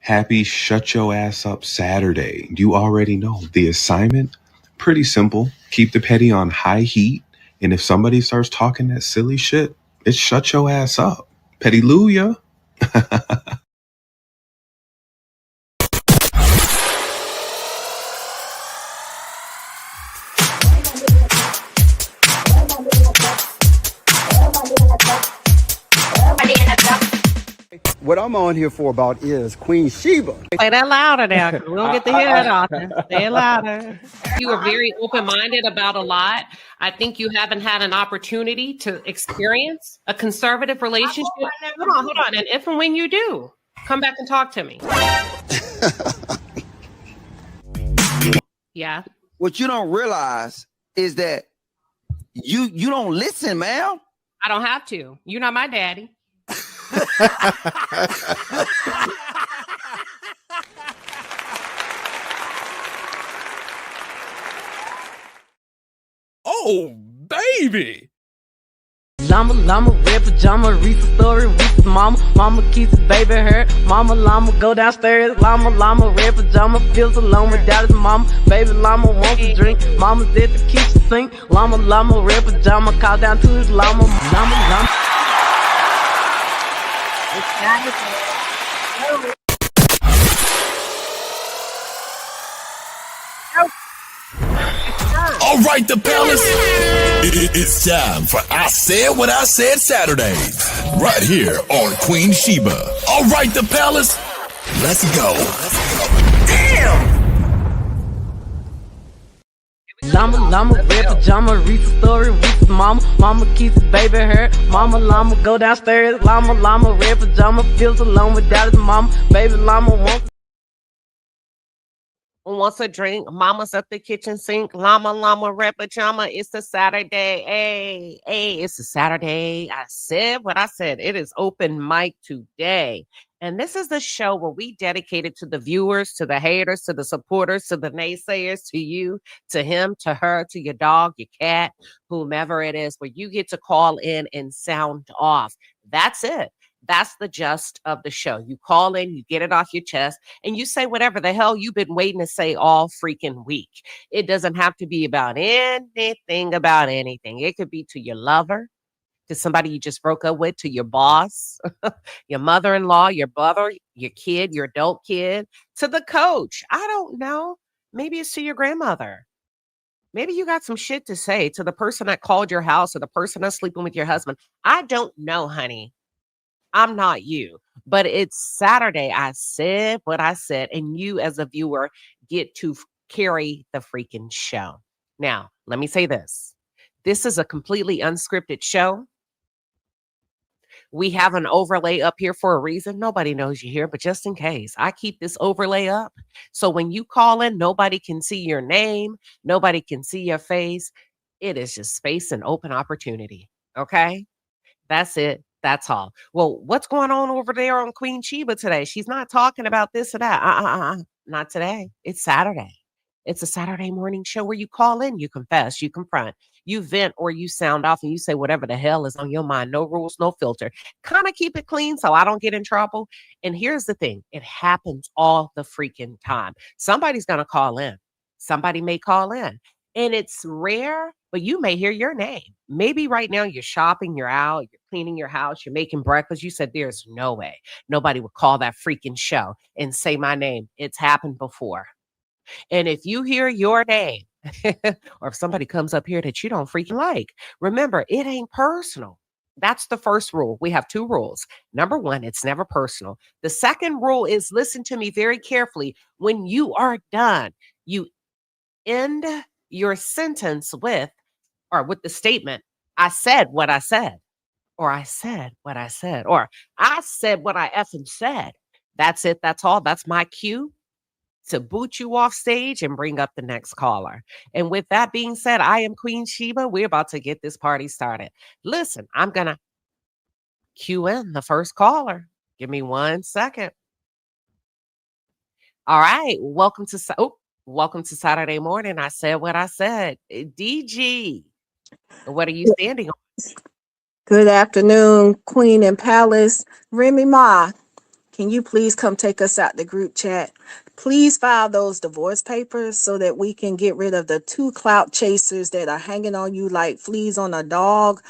Happy Shut Your Ass Up Saturday. You already know the assignment. Pretty simple. Keep the petty on high heat. And if somebody starts talking that silly shit, it's shut your ass up. Petty-luya. What I'm on here for about is Queen Sheba. Play that louder now. We don't get to hear that often. Say it louder. You are very open-minded about a lot. I think you haven't had an opportunity to experience a conservative relationship. Hold on. And if and when you do, come back and talk to me. Yeah. What you don't realize is that you don't listen, man. I don't have to. You're not my daddy. Oh, baby. Llama, red pajama, Reese's story, Reese's mama keeps his baby hurt. Llama, go downstairs. Llama, red pajama, feels alone without his mama. Baby llama wants a drink. Mama's at the kitchen sink. Llama, red pajama, call down to his llama. Llama. All right, the palace. It's time for I Said What I Said Saturdays, right here on Queen Sheba. All right, the palace. Let's go. Damn. Llama, red pajama, Reese's story, Reese's mama keeps his baby hurt. Llama, go downstairs. Llama, red pajama, feels alone without his mama. Baby llama wants a drink. Mama's at the kitchen sink. Llama, red pajama. It's a Saturday. Hey, it's a Saturday. I said what I said. It is open mic today. And this is the show where we dedicate it to the viewers, to the haters, to the supporters, to the naysayers, to you, to him, to her, to your dog, your cat, whomever it is, where you get to call in and sound off. That's it. That's the gist of the show. You call in, you get it off your chest, and you say whatever the hell you've been waiting to say all freaking week. It doesn't have to be about anything. It could be to your lover, to somebody you just broke up with, to your boss, your mother-in-law, your brother, your kid, your adult kid, to the coach. I don't know. Maybe it's to your grandmother. Maybe you got some shit to say to the person that called your house or the person that's sleeping with your husband. I don't know, honey. I'm not you, but it's Saturday. I said what I said, and you as a viewer get to carry the freaking show. Now, let me say this. This is a completely unscripted show. We have an overlay up here for a reason. Nobody knows you're here, but just in case, I keep this overlay up. So when you call in, nobody can see your name. Nobody can see your face. It is just space and open opportunity. Okay? That's it. That's all. Well, what's going on over there on Queen Sheba today? She's not talking about this or that. Not today. It's Saturday. It's a Saturday morning show where you call in, you confess, you confront, you vent, or you sound off and you say whatever the hell is on your mind. No rules, no filter. Kind of keep it clean so I don't get in trouble. And here's the thing. It happens all the freaking time. Somebody's going to call in. Somebody may call in. And it's rare, but you may hear your name. Maybe right now you're shopping, you're out, you're cleaning your house, you're making breakfast. You said, there's no way nobody would call that freaking show and say my name. It's happened before. And if you hear your name, or if somebody comes up here that you don't freaking like, remember, it ain't personal. That's the first rule. We have two rules. Number one, it's never personal. The second rule is listen to me very carefully. When you are done, you end your sentence with the statement, I said what I said, or I said what I said, or I said what I effing said. That's it. That's all. That's my cue to boot you off stage and bring up the next caller. And with that being said, I am Queen Sheba. We're about to get this party started. Listen, I'm going to cue in the first caller. Give me 1 second. All right. Welcome to Saturday morning. I said what I said. DG, what are you standing on? Good afternoon, Queen and Palace. Remy Ma, can you please come take us out the group chat? Please file those divorce papers so that we can get rid of the 2 clout chasers that are hanging on you like fleas on a dog.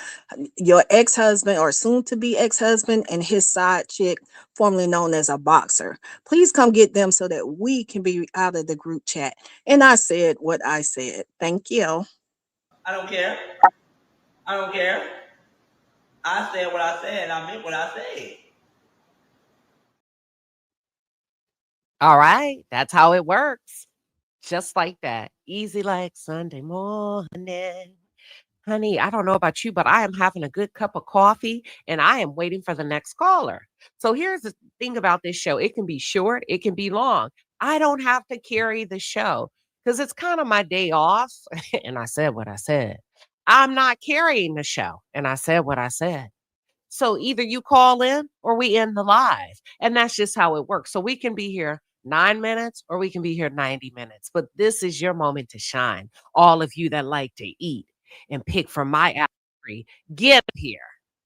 Your ex-husband or soon-to-be ex-husband and his side chick, formerly known as a boxer. Please come get them so that we can be out of the group chat. And I said what I said. Thank you. I don't care. I don't care. I said what I said. I meant what I said. All right. That's how it works. Just like that. Easy like Sunday morning. Honey, I don't know about you, but I am having a good cup of coffee and I am waiting for the next caller. So here's the thing about this show. It can be short, it can be long. I don't have to carry the show because it's kind of my day off. And I said what I said. I'm not carrying the show. And I said what I said. So either you call in or we end the live. And that's just how it works. So we can be here 9 minutes or we can be here 90 minutes. But this is your moment to shine. All of you that like to eat and pick from my apple tree, get here.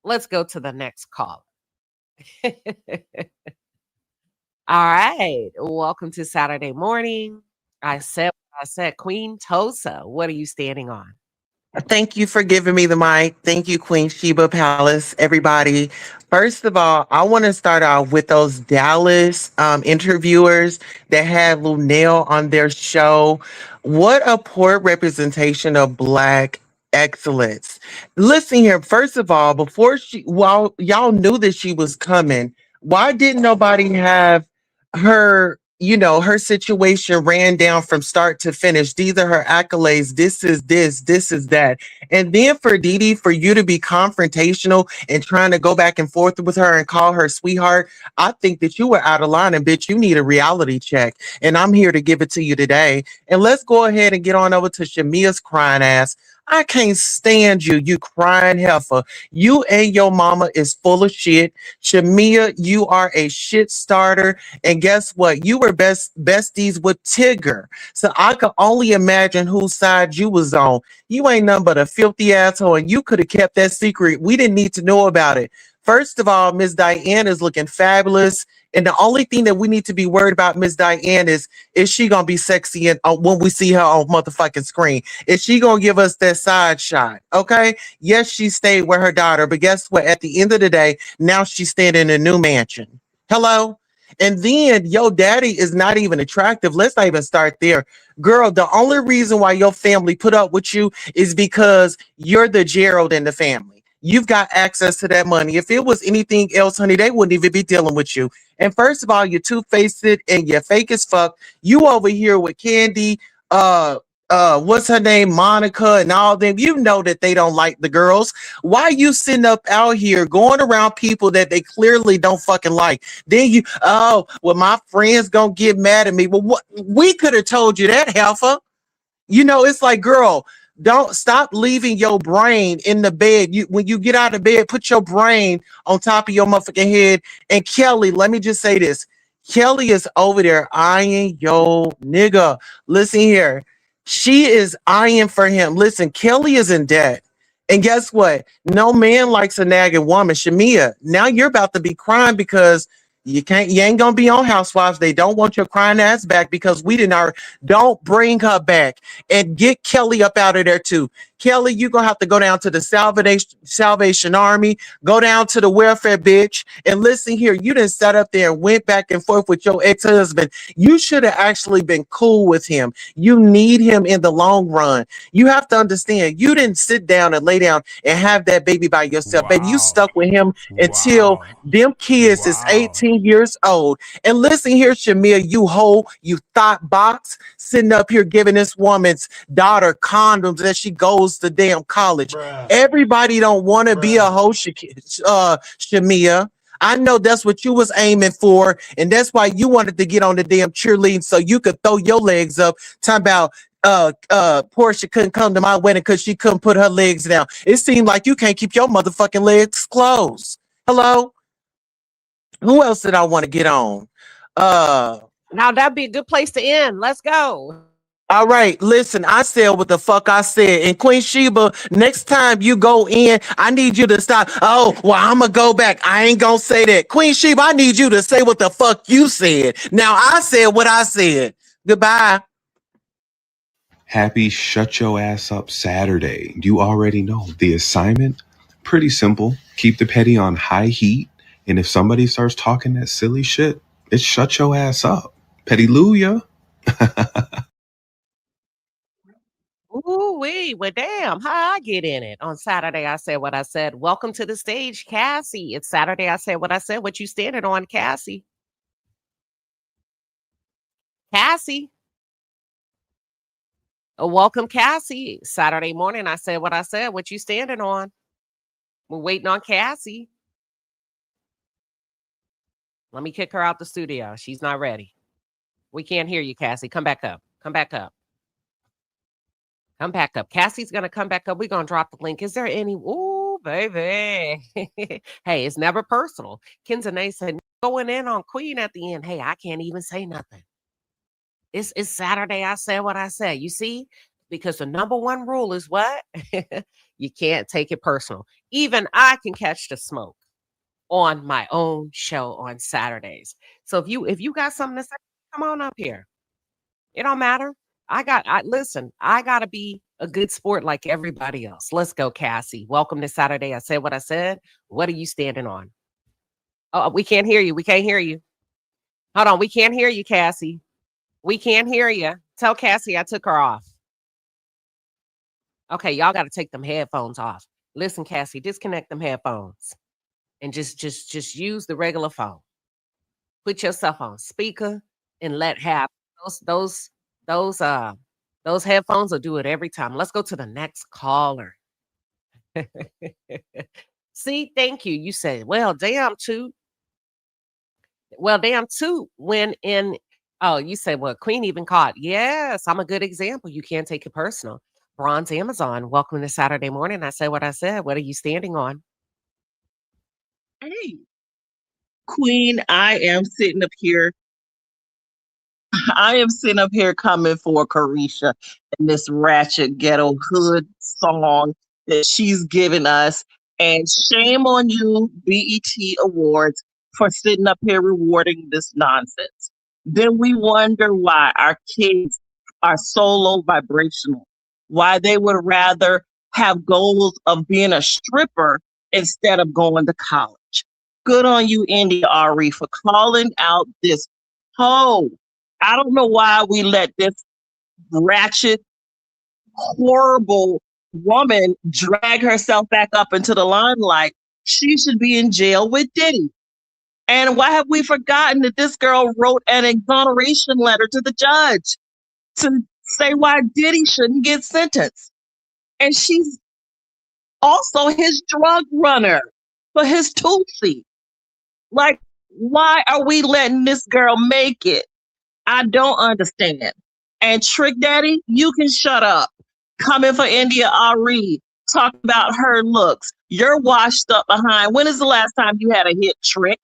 Let's go to the next caller. All right. Welcome to Saturday morning. I said, Queen Tosa, what are you standing on? Thank you for giving me the mic. Thank you, Queen Sheba Palace, everybody. First of all, I want to start off with those Dallas interviewers that had Lunel on their show. What a poor representation of Black excellence. Listen here, first of all, while y'all knew that she was coming, why didn't nobody have her, her situation ran down from start to finish? These are her accolades. This is this is that. And then for Didi, for you to be confrontational and trying to go back and forth with her and call her sweetheart, I think that you were out of line and bitch, you need a reality check. And I'm here to give it to you today. And let's go ahead and get on over to Shamia's crying ass. I can't stand you, you crying heifer. You and your mama is full of shit. Shamia, you are a shit starter. And guess what? You were besties with Tigger. So I could only imagine whose side you was on. You ain't nothing but a filthy asshole, and you could have kept that secret. We didn't need to know about it. First of all, Miss Diane is looking fabulous. And the only thing that we need to be worried about, Miss Diane, is she gonna be sexy and when we see her on motherfucking screen? Is she gonna give us that side shot? Okay. Yes, she stayed with her daughter, but guess what? At the end of the day, now she's staying in a new mansion. Hello? And then your daddy is not even attractive. Let's not even start there. Girl, the only reason why your family put up with you is because you're the Gerald in the family. You've got access to that money. If it was anything else, honey, they wouldn't even be dealing with you. And first of all, you're two-faced and you're fake as fuck. You over here with Candy, what's her name, Monica, and all them. You know that they don't like the girls. Why you sitting up out here going around people that they clearly don't fucking like? Then well, my friends gonna get mad at me. Well, what? We could have told you that, heifer. It's like, girl, don't stop leaving your brain in the bed. When you get out of bed, put your brain on top of your motherfucking head. And Kelly, let me just say this. Kelly is over there eyeing yo nigga. Listen here. She is eyeing for him. Listen, Kelly is in debt. And guess what? No man likes a nagging woman. Shamia, now you're about to be crying because you ain't gonna be on Housewives. They don't want your crying ass back because we didn't already. Don't bring her back and get Kelly up out of there too. Kelly, you're gonna have to go down to the Salvation Army, go down to the welfare bitch. And listen here, you didn't sat up there and went back and forth with your ex-husband. You should have actually been cool with him. You need him in the long run. You have to understand, you didn't sit down and lay down and have that baby by yourself. Baby, you stuck with him until them kids is 18 years old. And listen here, Shamia, you hoe, you thought box, sitting up here giving this woman's daughter condoms as she goes to damn college. Bruh. Everybody don't want to be a hoe, Shamia. I know that's what you was aiming for, and that's why you wanted to get on the damn cheerleading so you could throw your legs up, talking about Portia couldn't come to my wedding because she couldn't put her legs down. It seemed like you can't keep your motherfucking legs closed. Hello? Who else did I want to get on? Now that'd be a good place to end. Let's go. All right, listen, I said what the fuck I said. And Queen Sheba, next time you go in, I need you to stop. Oh, well, I'm going to go back. I ain't going to say that. Queen Sheba, I need you to say what the fuck you said. Now, I said what I said. Goodbye. Happy Shut Your Ass Up Saturday. You already know the assignment. Pretty simple. Keep the petty on high heat. And if somebody starts talking that silly shit, it's shut your ass up. Petty-luya. Ooh wee, well damn, how I get in it? On Saturday, I said what I said. Welcome to the stage, Cassie. It's Saturday, I said what I said. What you standing on, Cassie? Cassie. Welcome, Cassie. Saturday morning, I said what I said. What you standing on? We're waiting on Cassie. Let me kick her out the studio. She's not ready. We can't hear you, Cassie. Come back up. Come back up. Come back up. Cassie's going to come back up. We're going to drop the link. Is there any? Ooh, baby. Hey, it's never personal. Kenzane said, going in on Queen at the end. Hey, I can't even say nothing. It's Saturday. I said what I said. You see? Because the number one rule is what? You can't take it personal. Even I can catch the smoke on my own show on Saturdays. So if you got something to say, come on up here. It don't matter. Listen, I gotta be a good sport like everybody else. Let's go, Cassie. Welcome to Saturday. I said what I said. What are you standing on? Oh, we can't hear you. We can't hear you. Hold on. We can't hear you, Cassie. We can't hear you. Tell Cassie I took her off. Okay, y'all got to take them headphones off. Listen, Cassie, disconnect them headphones and just use the regular phone. Put yourself on speaker and let have those headphones will do it every time. Let's go to the next caller. See, thank you. You said, well, damn, Toot. Well, damn, Toot when in. Oh, you said, well, Queen even caught. Yes, I'm a good example. You can't take it personal. Bronze Amazon, welcome to Saturday morning. I said what I said. What are you standing on? Hey, Queen, I am sitting up here. I am sitting up here coming for Carisha and this ratchet ghetto hood song that she's given us. And shame on you, BET Awards, for sitting up here rewarding this nonsense. Then we wonder why our kids are so low vibrational, why they would rather have goals of being a stripper instead of going to college. Good on you, India Ari, for calling out this hoe. I don't know why we let this ratchet, horrible woman drag herself back up into the limelight. She should be in jail with Diddy. And why have we forgotten that this girl wrote an exoneration letter to the judge to say why Diddy shouldn't get sentenced? And she's also his drug runner for his Tootsie. Like, why are we letting this girl make it? I don't understand. And Trick Daddy, you can shut up. Coming for India Ari, talk about her looks. You're washed up behind. When is the last time you had a hit trick?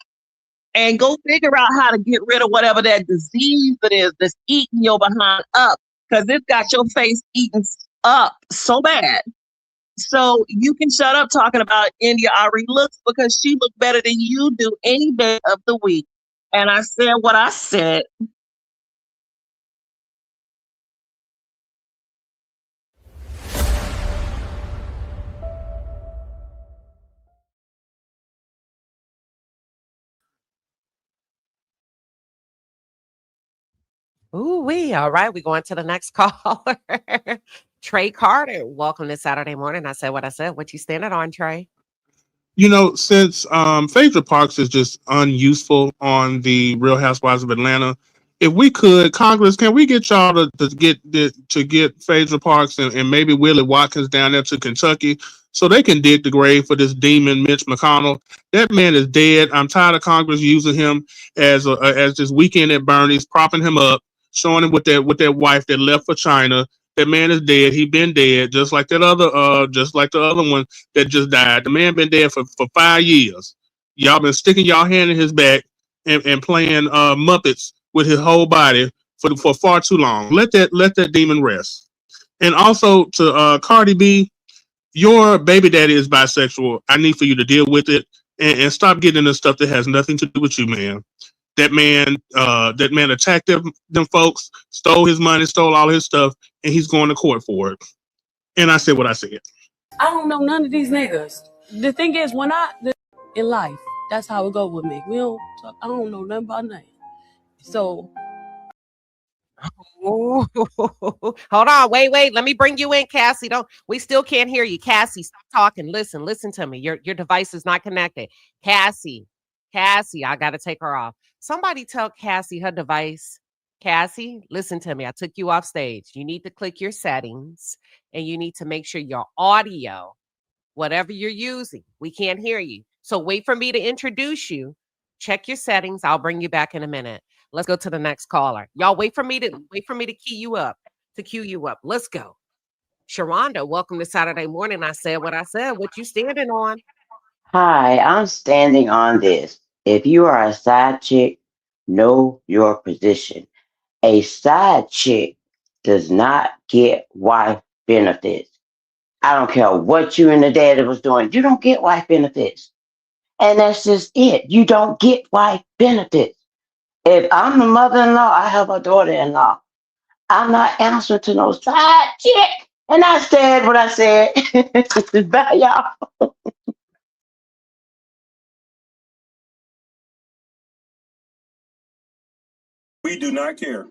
And go figure out how to get rid of whatever that disease it is that's eating your behind up, because it's got your face eaten up so bad. So you can shut up talking about India Ari looks, because she looked better than you do any day of the week. And I said what I said. Ooh, all right. We're going to the next caller. Trey Carter, welcome to Saturday morning. I said what I said. What you standing on, Trey? You know, since Phaedra Parks is just unuseful on the Real Housewives of Atlanta, if we could, Congress, can we get y'all to get Phaedra Parks and maybe Willie Watkins down there to Kentucky so they can dig the grave for this demon Mitch McConnell? That man is dead. I'm tired of Congress using him as this weekend at Bernie's, propping him up, showing him with that wife that left for China. That man is dead. He been dead, just like the other one that just died. The man been dead for 5 years. Y'all been sticking y'all hand in his back and playing Muppets with his whole body for far too long. Let that demon rest. And also to Cardi B, your baby daddy is bisexual. I need for you to deal with it and stop getting into stuff that has nothing to do with you, man. That man attacked them folks, stole his money, stole all his stuff, and he's going to court for it. And I said what I said. I don't know none of these niggas. The thing is, in life, that's how it go with me. I don't know nothing about nothing. So Ooh. Hold on, wait. Let me bring you in, Cassie. We still can't hear you. Cassie, stop talking. Listen to me. Your device is not connected. Cassie, I gotta take her off. Somebody tell Cassie her device. Cassie, listen to me. I took you off stage. You need to click your settings and you need to make sure your audio, whatever you're using, we can't hear you. So wait for me to introduce you. Check your settings. I'll bring you back in a minute. Let's go to the next caller. Y'all wait for me to key you up. Let's go. Sharonda, welcome to Saturday morning. I said what I said. What you standing on? Hi, I'm standing on this. If you are a side chick, know your position. A side chick does not get wife benefits. I don't care what you and the daddy was doing. You don't get wife benefits. And that's just it. You don't get wife benefits. If I'm the mother-in-law, I have a daughter-in-law. I'm not answering to no side chick. And I said what I said. Bye, y'all. We do not care.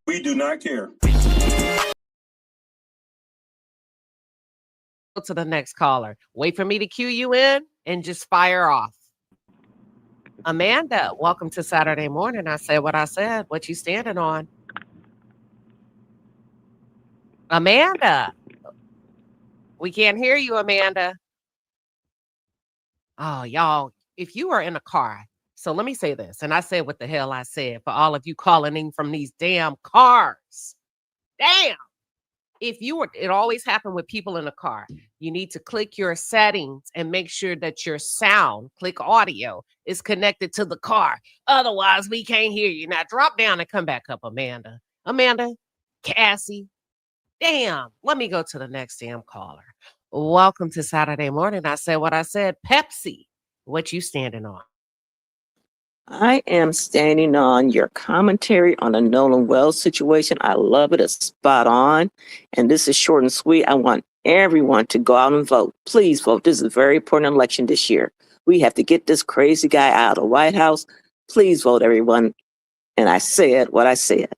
We do not care. Go to the next caller. Wait for me to cue you in and just fire off. Amanda, welcome to Saturday morning. I said what I said. What you standing on? Amanda. We can't hear you, Amanda. Oh, y'all, if you are in a car, so let me say this, and I said what the hell I said for all of you calling in from these damn cars. Damn. It always happened with people in a car. You need to click your settings and make sure that your sound, click audio, is connected to the car. Otherwise, we can't hear you. Now drop down and come back up, Amanda. Amanda, Cassie. Damn. Let me go to the next damn caller. Welcome to Saturday morning. I said what I said. Pepsi, what you standing on? I am standing on your commentary on the Nolan Wells situation. I love it. It's spot on. And this is short and sweet. I want everyone to go out and vote. Please vote. This is a very important election this year. We have to get this crazy guy out of the White House. Please vote, everyone. And I said what I said.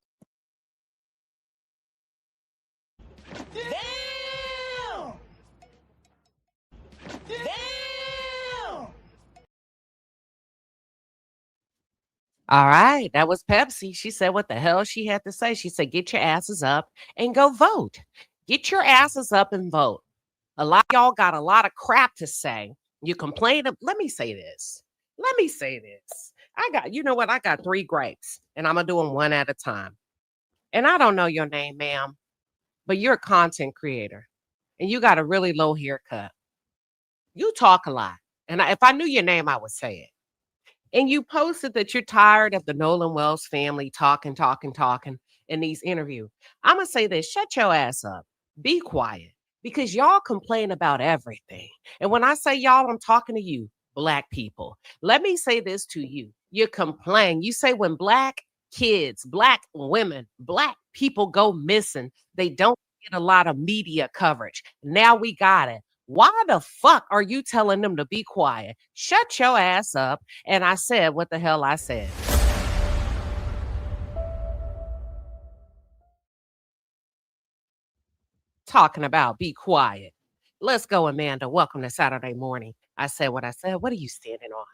All right, that was Pepsi. She said what the hell she had to say. She said, get your asses up and go vote. Get your asses up and vote. A lot of y'all got a lot of crap to say. You complain. Let me say this. I got 3 grapes and I'm going to do them one at a time. And I don't know your name, ma'am, but you're a content creator and you got a really low haircut. You talk a lot. And if I knew your name, I would say it. And you posted that you're tired of the Nolan Wells family talking in these interviews. I'm going to say this, shut your ass up. Be quiet because y'all complain about everything. And when I say y'all, I'm talking to you, Black people. Let me say this to you. You complain. You say when Black kids, Black women, Black people go missing, they don't get a lot of media coverage. Now we got it. Why the fuck are you telling them to be quiet? Shut your ass up. And I said what the hell I said. Talking about be quiet. Let's go, Amanda. Welcome to Saturday morning. I said what I said. What are you standing on?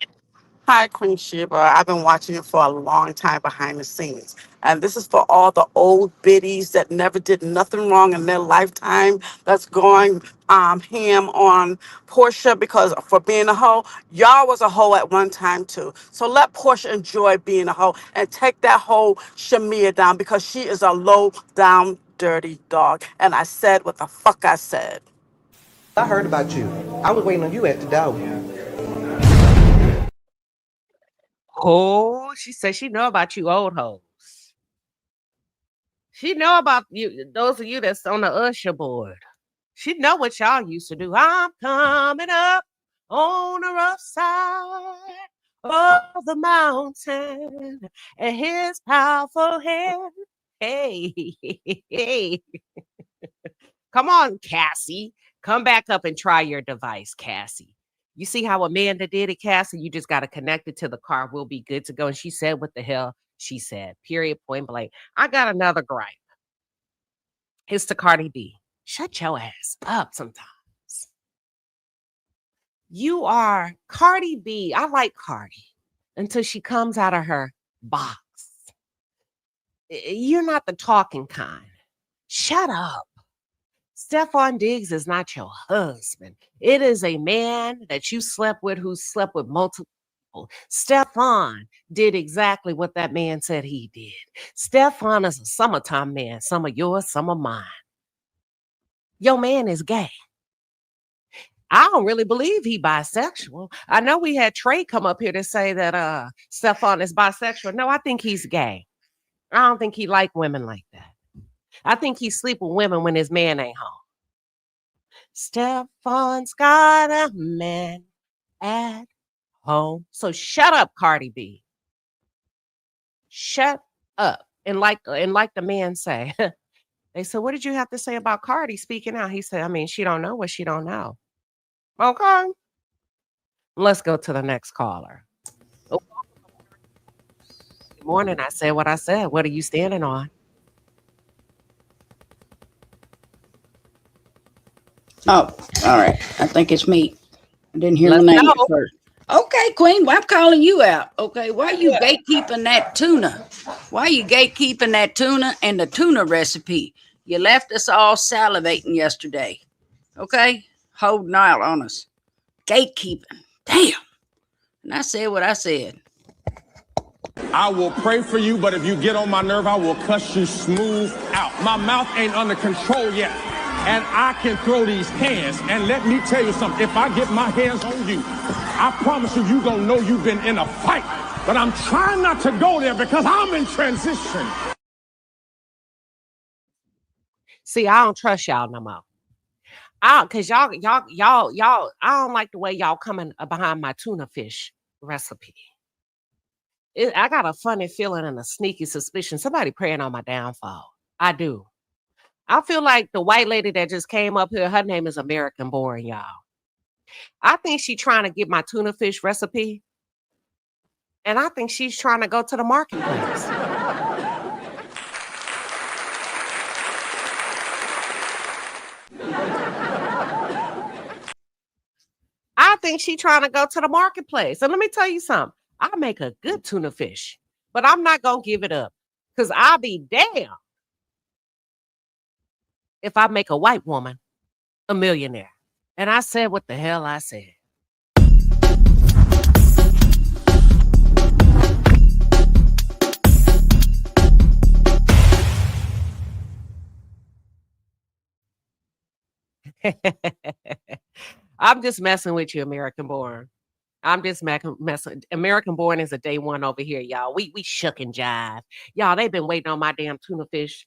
Hi, Queen Shiba. I've been watching you for a long time behind the scenes. And this is for all the old biddies that never did nothing wrong in their lifetime that's going ham on Portia because for being a hoe. Y'all was a hoe at one time too. So let Portia enjoy being a hoe and take that whole Shamia down because she is a low down dirty dog. And I said what the fuck I said. I heard about you. I was waiting on you at the door. Oh, she said she know about you old hoes. She know about you, those of you that's on the usher board. She know what y'all used to do. I'm coming up on the rough side of the mountain, and his powerful hand. Hey, hey. Come on, Cassie. Come back up and try your device, Cassie. You see how Amanda did it, Cassie? You just got to connect it to the car. We'll be good to go. And she said what the hell she said. Period, point blank. I got another gripe. It's to Cardi B. Shut your ass up sometimes. You are Cardi B. I like Cardi until she comes out of her box. You're not the talking kind. Shut up. Stephon Diggs is not your husband. It is a man that you slept with who slept with multiple people. Stephon did exactly what that man said he did. Stephon is a summertime man. Some of yours, some of mine. Your man is gay. I don't really believe he bisexual. I know we had Trey come up here to say that Stephon is bisexual. No, I think he's gay. I don't think he like women like that. I think he sleep with women when his man ain't home. Stephon's got a man at home. So shut up, Cardi B. Shut up. And like the man say, they said, what did you have to say about Cardi speaking out? He said, I mean, she don't know what she don't know. Okay. Let's go to the next caller. Oh, good morning. I said what I said. What are you standing on? Oh, all right. I think it's me. I didn't hear my name at first. Okay, Queen, well, I'm calling you out. Okay, why are you gatekeeping that tuna? Why are you gatekeeping that tuna and the tuna recipe? You left us all salivating yesterday. Okay? Holding out on us. Gatekeeping. Damn. And I said what I said. I will pray for you, but if you get on my nerve, I will cuss you smooth out. My mouth ain't under control yet. And I can throw these hands. And let me tell you something. If I get my hands on you, I promise you, you're going to know you've been in a fight. But I'm trying not to go there because I'm in transition. See, I don't trust y'all no more. Cause y'all, I don't like the way y'all coming behind my tuna fish recipe. I got a funny feeling and a sneaky suspicion. Somebody praying on my downfall. I do. I feel like the white lady that just came up here, her name is American Born, y'all. I think she's trying to get my tuna fish recipe. And I think she's trying to go to the marketplace. I think she's trying to go to the marketplace. And let me tell you something. I make a good tuna fish, but I'm not going to give it up because I'll be damned if I make a white woman a millionaire. And I said what the hell I said. I'm just messing with you, American Born. I'm just messing. American Born is a day one over here, y'all. We shook and jive. Y'all, they've been waiting on my damn tuna fish.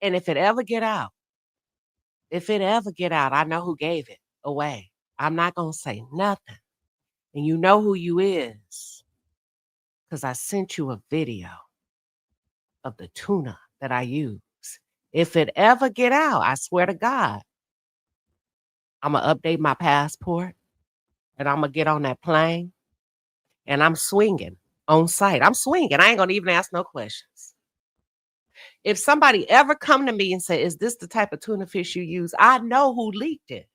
And if it ever get out, I know who gave it away. I'm not going to say nothing. And you know who you is. Because I sent you a video of the tuna that I use. If it ever get out, I swear to God, I'm going to update my passport. And I'm going to get on that plane. And I'm swinging on site. I'm swinging. I ain't going to even ask no questions. If somebody ever come to me and say, is this the type of tuna fish you use? I know who leaked it.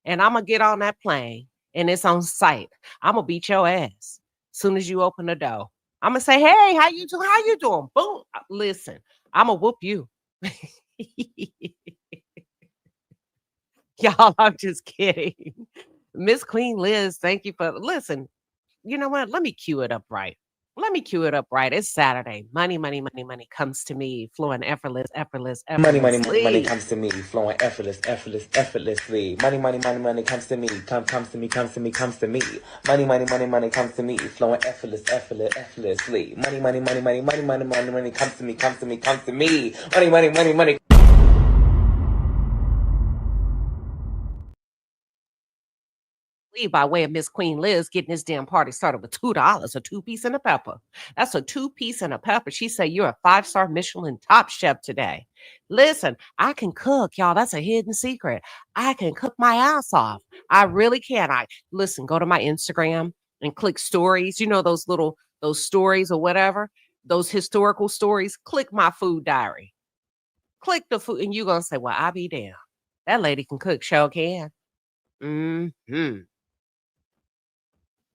And I'm going to get on that plane and it's on site. I'm going to beat your ass as soon as you open the door. I'm going to say, hey, how you doing? How you doing? Boom. Listen, I'm going to whoop you. Y'all, I'm just kidding. Miss Queen Liz, thank you for, listen, you know what? Let me cue it up right. Let me cue it up right. It's Saturday. Money, money, money, money comes to me, flowing effortlessly. Money comes to me, flowing effortlessly. Money comes to me, comes to me. Money comes to me, flowing effortlessly. Money comes to me, comes to me. Money. By way of Miss Queen Liz getting this damn party started with $2, a 2-piece and a pepper. That's a 2-piece and a pepper. She said you're a 5-star Michelin top chef today. Listen, I can cook, y'all. That's a hidden secret. I can cook my ass off. I really can. Listen, go to my Instagram and click stories. You know those stories or whatever, those historical stories. Click my food diary. Click the food, and you're gonna say, well, I be damn. That lady can cook, sure can. Mm-hmm.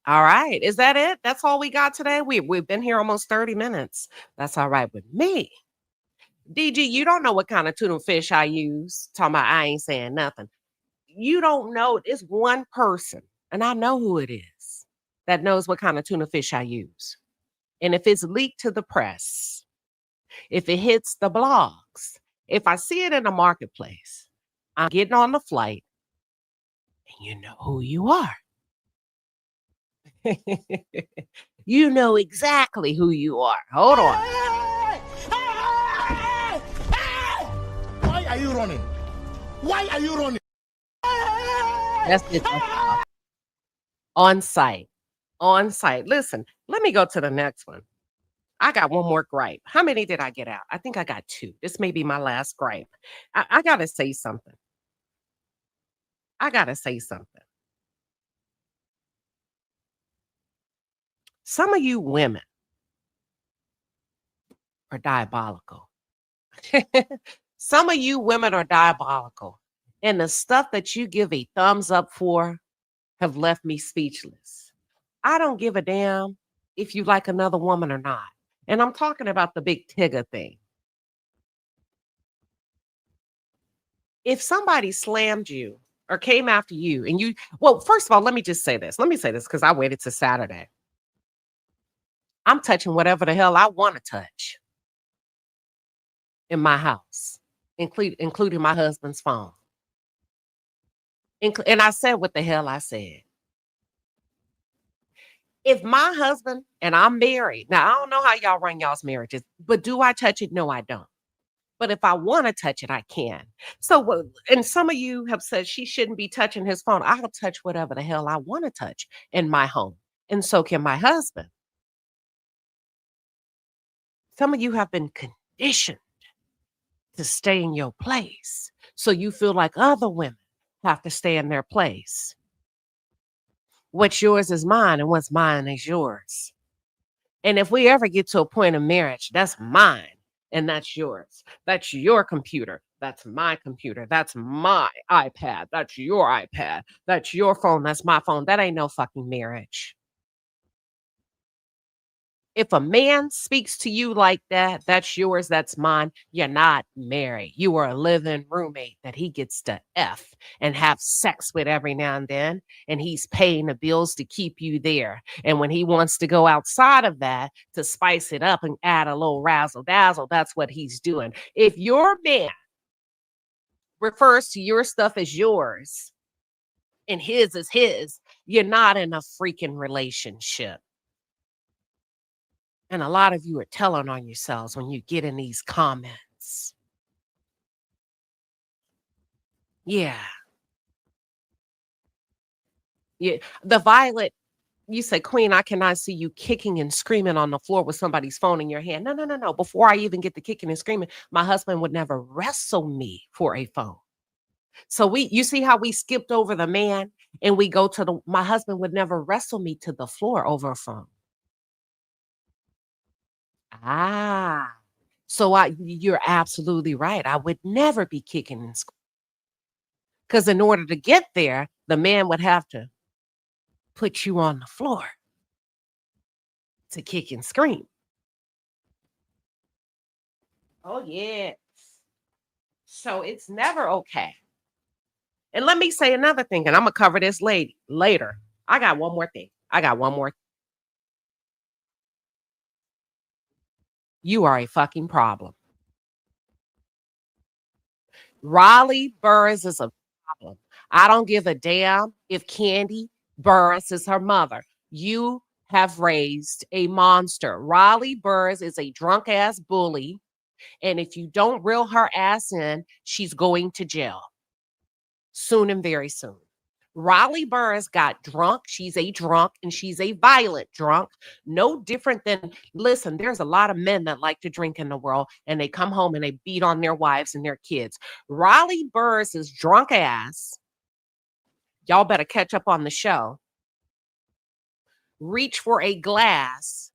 All right. Is that it? That's all we got today? We've been here almost 30 minutes. That's all right with me. DG, you don't know what kind of tuna fish I use. Talking about I ain't saying nothing. You don't know. It's one person, and I know who it is, that knows what kind of tuna fish I use. And if it's leaked to the press, if it hits the blogs, if I see it in the marketplace, I'm getting on the flight, and you know who you are. You know exactly who you are. Hold on. Why are you running? Why are you running? That's it. On site. Listen, let me go to the next one. I got one more gripe. How many did I get out? I think I got 2. This may be my last gripe. I got to say something. Some of you women are diabolical. Some of you women are diabolical. And the stuff that you give a thumbs up for have left me speechless. I don't give a damn if you like another woman or not. And I'm talking about the big Tigger thing. If somebody slammed you or came after you and well, first of all, let me just say this. Let me say this because I waited to Saturday. I'm touching whatever the hell I want to touch in my house, including my husband's phone. And I said what the hell I said. If my husband, and I'm married, now I don't know how y'all run y'all's marriages, but do I touch it? No, I don't. But if I want to touch it, I can. So, and some of you have said she shouldn't be touching his phone. I'll touch whatever the hell I want to touch in my home. And so can my husband. Some of you have been conditioned to stay in your place. So you feel like other women have to stay in their place. What's yours is mine, and what's mine is yours. And if we ever get to a point of marriage, that's mine and that's yours. That's your computer. That's my computer. That's my iPad. That's your iPad. That's your phone. That's my phone. That ain't no fucking marriage. If a man speaks to you like that, that's yours, that's mine, you're not married. You are a living roommate that he gets to F and have sex with every now and then, and he's paying the bills to keep you there. And when he wants to go outside of that to spice it up and add a little razzle dazzle, that's what he's doing. If your man refers to your stuff as yours and his is his, you're not in a freaking relationship. And a lot of you are telling on yourselves when you get in these comments. Yeah. The Violet, you say, Queen, I cannot see you kicking and screaming on the floor with somebody's phone in your hand. No. Before I even get to kicking and screaming, my husband would never wrestle me for a phone. So you see how we skipped over the man and we go to my husband would never wrestle me to the floor over a phone. So you're absolutely right. I would never be kicking and screaming. Because in order to get there, the man would have to put you on the floor to kick and scream. Oh, yes. So it's never okay. And let me say another thing, and I'm going to cover this later. I got one more thing. You are a fucking problem. Raleigh Burris is a problem. I don't give a damn if Candy Burris is her mother. You have raised a monster. Raleigh Burris is a drunk ass bully. And if you don't reel her ass in, she's going to jail soon and very soon. Raleigh Burris got drunk. She's a drunk and she's a violent drunk. No different than, listen, there's a lot of men that like to drink in the world and they come home and they beat on their wives and their kids. Raleigh Burris's drunk ass, y'all better catch up on the show, reached for a glass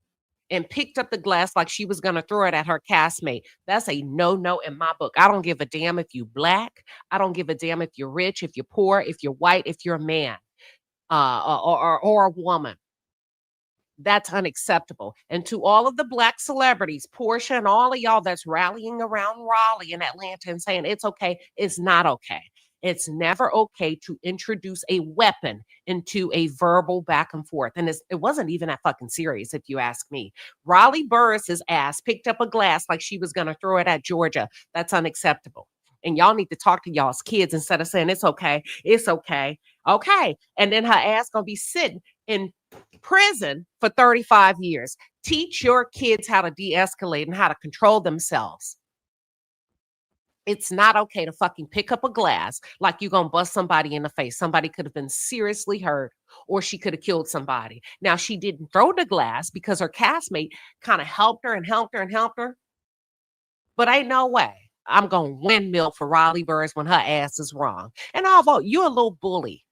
and picked up the glass like she was going to throw it at her castmate. That's a no-no in my book. I don't give a damn if you black. I don't give a damn if you're rich, if you're poor, if you're white, if you're a man or a woman. That's unacceptable. And to all of the black celebrities, Portia and all of y'all that's rallying around Raleigh in Atlanta and saying it's okay, it's not okay. It's never okay to introduce a weapon into a verbal back and forth. And it wasn't even that fucking serious, if you ask me. Raleigh Burris's ass picked up a glass like she was going to throw it at Georgia. That's unacceptable. And y'all need to talk to y'all's kids instead of saying it's okay. It's okay. Okay. And then her ass going to be sitting in prison for 35 years. Teach your kids how to de-escalate and how to control themselves. It's not okay to fucking pick up a glass like you're going to bust somebody in the face. Somebody could have been seriously hurt or she could have killed somebody. Now, she didn't throw the glass because her castmate kind of helped her and helped her and helped her. But ain't no way I'm going to windmill for Raleigh Burris when her ass is wrong. And I'll vote. You're a little bully.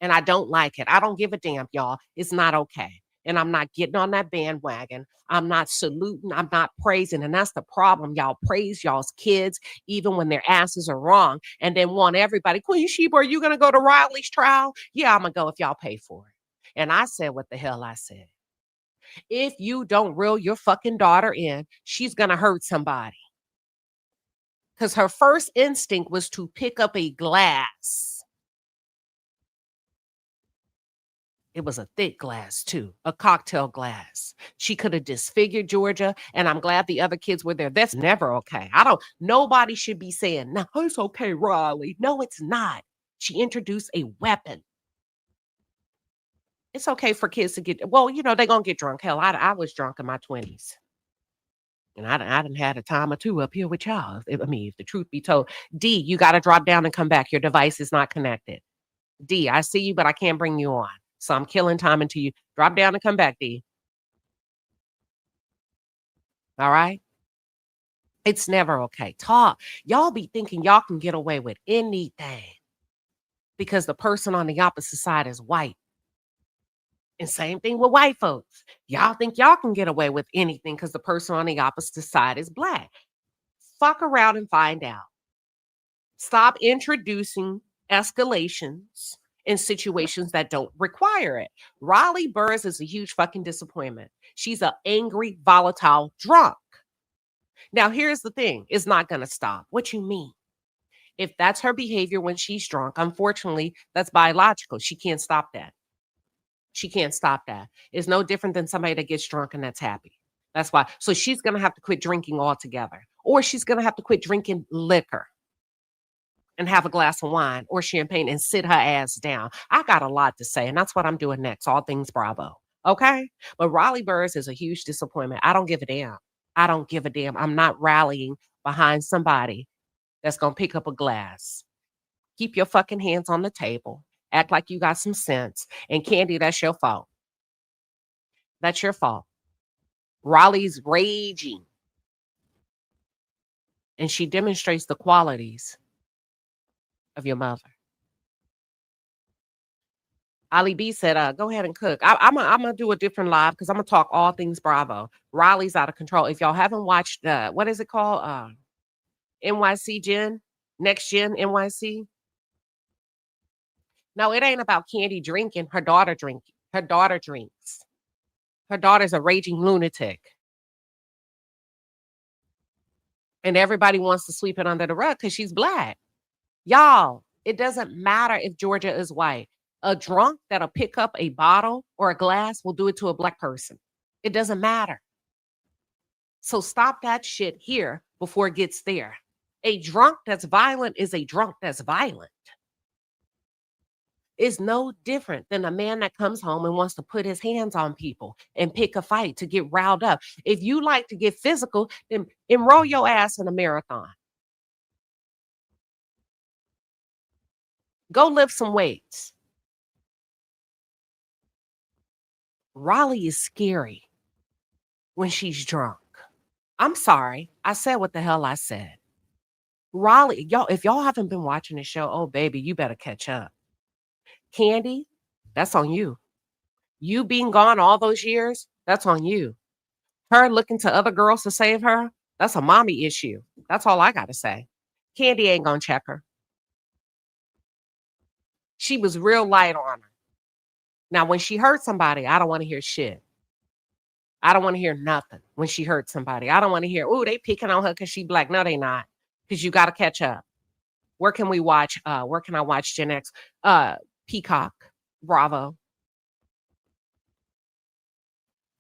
And I don't like it. I don't give a damn, y'all. It's not okay. And I'm not getting on that bandwagon. I'm not saluting. I'm not praising. And that's the problem. Y'all praise y'all's kids even when their asses are wrong and then want everybody, Queen Sheba, are you going to go to Riley's trial? Yeah, I'm going to go if y'all pay for it. And I said what the hell I said. If you don't reel your fucking daughter in, she's going to hurt somebody. Because her first instinct was to pick up a glass. It was a thick glass, too, a cocktail glass. She could have disfigured Georgia, and I'm glad the other kids were there. That's never okay. Nobody should be saying, no, it's okay, Raleigh. No, it's not. She introduced a weapon. It's okay for kids to get, well, they're going to get drunk. Hell, I was drunk in my 20s. And I done had a time or two up here with y'all. If the truth be told. D, you got to drop down and come back. Your device is not connected. D, I see you, but I can't bring you on. So I'm killing time until you drop down and come back, D. All right? It's never okay. Talk. Y'all be thinking y'all can get away with anything because the person on the opposite side is white. And same thing with white folks. Y'all think y'all can get away with anything because the person on the opposite side is black. Fuck around and find out. Stop introducing escalations in situations that don't require it. Raleigh Burris is a huge fucking disappointment. She's an angry, volatile drunk. Now, here's the thing. It's not going to stop. What you mean? If that's her behavior when she's drunk, unfortunately, that's biological. She can't stop that. She can't stop that. It's no different than somebody that gets drunk and that's happy. That's why. So she's going to have to quit drinking altogether. Or she's going to have to quit drinking liquor and have a glass of wine or champagne and sit her ass down. I got a lot to say, and that's what I'm doing next. All things Bravo. Okay? But Raleigh Burris is a huge disappointment. I don't give a damn. I don't give a damn. I'm not rallying behind somebody that's going to pick up a glass. Keep your fucking hands on the table. Act like you got some sense. And Candy, that's your fault. That's your fault. Raleigh's raging. And she demonstrates the qualities of your mother. Ali B said, go ahead and cook. I'm gonna do a different live because I'm gonna talk all things Bravo. Raleigh's out of control. If y'all haven't watched what is it called? NYC Gen, Next Gen NYC. No, it ain't about Candy drinking. Her daughter drinks. Her daughter's a raging lunatic. And everybody wants to sweep it under the rug because she's black. Y'all, it doesn't matter if Georgia is white. A drunk that'll pick up a bottle or a glass will do it to a black person. It doesn't matter. So stop that shit here before it gets there. A drunk that's violent is a drunk that's violent. It's no different than a man that comes home and wants to put his hands on people and pick a fight to get riled up. If you like to get physical, then enroll your ass in a marathon. Go lift some weights. Raleigh is scary when she's drunk. I'm sorry. I said what the hell I said. Raleigh, y'all, if y'all haven't been watching the show, oh baby, you better catch up. Candy, that's on you. You being gone all those years, that's on you. Her looking to other girls to save her, that's a mommy issue. That's all I got to say. Candy ain't gonna check her. She was real light on her. Now, when she hurt somebody, I don't want to hear shit. I don't want to hear nothing when she hurt somebody. I don't want to hear, oh, they picking on her because she black. No, they not. Because you got to catch up. Where can we watch? Where can I watch Gen X? Peacock, Bravo.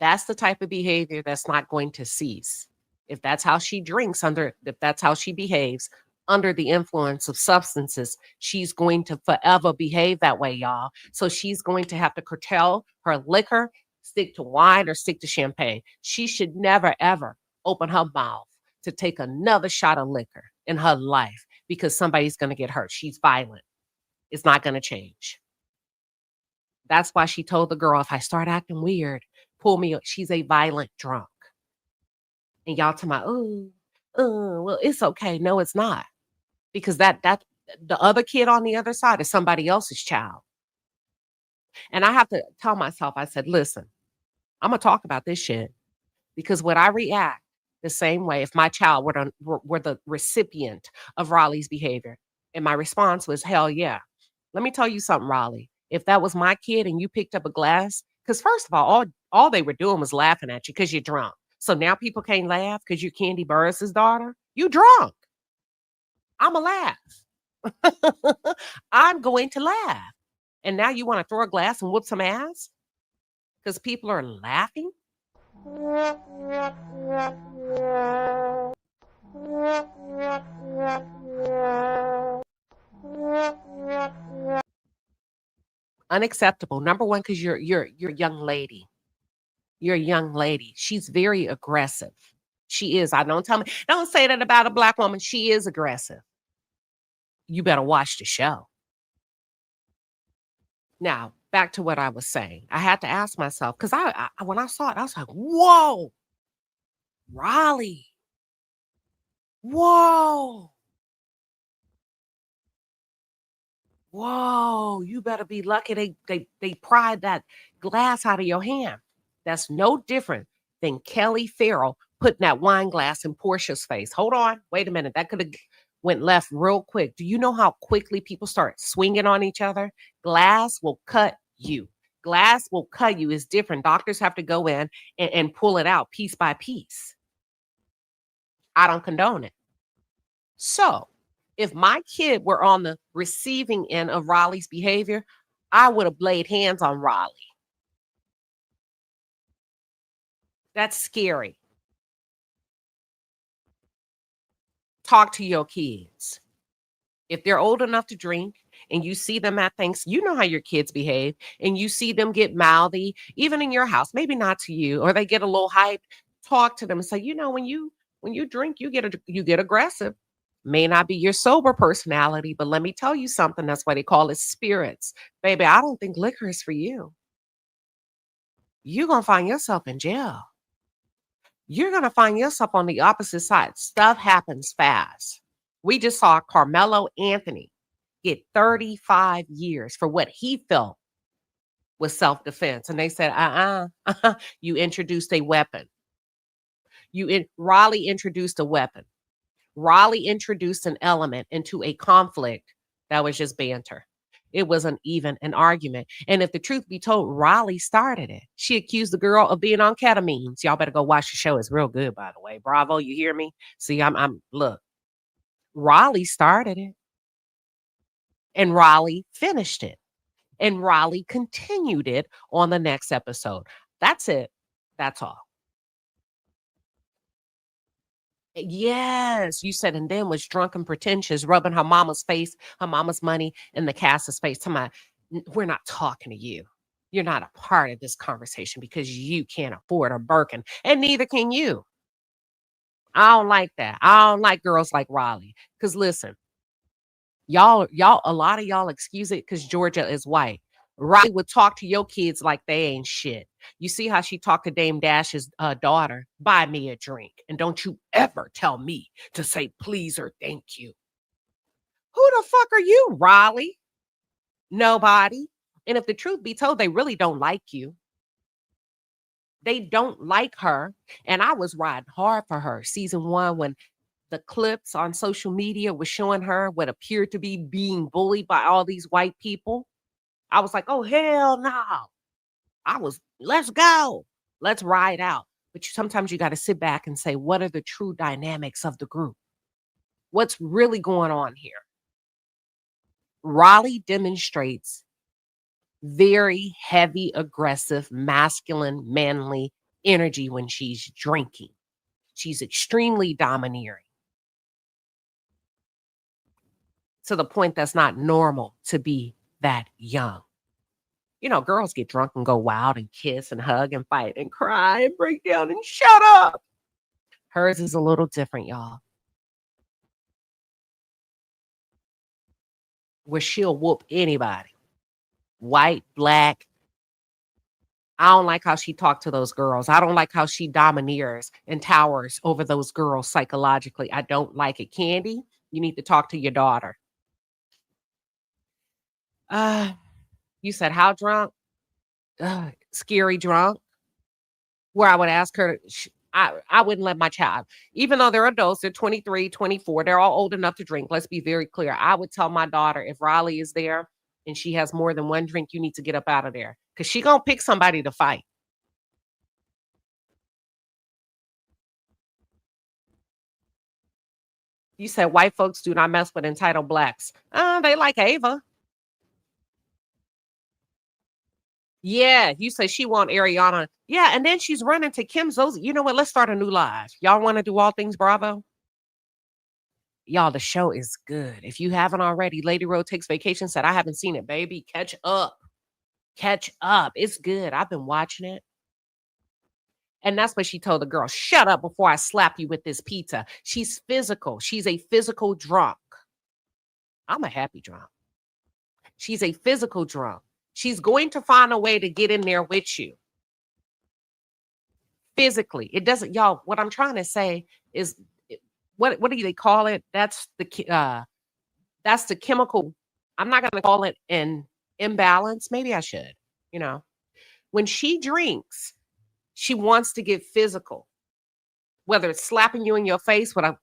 That's the type of behavior that's not going to cease. If that's how she drinks if that's how she behaves under the influence of substances, she's going to forever behave that way, y'all. So she's going to have to curtail her liquor, stick to wine or stick to champagne. She should never, ever open her mouth to take another shot of liquor in her life because somebody's going to get hurt. She's violent. It's not going to change. That's why she told the girl, if I start acting weird, pull me up. She's a violent drunk. And y'all talking about, well, it's okay. No, it's not. Because that the other kid on the other side is somebody else's child. And I have to tell myself, I said, listen, I'm going to talk about this shit. Because when I react the same way, if my child were the recipient of Raleigh's behavior, and my response was, hell yeah. Let me tell you something, Raleigh. If that was my kid and you picked up a glass, because first of all they were doing was laughing at you because you're drunk. So now people can't laugh because you're Candy Burris' daughter. You drunk. I'ma laugh. I'm going to laugh. And now you want to throw a glass and whoop some ass? Because people are laughing? Unacceptable. Number one, because you're a young lady. You're a young lady. She's very aggressive. She is. Don't say that about a black woman. She is aggressive. You better watch the show. Now, back to what I was saying. I had to ask myself, because I when I saw it, I was like, whoa, Raleigh. Whoa. Whoa, you better be lucky they pried that glass out of your hand. That's no different than Kelly Farrell putting that wine glass in Portia's face. Hold on, wait a minute. That could have went left real quick. Do you know how quickly people start swinging on each other? Glass will cut you. Glass will cut you. It's different. Doctors have to go in and pull it out piece by piece. I don't condone it. So, if my kid were on the receiving end of Raleigh's behavior, I would have laid hands on Raleigh. That's scary. Talk to your kids. If they're old enough to drink and you see them at things, you know how your kids behave, and you see them get mouthy, even in your house, maybe not to you, or they get a little hyped, talk to them and say, when you drink, you get aggressive. May not be your sober personality, but let me tell you something. That's why they call it spirits. Baby, I don't think liquor is for you. You're going to find yourself in jail. You're going to find yourself on the opposite side. Stuff happens fast. We just saw Carmelo Anthony get 35 years for what he felt was self-defense. And they said, you introduced a weapon. Raleigh introduced a weapon. Raleigh introduced an element into a conflict that was just banter. It wasn't even an argument. And if the truth be told, Raleigh started it. She accused the girl of being on ketamine. Y'all better go watch the show. It's real good, by the way. Bravo, you hear me? See, look. Raleigh started it. And Raleigh finished it. And Raleigh continued it on the next episode. That's it. That's all. Yes, you said, and then was drunk and pretentious, rubbing her mama's face, her mama's money in the Cass's face. We're not talking to you. You're not a part of this conversation because you can't afford a Birkin, and neither can you. I don't like that. I don't like girls like Raleigh. Because listen, a lot of y'all excuse it because Georgia is white. Riley would talk to your kids like they ain't shit. You see how she talked to Dame Dash's daughter? Buy me a drink. And don't you ever tell me to say please or thank you. Who the fuck are you, Riley? Nobody. And if the truth be told, they really don't like you. They don't like her. And I was riding hard for her. Season 1, when the clips on social media was showing her what appeared to be being bullied by all these white people. I was like, oh, hell no. Let's go. Let's ride out. But sometimes you got to sit back and say, what are the true dynamics of the group? What's really going on here? Raleigh demonstrates very heavy, aggressive, masculine, manly energy when she's drinking. She's extremely domineering to the point that's not normal to be that young. You know, girls get drunk and go wild and kiss and hug and fight and cry and break down and shut up. Hers is a little different, y'all. Where she'll whoop anybody. White, black. I don't like how she talked to those girls. I don't like how she domineers and towers over those girls psychologically. I don't like it. Candy, you need to talk to your daughter. You said how drunk? Scary drunk. Where I would ask her, I wouldn't let my child, even though they're adults, they're 23, 24, they're all old enough to drink. Let's be very clear. I would tell my daughter, if Riley is there and she has more than one drink, you need to get up out of there because she gonna pick somebody to fight. You said white folks do not mess with entitled blacks. They like Ava. Yeah, you say she want Ariana. Yeah, and then she's running to Kim Zos. You know what? Let's start a new live. Y'all want to do All Things Bravo? Y'all, the show is good. If you haven't already, Lady Road Takes Vacation said, I haven't seen it, baby. Catch up. Catch up. It's good. I've been watching it. And that's what she told the girl. Shut up before I slap you with this pizza. She's physical. She's a physical drunk. I'm a happy drunk. She's a physical drunk. She's going to find a way to get in there with you. Physically. It doesn't, y'all, what I'm trying to say is, what do they call it? That's the chemical. I'm not going to call it an imbalance. Maybe I should. You know, when she drinks, she wants to get physical, whether it's slapping you in your face with a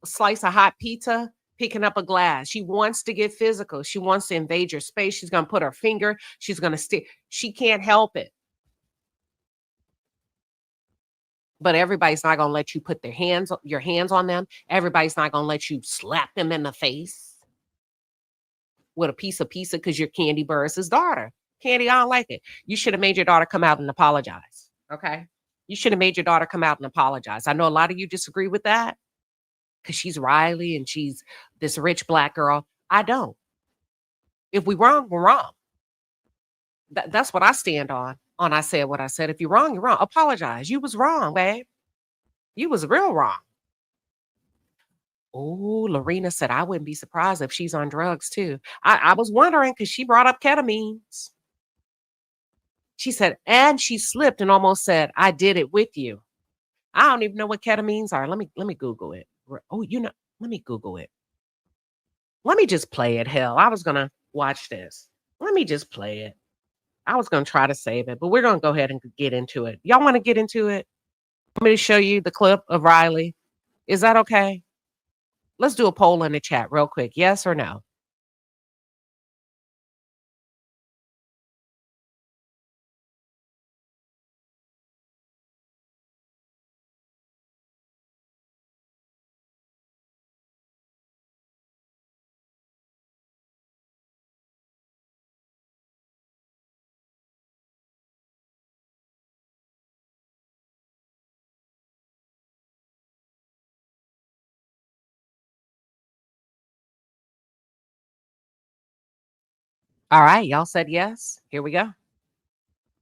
slice of hot pizza, picking up a glass. She wants to get physical. She wants to invade your space. She's going to put her finger. She's going to stick. She can't help it. But everybody's not going to let you put your hands on them. Everybody's not going to let you slap them in the face with a piece of pizza because you're Candy Burris' daughter. Candy, I don't like it. You should have made your daughter come out and apologize. Okay? You should have made your daughter come out and apologize. I know a lot of you disagree with that because she's Riley and she's this rich black girl. I don't. If we're wrong, we're wrong. That's what I stand on. I said what I said. If you're wrong, you're wrong. Apologize. You was wrong, babe. You was real wrong. Oh, Lorena said, I wouldn't be surprised if she's on drugs too. I was wondering because she brought up ketamines. She said, and she slipped and almost said, I did it with you. I don't even know what ketamines are. Let me Google it. Oh, let me Google it. Let me just play it. Hell, I was going to watch this. Let me just play it. I was going to try to save it, but we're going to go ahead and get into it. Y'all want to get into it? Want me to show you the clip of Riley? Is that okay? Let's do a poll in the chat real quick. Yes or no? All right, y'all said yes. Here we go.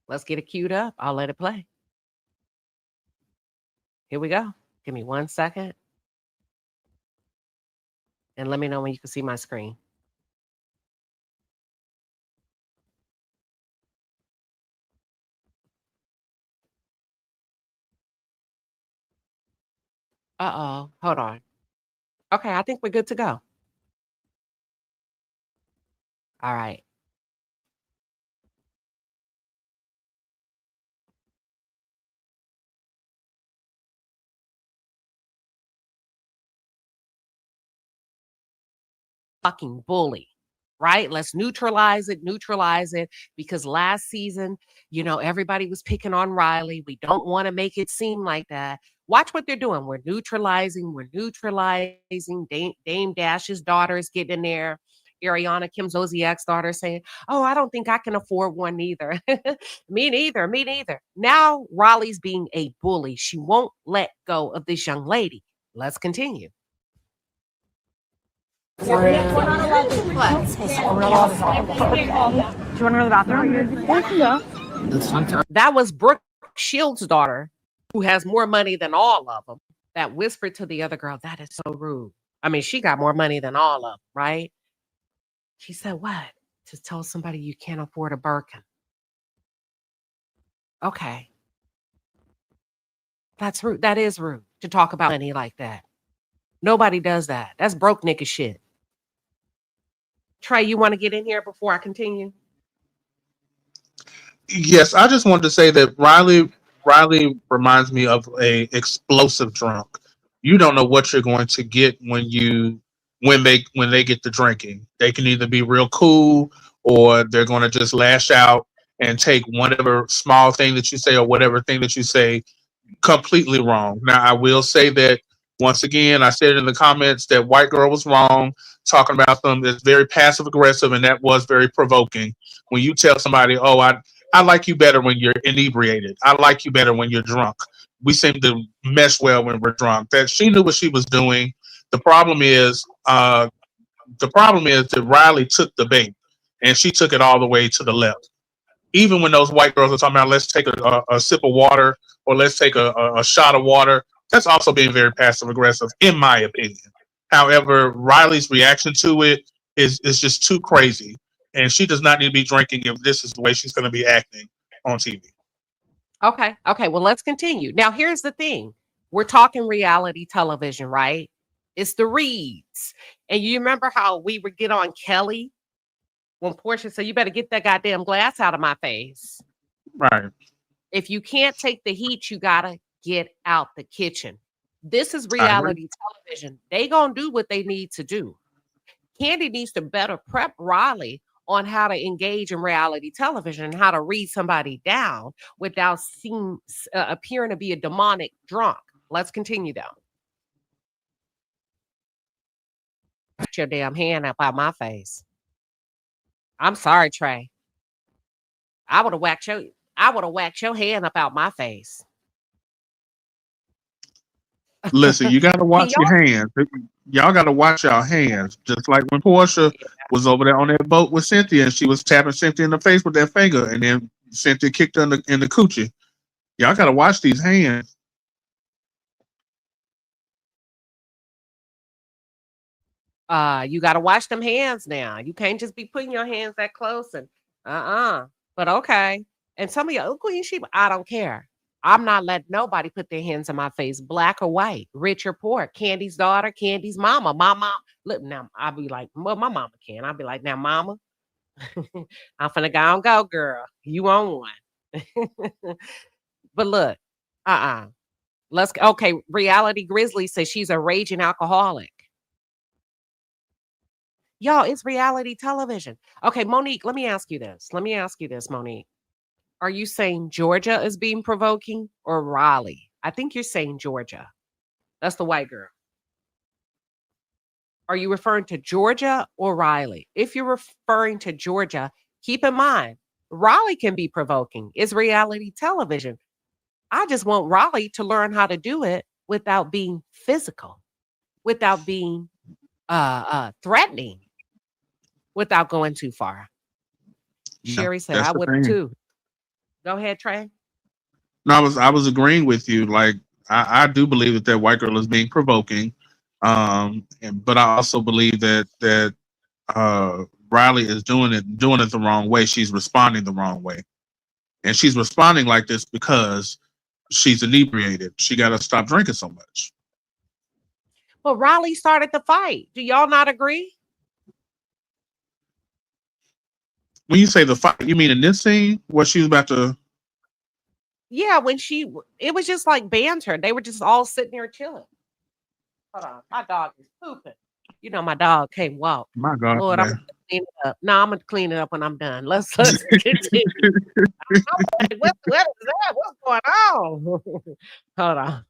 Let's get it queued up. I'll let it play. Here we go. Give me 1 second. And let me know when you can see my screen. Uh-oh. Hold on. Okay, I think we're good to go. All right. Fucking bully, right? Let's neutralize it, because last season, everybody was picking on Riley. We don't want to make it seem like that. Watch what they're doing. We're neutralizing. Dame Dash's daughter is getting in there. Ariana Kim Zodiac's daughter saying, "Oh, I don't think I can afford one either." Me neither. Now Riley's being a bully. She won't let go of this young lady. Let's continue. Do you want to go to the bathroom? That was Brooke Shields' daughter, who has more money than all of them, that whispered to the other girl, "That is so rude." I mean, she got more money than all of them, right? She said, "What? To tell somebody you can't afford a Birkin." Okay. That's rude. That is rude to talk about money like that. Nobody does that. That's broke nigga shit. Trey, you want to get in here before I continue? Yes, I just wanted to say that Riley reminds me of a explosive drunk. You don't know what you're going to get when they get to drinking. They can either be real cool or they're going to just lash out and take whatever small thing that you say or whatever thing that you say completely wrong. Now, I will say that once again, I said in the comments that white girl was wrong talking about them. It's very passive aggressive, and that was very provoking. When you tell somebody, "Oh, I like you better when you're inebriated. I like you better when you're drunk." We seem to mesh well when we're drunk. That she knew what she was doing. The problem is that Riley took the bait, and she took it all the way to the left. Even when those white girls are talking about, let's take a sip of water or let's take a shot of water, that's also being very passive aggressive, in my opinion. However, Riley's reaction to it is just too crazy, and she does not need to be drinking if this is the way she's going to be acting on TV. Okay. Well, let's continue. Now, here's the thing. We're talking reality television, right? It's the reads. And you remember how we would get on Kelly when Portia said, "You better get that goddamn glass out of my face." Right. If you can't take the heat, you got to get out the kitchen. This is reality television. They going to do what they need to do. Candy needs to better prep Riley on how to engage in reality television and how to read somebody down without appearing to be a demonic drunk. Let's continue though. Put your damn hand up out my face. I'm sorry, Trey. I would have whacked your hand up out my face. Listen, you got to watch your hands. Y'all got to watch y'all hands. Just like when Portia was over there on that boat with Cynthia, and she was tapping Cynthia in the face with that finger, and then Cynthia kicked her in the coochie. Y'all got to watch these hands. You got to wash them hands now. You can't just be putting your hands that close and But okay. And some of your Queen Sheba, I don't care. I'm not letting nobody put their hands in my face, black or white, rich or poor, Candy's daughter, Candy's mama. My mom, look now, I'll be like, well, my mama can. I'll be like, now, mama, I'm finna go, girl. You on one. But look, okay, Reality Grizzly says she's a raging alcoholic. Y'all, it's reality television. Okay, Monique, let me ask you this, Monique. Are you saying Georgia is being provoking or Raleigh? I think you're saying Georgia. That's the white girl. Are you referring to Georgia or Riley? If you're referring to Georgia, keep in mind, Raleigh can be provoking. It's reality television. I just want Raleigh to learn how to do it without being physical, without being threatening, without going too far. Sherry said, that's I the would have thing. too. Go ahead, Trey. No, I was agreeing with you. Like I do believe that white girl is being provoking, but I also believe that Riley is doing it the wrong way. She's responding the wrong way, and she's responding like this because she's inebriated. She got to stop drinking so much. Well, Riley started the fight. Do y'all not agree? When you say the fight, you mean in this scene where she was about to? Yeah, it was just like banter. They were just all sitting there chilling. Hold on, my dog is pooping. You know my dog can't walk. My God, Lord, I'm man. gonna clean it up. No, I'm gonna clean it up when I'm done. Let's continue. I'm like, what is that? What's going on? Hold on.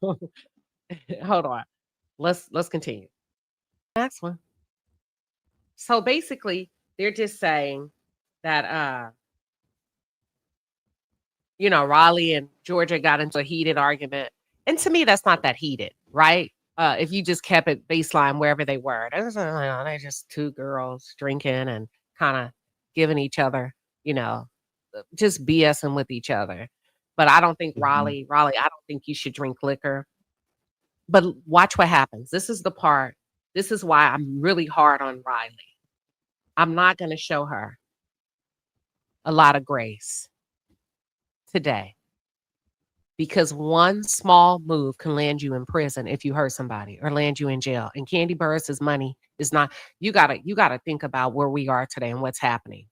Hold on. Let's continue. Next one. So basically, they're just saying that Raleigh and Georgia got into a heated argument. And to me, that's not that heated, right? If you just kept it baseline wherever they were. They're just two girls drinking and kind of giving each other, just BSing with each other. But I don't think Raleigh, I don't think you should drink liquor. But watch what happens. This is the part. This is why I'm really hard on Riley. I'm not going to show her a lot of grace today, because one small move can land you in prison if you hurt somebody or land you in jail. And Kandi Burruss's money is not. You gotta think about where we are today and what's happening.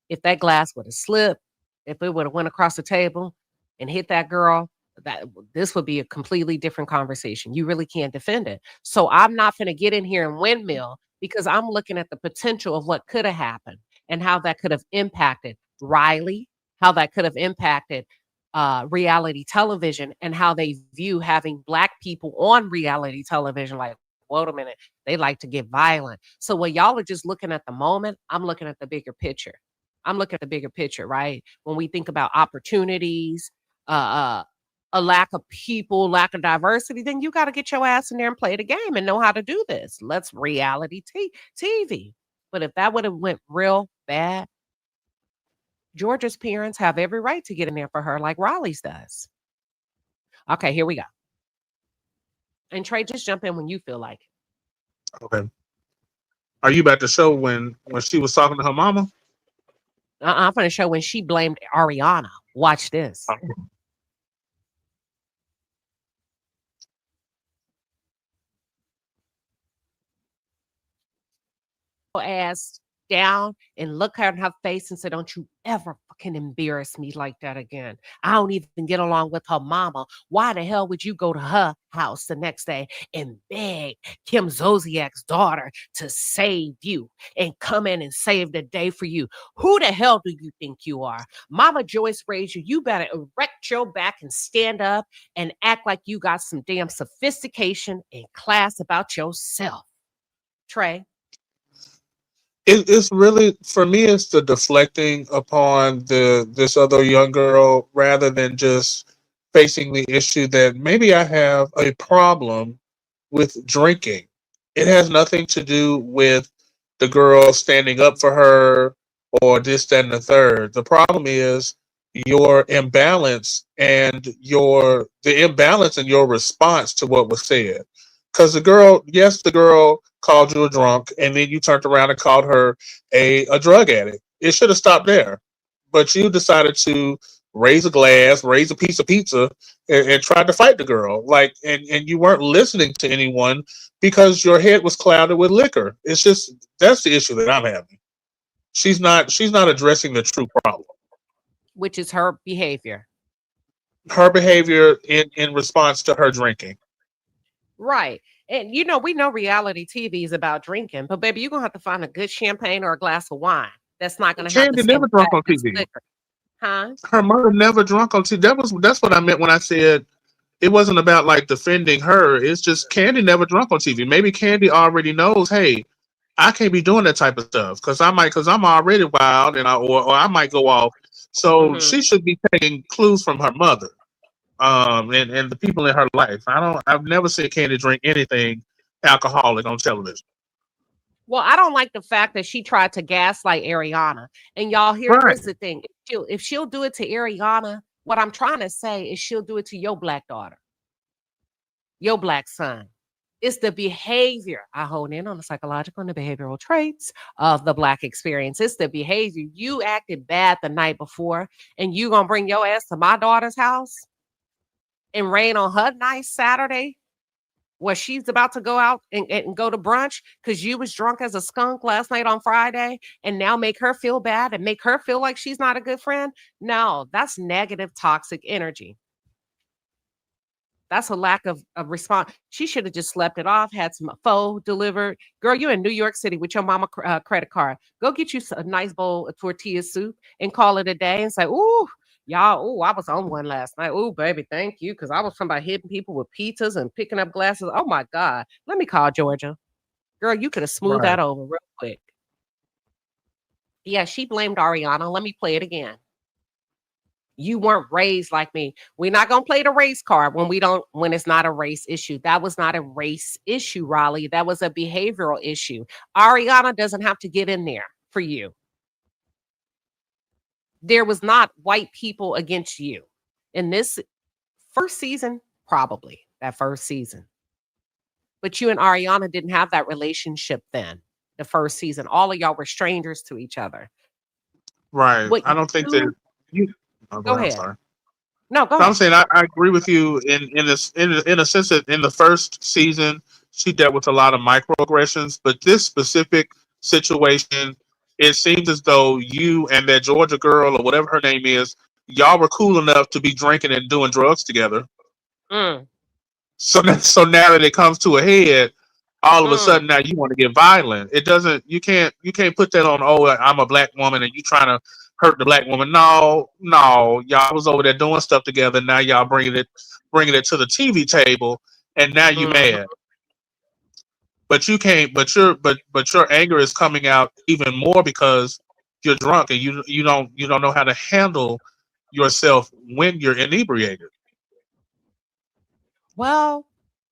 If that glass would have slipped, if it would have went across the table and hit that girl, this would be a completely different conversation. You really can't defend it. So I'm not going to get in here and windmill, because I'm looking at the potential of what could have happened and how that could have impacted Riley, how that could have impacted reality television, and how they view having Black people on reality television. Like, wait a minute, they like to get violent. So while y'all are just looking at the moment, I'm looking at the bigger picture. I'm looking at the bigger picture, right? When we think about opportunities, a lack of people, lack of diversity, then you got to get your ass in there and play the game and know how to do this. Let's reality TV. But if that would have went real bad, Georgia's parents have every right to get in there for her like Raleigh's does. Okay, here we go. And Trey, just jump in when you feel like it. Okay. Are you about to show when she was talking to her mama? I'm going to show when she blamed Ariana. Watch this. Ass down and look her in her face and say, don't you ever fucking embarrass me like that again. I don't even get along with her mama. Why the hell would you go to her house the next day and beg Kim Zolciak's daughter to save you and come in and save the day for you? Who the hell do you think you are? Mama Joyce raised you. You better erect your back and stand up and act like you got some damn sophistication and class about yourself. Trey? It's really, for me, it's the deflecting upon this other young girl rather than just facing the issue that maybe I have a problem with drinking. It has nothing to do with the girl standing up for her or this, that, and the third. The problem is your imbalance and the imbalance in your response to what was said. Because the girl called you a drunk, and then you turned around and called her a drug addict. It should have stopped there. But you decided to raise a glass, raise a piece of pizza, and tried to fight the girl. And you weren't listening to anyone because your head was clouded with liquor. It's just, that's the issue that I'm having. She's not addressing the true problem, which is her behavior. Her behavior in response to her drinking. Right. And we know reality TV is about drinking, but baby, you're gonna have to find a good champagne or a glass of wine. That's not gonna have to never drunk on TV. Huh? Her mother never drunk on TV. That's what I meant when I said it wasn't about like defending her. It's just Kandi never drunk on TV. Maybe Kandi already knows, hey, I can't be doing that type of stuff because I'm already wild and or I might go off. So she should be taking clues from her mother. And the people in her life. I've never seen Kandi drink anything alcoholic on television. Well, I don't like the fact that she tried to gaslight Ariana. And y'all, here's Right. the thing. If she'll do it to Ariana, what I'm trying to say is she'll do it to your black daughter, your black son. It's the behavior. I hone in on the psychological and the behavioral traits of the black experience. It's the behavior. You acted bad the night before, and you gonna bring your ass to my daughter's house and rain on her nice Saturday where she's about to go out and go to brunch because you was drunk as a skunk last night on Friday, and now make her feel bad and make her feel like she's not a good friend. No, that's negative, toxic energy. That's a lack of response. She should have just slept it off, had some pho delivered. Girl, you in New York City with your mama credit card. Go get you a nice bowl of tortilla soup and call it a day and say, ooh, y'all, ooh, I was on one last night. Ooh, baby, thank you. Because I was talking about hitting people with pizzas and picking up glasses. Oh, my God. Let me call Georgia. Girl, you could have smoothed Right. that over real quick. Yeah, she blamed Ariana. Let me play it again. You weren't raised like me. We're not gonna play the race card when it's not a race issue. That was not a race issue, Raleigh. That was a behavioral issue. Ariana doesn't have to get in there for you. There was not white people against you. In this first season, probably that first season. But you and Ariana didn't have that relationship then. The first season. All of y'all were strangers to each other. Right. What I don't think that you. Oh, go I'm ahead. sorry. No, go No, I'm ahead. saying I agree with you in this in a sense that in the first season she dealt with a lot of microaggressions, but this specific situation, it seems as though you and that Georgia girl or whatever her name is, y'all were cool enough to be drinking and doing drugs together. Mm, So now that it comes to a head, all of a mm, sudden now you want to get violent. It doesn't. You can't put that on. Oh, I'm a black woman and you trying to hurt the black woman. No, no, y'all was over there doing stuff together. Now y'all bringing it to the TV table, and now you mhm. mad. But you can't. But your anger is coming out even more because you're drunk and you don't know how to handle yourself when you're inebriated. Well,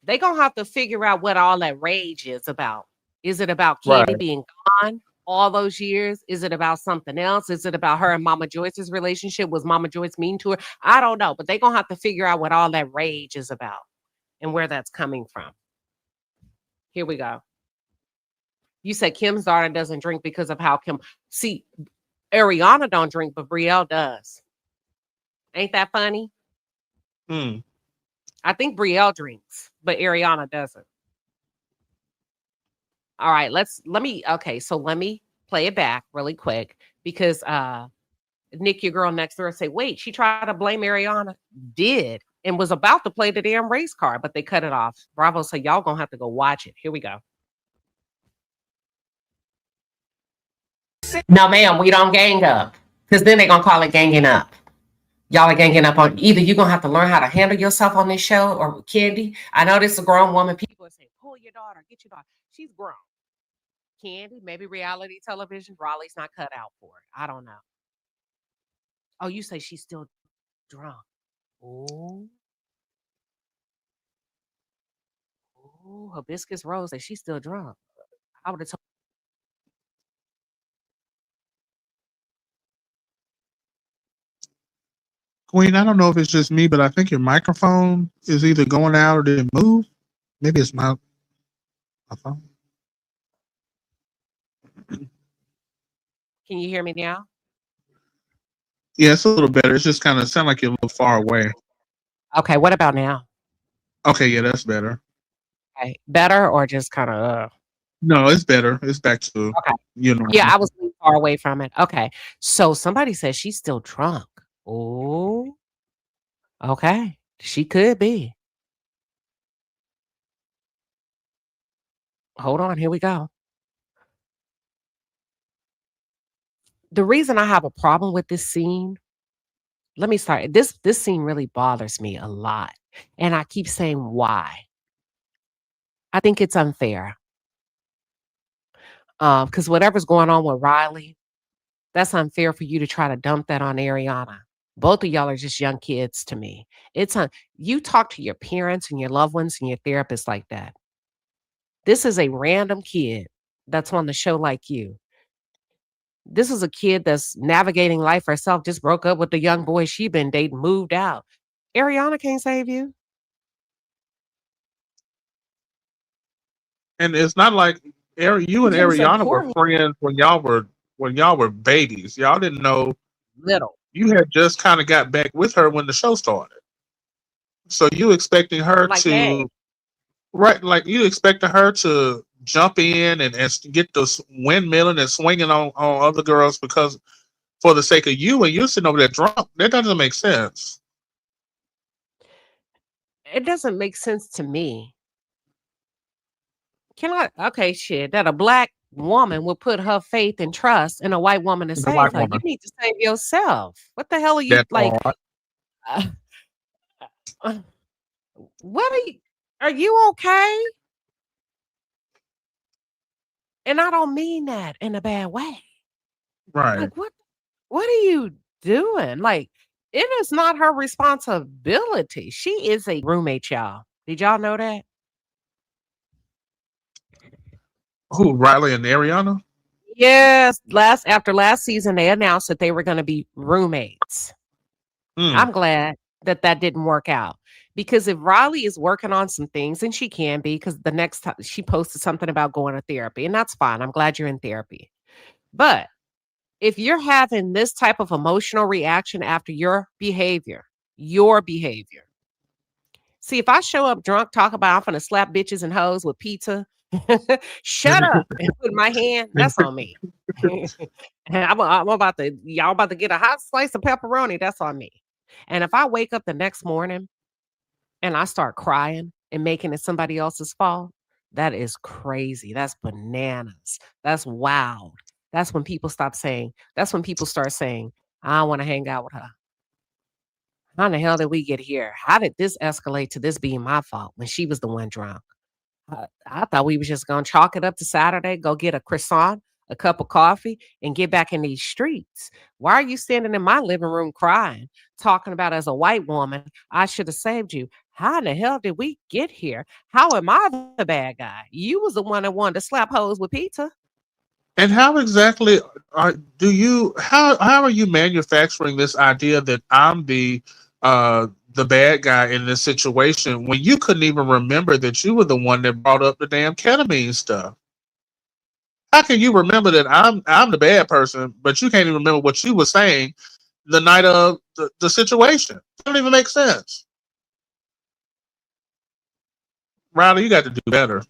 they gonna have to figure out what all that rage is about. Is it about Candy Right. being gone all those years? Is it about something else? Is it about her and Mama Joyce's relationship? Was Mama Joyce mean to her? I don't know, but they gonna have to figure out what all that rage is about and where that's coming from. Here we go. You said Kim's daughter doesn't drink because of how Kim. See, Ariana don't drink, but Brielle does. Ain't that funny? Hmm. I think Brielle drinks, but Ariana doesn't. All right, so let me play it back really quick because Nick, your girl next door, say, wait, she tried to blame Ariana. Did and was about to play the damn race card, but they cut it off. Bravo, so y'all gonna have to go watch it. Here we go. No, ma'am, we don't gang up. Because then they're gonna call it ganging up. Y'all are ganging up on either you're gonna have to learn how to handle yourself on this show or Candy. I know this is a grown woman. People are saying, pull your daughter, get your daughter. She's grown. Candy, maybe reality television. Raleigh's not cut out for it. I don't know. Oh, you say she's still drunk. Oh, Hibiscus Rose says she's still drunk. I would have told. Queen, I don't know if it's just me, but I think your microphone is either going out or didn't move. Maybe it's my phone. Can you hear me now? Yeah, it's a little better. It's just kind of sound like you're a little far away. Okay, what about now? Okay, yeah, that's better. Okay, better or just kind of? No, it's better. It's back to Okay. normal. Yeah, I was far away from it. Okay, so somebody says she's still drunk. Oh, okay, she could be. Hold on, here we go. The reason I have a problem with this scene, let me start. This scene really bothers me a lot, and I keep saying why. I think it's unfair. Because whatever's going on with Riley, that's unfair for you to try to dump that on Ariana. Both of y'all are just young kids to me. You talk to your parents and your loved ones and your therapists like that. This is a random kid that's on the show like you. This is a kid that's navigating life herself, just broke up with the young boy she been dating, moved out. Ariana can't save you. And it's not like you and Jim said Ariana were poor friends when y'all were babies. Y'all didn't know. little. You had just kind of got back with her when the show started. So you expecting her Like, hey, to right, like you expecting her to jump in and get the windmilling and swinging on other girls because for the sake of you, and you're sitting over there drunk. That doesn't make sense. it doesn't make sense to me. Can I? Okay, shit. That a black woman would put her faith and trust in a white woman to The save black her. You woman. need to save yourself. What the hell are you That like? part. Uh, uh, what are you? Are you okay? And I don't mean that in a bad way. Right. Like, what are you doing? Like, it is not her responsibility. She is a roommate, y'all. Did y'all know that? Who, Riley and Ariana? Yes. After last season, they announced that they were going to be roommates. Hmm. I'm glad that didn't work out because if Riley is working on some things, and she can be, because the next time she posted something about going to therapy, and that's fine. I'm glad you're in therapy. But if you're having this type of emotional reaction after your behavior, see, if I show up drunk, talk about I'm gonna slap bitches and hoes with pizza, shut up and put my hand, that's on me. I'm about to, y'all about to get a hot slice of pepperoni, that's on me. And if I wake up the next morning and I start crying and making it somebody else's fault, that is crazy. That's bananas. That's wild. That's when people start saying, I don't want to hang out with her. How in the hell did we get here? How did this escalate to this being my fault when she was the one drunk? I thought we was just gonna chalk it up to Saturday, go get a croissant, a cup of coffee, and get back in these streets. Why are you standing in my living room crying, talking about as a white woman, I should have saved you? How in the hell did we get here? How am I the bad guy? You was the one that wanted to slap hoes with pizza. And how exactly how are you manufacturing this idea that I'm the bad guy in this situation when you couldn't even remember that you were the one that brought up the damn ketamine stuff? How can you remember that I'm the bad person, but you can't even remember what you were saying the night of the situation? It don't even make sense. Riley, you got to do better.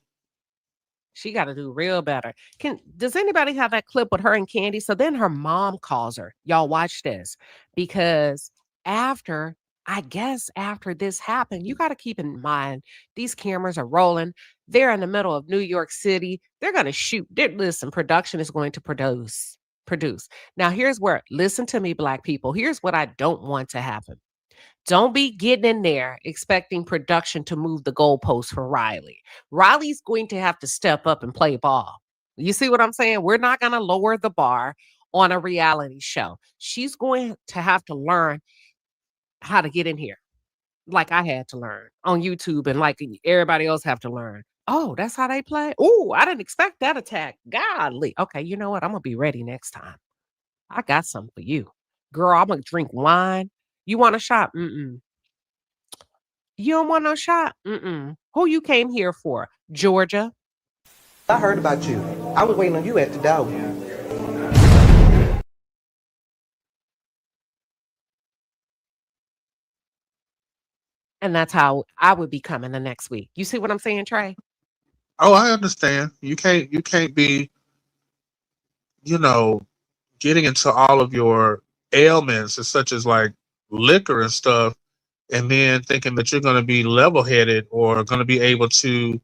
She got to do real better. Does anybody have that clip with her and Candy? So then her mom calls her. Y'all watch this because after this happened, you got to keep in mind these cameras are rolling. They're in the middle of New York City. They're going to shoot. Listen, production is going to produce. Now, listen to me, black people. Here's what I don't want to happen. Don't be getting in there expecting production to move the goalposts for Riley. Riley's going to have to step up and play ball. You see what I'm saying? We're not going to lower the bar on a reality show. She's going to have to learn how to get in here, like I had to learn on YouTube and like everybody else have to learn. Oh, that's how they play? Oh, I didn't expect that attack. Godly. Okay, you know what? I'm going to be ready next time. I got something for you. Girl, I'm going to drink wine. You want a shot? Mm-mm. You don't want no shot? Mm-mm. Who you came here for? Georgia? I heard about you. I was waiting on you at the door. And that's how I would be coming the next week. You see what I'm saying, Trey? Oh, I understand. You can't be, you know, getting into all of your ailments, such as like liquor and stuff, and then thinking that you're going to be level headed or going to be able to,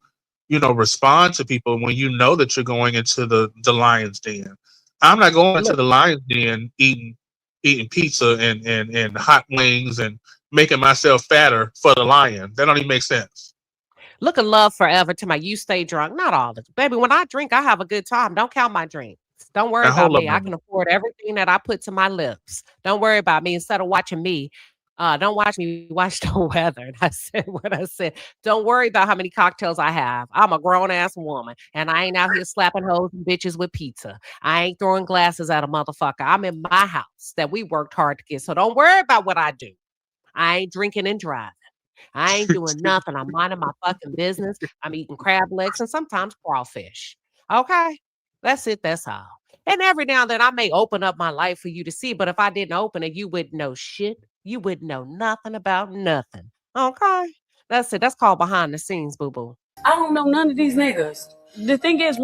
respond to people when you know that you're going into the lion's den. I'm not going into Look, the lion's den eating pizza and hot wings and making myself fatter for the lion. That don't even make sense. look at love forever to my you stay drunk. Not all the baby. When I drink, I have a good time. Don't count my drinks. Don't worry Now about hold up me. a I minute. can afford everything that I put to my lips. Don't worry about me. Instead of watching me Don't watch me, watch the weather. And I said what I said. Don't worry about how many cocktails I have. I'm a grown ass woman and I ain't out here slapping hoes and bitches with pizza. I ain't throwing glasses at a motherfucker. I'm in my house that we worked hard to get. So don't worry about what I do. I ain't drinking and driving. I ain't doing nothing. I'm minding my fucking business. I'm eating crab legs and sometimes crawfish. Okay? That's it. That's all. And every now and then I may open up my life for you to see, but if I didn't open it, you wouldn't know shit. You wouldn't know nothing about nothing. Okay? That's it. That's called behind the scenes, boo-boo. I don't know none of these niggas. The thing is,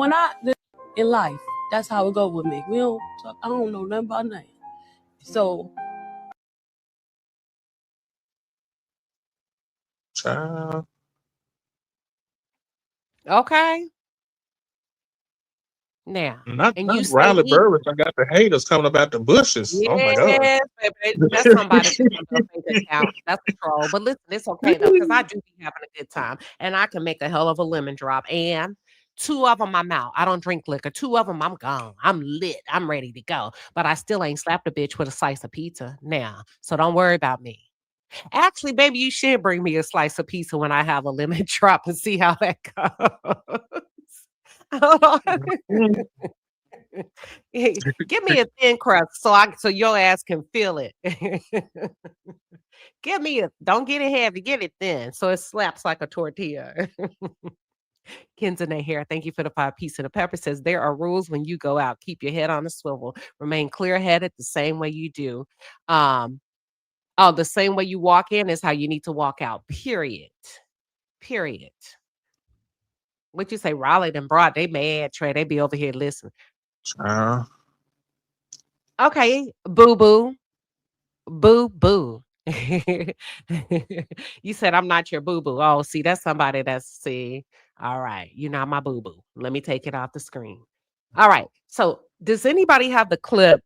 in life, that's how it go with me. I don't know nothing about nothing. So Child. Okay? Now, Not and you say Riley eat. Burris. I got the haters coming about the bushes. Oh my God. Yes, baby. That's somebody just on a fake account. That's a troll. But listen, it's okay though, because I do be having a good time and I can make a hell of a lemon drop. And 2 of them I'm out. I don't drink liquor. 2 of them I'm gone. I'm lit. I'm ready to go. But I still ain't slapped a bitch with a slice of pizza now. So don't worry about me. Actually, baby, you should bring me a slice of pizza when I have a lemon drop and see how that goes. Hold on. Give me a thin crust so your ass can feel it. Don't get it heavy, get it thin so it slaps like a tortilla. Kenzane here. Thank you for the 5 piece of the pepper. Says there are rules when you go out. Keep your head on the swivel. Remain clear headed the same way you do. The same way you walk in is how you need to walk out. Period. What you say, Raleigh and Broad? They mad, Trey. They be over here listening. Okay, boo boo. Boo boo. You said I'm not your boo boo. Oh, see, that's somebody all right. You're not my boo boo. Let me take it off the screen. All right. So, does anybody have the clip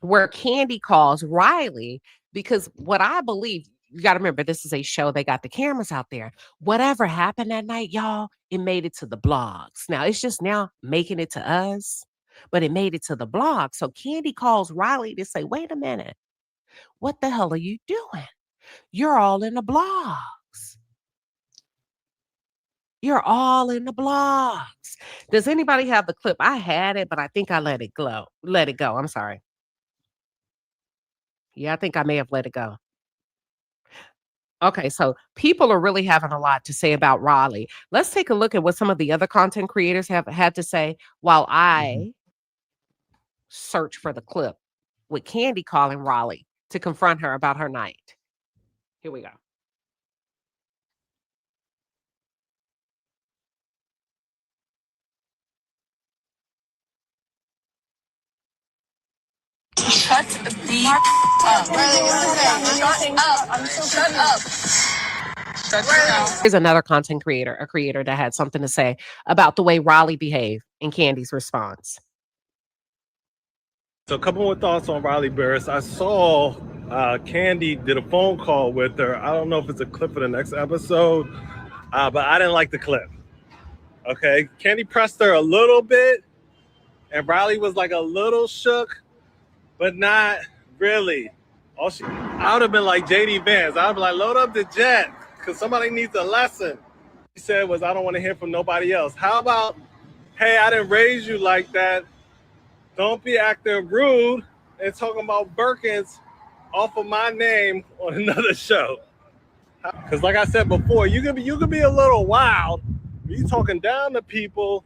where Candy calls Riley? Because what I believe, you got to remember, this is a show. They got the cameras out there. Whatever happened that night, y'all, it made it to the blogs. Now, it's just now making it to us, but it made it to the blog. So Candy calls Riley to say, wait a minute. What the hell are you doing? You're all in the blogs. You're all in the blogs. Does anybody have the clip? I had it, but I think I let it go. I'm sorry. Yeah, I think I may have let it go. Okay, so people are really having a lot to say about Raleigh. Let's take a look at what some of the other content creators have had to say while I search for the clip with Candy calling Raleigh to confront her about her night. Here we go. Shut the up. Shut up. Here's another content creator, a creator that had something to say about the way Raleigh behaved in Candy's response. So a couple more thoughts on Riley Burris. I saw Candy did a phone call with her. I don't know if it's a clip for the next episode, but I didn't like the clip. Okay, Candy pressed her a little bit, and Riley was like a little shook, but not really. I would have been like JD Vance. I would be like, load up the jet, because somebody needs a lesson. She said was, I don't want to hear from nobody else. How about, hey, I didn't raise you like that. Don't be acting rude and talking about Birkins off of my name on another show. Because like I said before, you could be a little wild. You talking down to people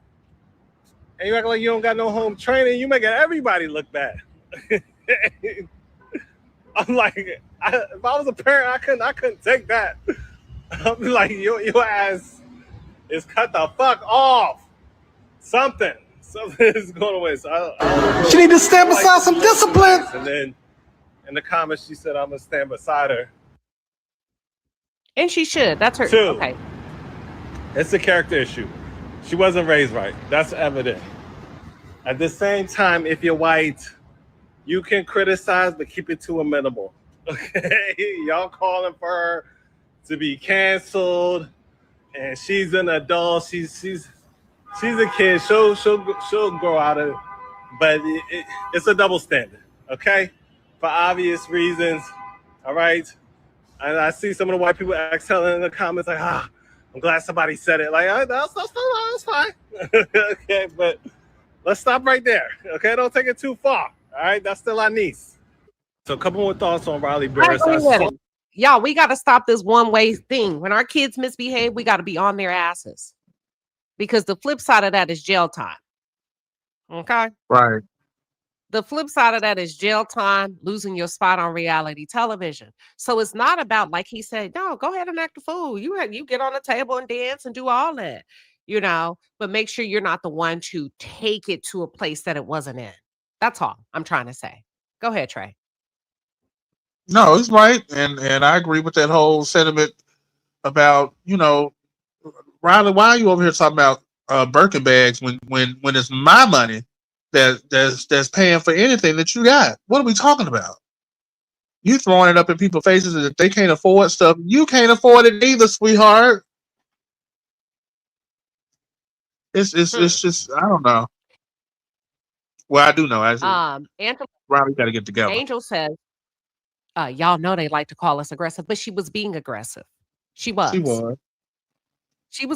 and you act like you don't got no home training. You making everybody look bad. I'm like, if I was a parent, I couldn't take that. I'm like, your ass is cut the fuck off. Something is going away. So I she need to stand beside some discipline. And then in the comments, she said, I'm going to stand beside her. And she should. That's her. 2, okay. It's a character issue. She wasn't raised right. That's evident. At the same time, if you're white, you can criticize, but keep it to a minimal. Okay? Y'all calling for her to be canceled, and she's an adult. She's a kid. She'll grow out of it, but it's a double standard. Okay, for obvious reasons. All right. And I see some of the white people exhaling in the comments like, I'm glad somebody said it. Like, that's fine. Okay, but let's stop right there. Okay, don't take it too far. All right, that's still our niece. So a couple more thoughts on Riley Barris. Y'all, we got to stop this one-way thing. When our kids misbehave, we got to be on their asses. Because the flip side of that is jail time. Okay? Right. The flip side of that is jail time, losing your spot on reality television. So it's not about, like he said, no, go ahead and act a fool. You get on the table and dance and do all that, but make sure you're not the one to take it to a place that it wasn't in. That's all I'm trying to say. Go ahead, Trey. No, it's right, and I agree with that whole sentiment about Riley. Why are you over here talking about Birkin bags when it's my money that's paying for anything that you got? What are we talking about? You throwing it up in people's faces that they can't afford stuff. You can't afford it either, sweetheart. It's just I don't know. Well, I do know. Riley got to get together. Angel says, y'all know they like to call us aggressive, but she was being aggressive. She was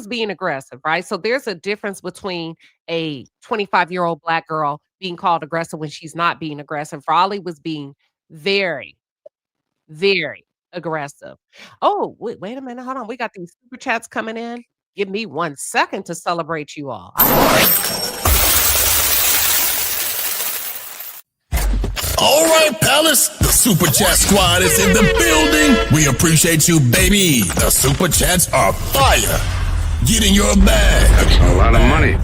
being aggressive, right? So there's a difference between a 25-year-old Black girl being called aggressive when she's not being aggressive. Raleigh was being very, very aggressive. Oh, wait a minute. Hold on. We got these super chats coming in. Give me 1 second to celebrate you all. All right, Palace, the Super Chat squad is in the building. We appreciate you, baby. The Super Chats are fire. Get in your bag. That's a lot of money.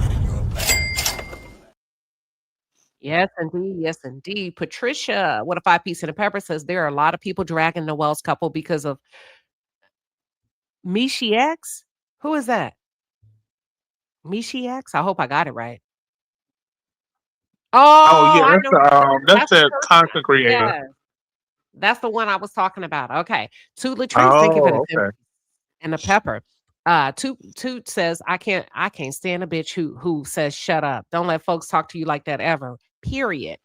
Yes, indeed. Yes, indeed. Patricia, what a 5-piece and a pepper, says there are a lot of people dragging the Wells couple because of Mishi X. Who is that? Mishi X? I hope I got it right. Yeah, that's the content creator. Yeah. That's the one I was talking about. Okay. Toot Latrice, thank you for the and the pepper. Toot says, I can't stand a bitch who says shut up. Don't let folks talk to you like that ever. Period.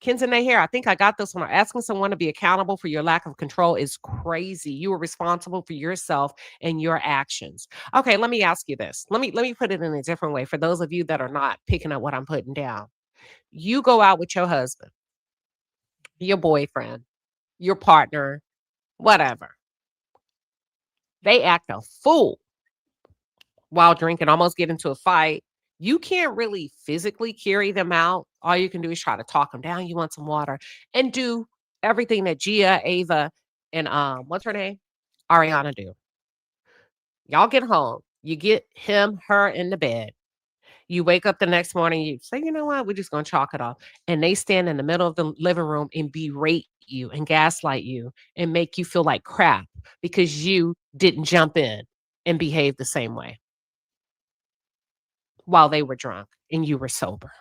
Kenton here, I think I got this one. Asking someone to be accountable for your lack of control is crazy. You are responsible for yourself and your actions. Okay, let me ask you this. Let me put it in a different way for those of you that are not picking up what I'm putting down. You go out with your husband, your boyfriend, your partner, whatever. They act a fool while drinking, almost get into a fight. You can't really physically carry them out. All you can do is try to talk them down. You want some water and do everything that Gia, Ava, and what's her name? Ariana do. Y'all get home. You get her in the bed. You wake up the next morning, you say, you know what? We're just going to chalk it off. And they stand in the middle of the living room and berate you and gaslight you and make you feel like crap because you didn't jump in and behave the same way while they were drunk and you were sober.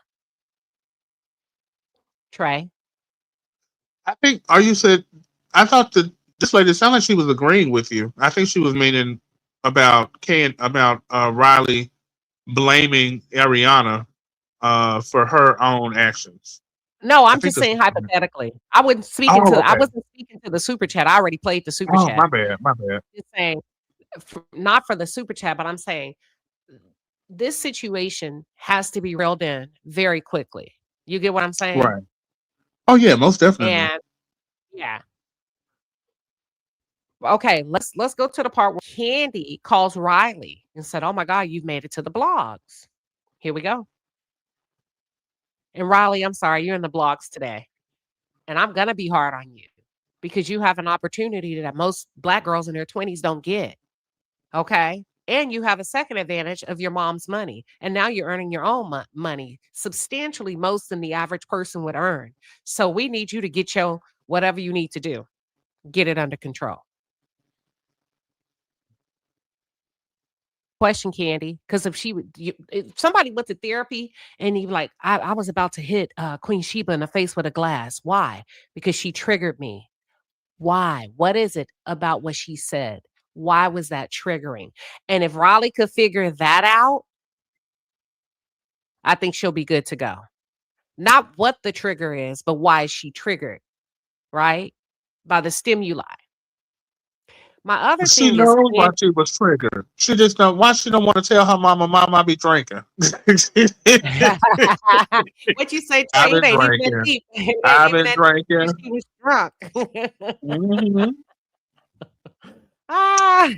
Trey? I think, I thought that this lady sounded like she was agreeing with you. I think she was meaning about Riley blaming Ariana for her own actions. No, I'm just saying hypothetically. I wasn't speaking to the super chat. I already played the super chat. My bad. Just saying, not for the super chat, but I'm saying this situation has to be reeled in very quickly. You get what I'm saying? Right. Oh yeah, most definitely. And yeah. Okay, let's go to the part where Candy calls Riley and said, "Oh my God, you've made it to the blogs." Here we go. And Riley, I'm sorry, you're in the blogs today. And I'm gonna be hard on you because you have an opportunity that most Black girls in their 20s don't get. Okay. And you have a second advantage of your mom's money. And now you're earning your own money, substantially most than the average person would earn. So we need you to get your whatever you need to do, get it under control. Question, Candy, because if somebody went to therapy and he like, I was about to hit Queen Sheba in the face with a glass. Why? Because she triggered me. Why? What is it about what she said? Why was that triggering? And if Raleigh could figure that out, I think she'll be good to go. Not what the trigger is, but why she triggered, right? by the stimuli. My other She thing is knows why she was triggered. She just don't. Why she don't want to tell her mama, "Mama, I be drinking." what you say, I've Trey? It been ain't even that drinking. deep. It ain't I've even been that deep. drinking. She was drunk. hmm ah.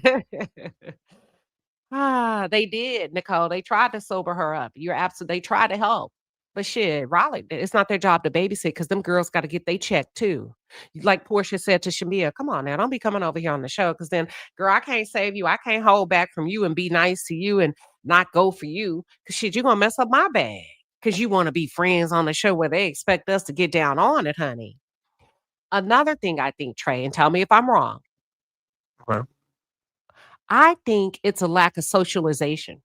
They did, Nicole. They tried to sober her up. You're absolutely. They tried to help, but shit, Raleigh. It's not their job to babysit because them girls got to get they check too. Like Portia said to Shamia, "Come on now, don't be coming over here on the show because then, girl, I can't save you. I can't hold back from you and be nice to you and not go for you because shit, you're gonna mess up my bag because you want to be friends on the show where they expect us to get down on it, honey." Another thing I think, Trey, and tell me if I'm wrong. Okay. I think it's a lack of socialization.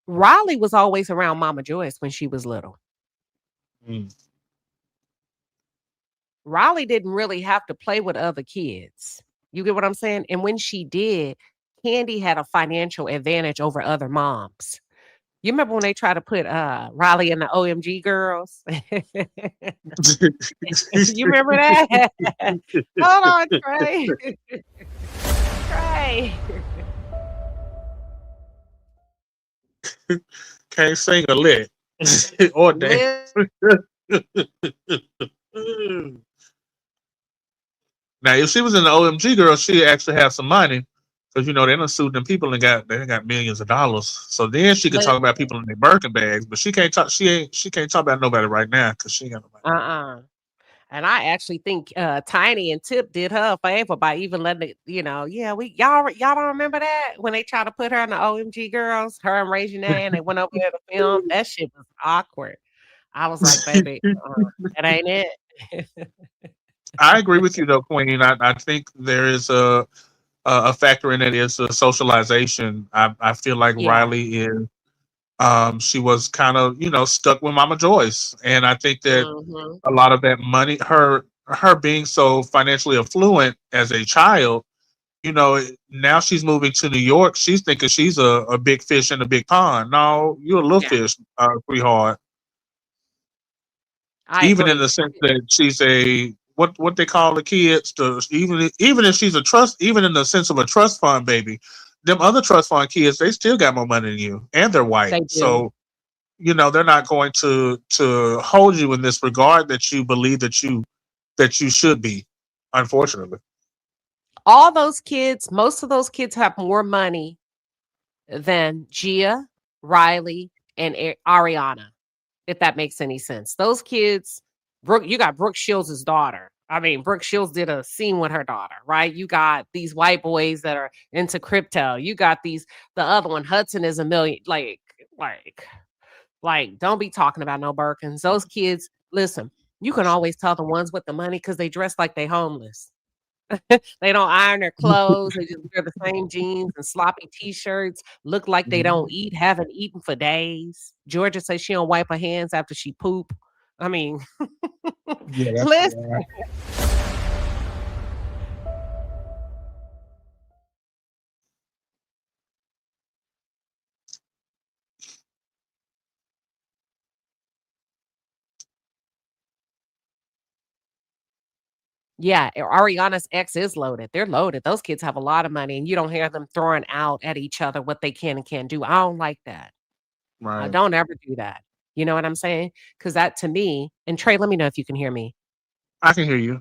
Riley was always around Mama Joyce when she was little. Mm. Riley didn't really have to play with other kids. You get what I'm saying? And when she did, Candy had a financial advantage over other moms. You remember when they tried to put Riley in the OMG girls? You remember that? Hold on, Trey. Trey. Can't sing a lick or dance. Now, if she was in the OMG girl, she actually have some money because they done sued them people and they done got millions of dollars. So then she could talk about people in their Birkin bags, but she can't talk. She can't talk about nobody right now because she ain't got nobody. And I actually think Tiny and Tip did her a favor by even letting it, yeah, y'all don't remember that when they tried to put her in the OMG girls, her and Regina, and they went over there to film. That shit was awkward. I was like, baby, that ain't it. I agree with you though, Queen. I think there is a factor in it is socialization. I feel like Yeah. Riley is. She was kind of stuck with Mama Joyce, and I think that Mhm. a lot of that money, her being so financially affluent as a child, now she's moving to New York. She's thinking she's a big fish in a big pond. No, you're a little Yeah. fish, sweetheart. I Even in agree. the sense that she's a what they call the kids, even if she's even in the sense of a trust fund baby, them other trust fund kids, they still got more money than you, and they're white. They do. So they're not going to hold you in this regard that you believe that you should be, unfortunately. All those kids, most of those kids have more money than Gia, Riley, and Ariana, if that makes any sense. Those kids, you got Brooke Shields' daughter. I mean, Brooke Shields did a scene with her daughter, right? You got these white boys that are into crypto. You got the other one, Hudson is a million, don't be talking about no Birkins. Those kids, listen, you can always tell the ones with the money because they dress like they homeless. They don't iron their clothes. They just wear the same jeans and sloppy t-shirts, look like they don't eat, haven't eaten for days. Georgia says she don't wipe her hands after she poop. I mean, Yeah, that's listen. right. Yeah, Ariana's ex is loaded. They're loaded. Those kids have a lot of money, and you don't hear them throwing out at each other what they can and can't do. I don't like that. I Right. don't ever do that. You know what I'm saying? Because that to me, and Trey, let me know if you can hear me. I can hear you.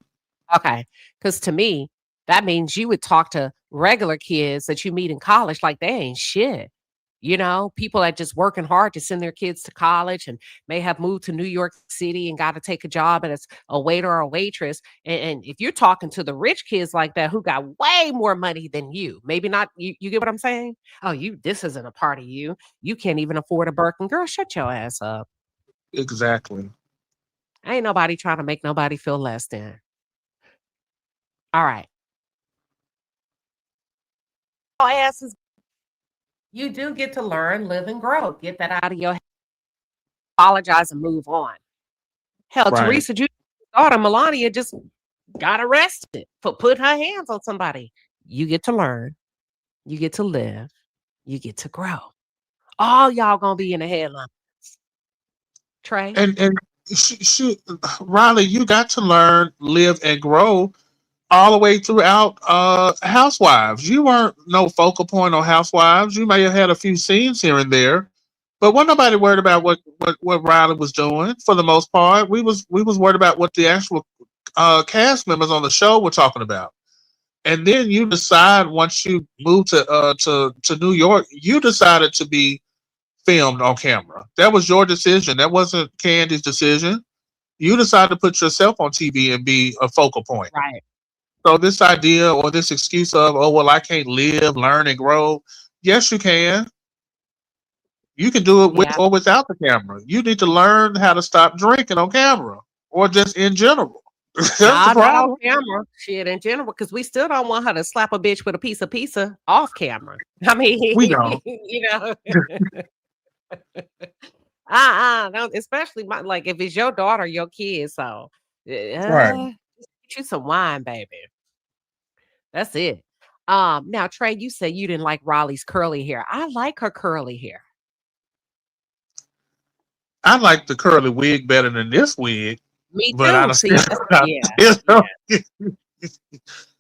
Okay. Because to me, that means you would talk to regular kids that you meet in college like they ain't shit. People that just working hard to send their kids to college and may have moved to New York City and got to take a job as a waiter or a waitress. And if you're talking to the rich kids like that who got way more money than you, maybe not, you get what I'm saying? Oh, this isn't a part of you. You can't even afford a Birkin. Girl, shut your ass up. Exactly. Ain't nobody trying to make nobody feel less than. All right. Asses. You do get to learn, live, and grow. Get that out of your head. Apologize and move on. Hell, Right. Teresa Jr.'s daughter, Melania, just got arrested for putting her hands on somebody. You get to learn. You get to live. You get to grow. All y'all gonna be in the headlines. Trey? And Riley, you got to learn, live, and grow all the way throughout Housewives. You weren't no focal point on Housewives. You may have had a few scenes here and there, but wasn't nobody worried about what Riley was doing for the most part. We was worried about what the actual cast members on the show were talking about. And then you decide once you move to New York, you decided to be filmed on camera. That was your decision. That wasn't Candy's decision. You decided to put yourself on TV and be a focal point. Right. So this idea or this excuse of, oh well, I can't live, learn, and grow. Yes, you can. You can do it with Yeah. or without the camera. You need to learn how to stop drinking on camera or just in general. That's the Nah, not on problem. camera. Shit, in general, because we still don't want her to slap a bitch with a piece of pizza off camera. I mean, We don't. you know. Don't, especially like if it's your daughter, your kid. So, Right. just get you some wine, baby. That's it. Now Trey, you said you didn't like Raleigh's curly hair. I like her curly hair. I like the curly wig better than this wig, Me but I too. don't See, still, yeah.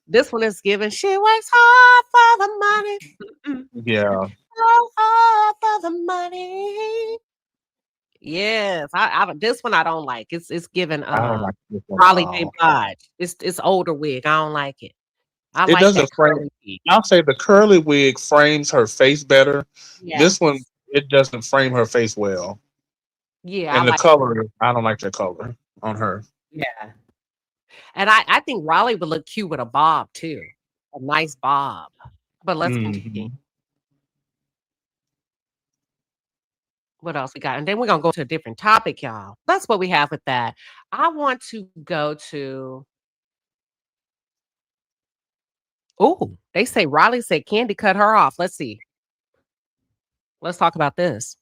This one is given. She works hard for the money. yeah. So hard for the money. Yes, I this one I don't like. It's given I don't like this one at Raleigh J. all. Blige. It's older wig. I don't like it. I It like that doesn't frame. curly wig. I'll say the curly wig frames her face better. Yeah. This one, it doesn't frame her face well. Yeah, I And the like color, I don't like the color on her. yeah. And I think Raleigh would look cute with a bob too. A nice bob. But let's continue. Mhm. What else we got? And then we're gonna go to a different topic, y'all. That's what we have with that. I want to go to they say Riley said Candy cut her off. Let's see. Let's talk about this.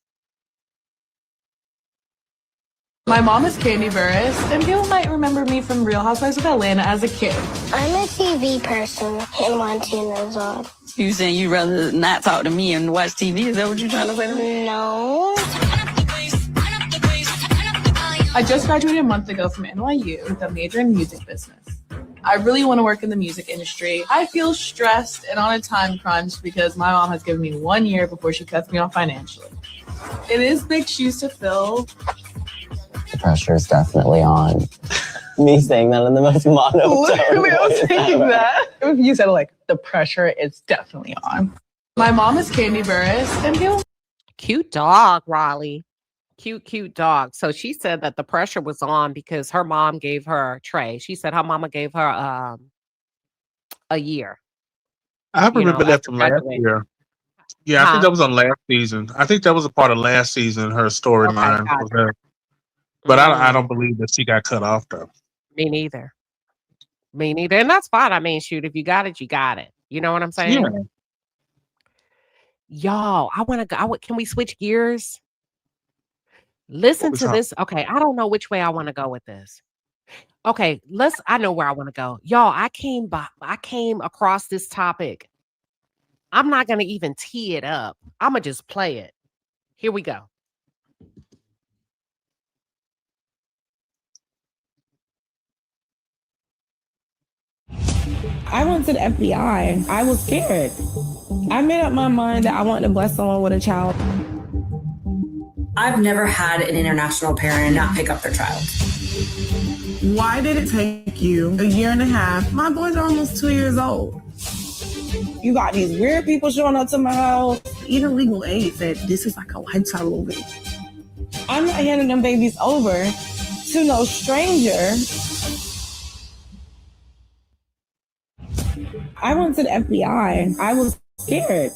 My mom is Candy Burris, and people might remember me from Real Housewives of Atlanta as a kid. I'm a TV person. Hannah Montana's on. You saying you'd rather not talk to me and watch TV? Is that what you're trying to say to me? No. I just graduated a month ago from NYU with a major in music business. I really want to work in the music industry. I feel stressed and on a time crunch because my mom has given me 1 year before she cuts me off financially. It is big shoes to fill. The pressure is definitely on. Me saying that in the most monotone. Literally, I was thinking that. If you said like the pressure is definitely on. My mom is Candy Burris, and people. Cute dog, Raleigh. Cute dog. So she said that the pressure was on because her mom gave her Trey. She said her mama gave her a year. I remember that after from last graduating. year. Yeah, I think that was on last season. I think that was a part of last season, her storyline. gotcha. Was that. But I don't believe that she got cut off, though. Me neither. And that's fine. I mean, shoot, if you got it, you got it. You know what I'm saying? Yeah. Y'all, I want to go. Can we switch gears? Listen to this. Okay, I don't know which way I want to go with this. Okay, I know where I want to go. Y'all, I came across this topic. I'm not going to even tee it up. I'm going to just play it. Here we go. I went to the FBI. I was scared. I made up my mind that I wanted to bless someone with a child. I've never had an international parent not pick up their child. Why did it take you a year and a half? My boys are almost 2 years old. You got these weird people showing up to my house. Even legal aid said this is like a lifetime movie. I'm not handing them babies over to no stranger. I went to the FBI. I was scared.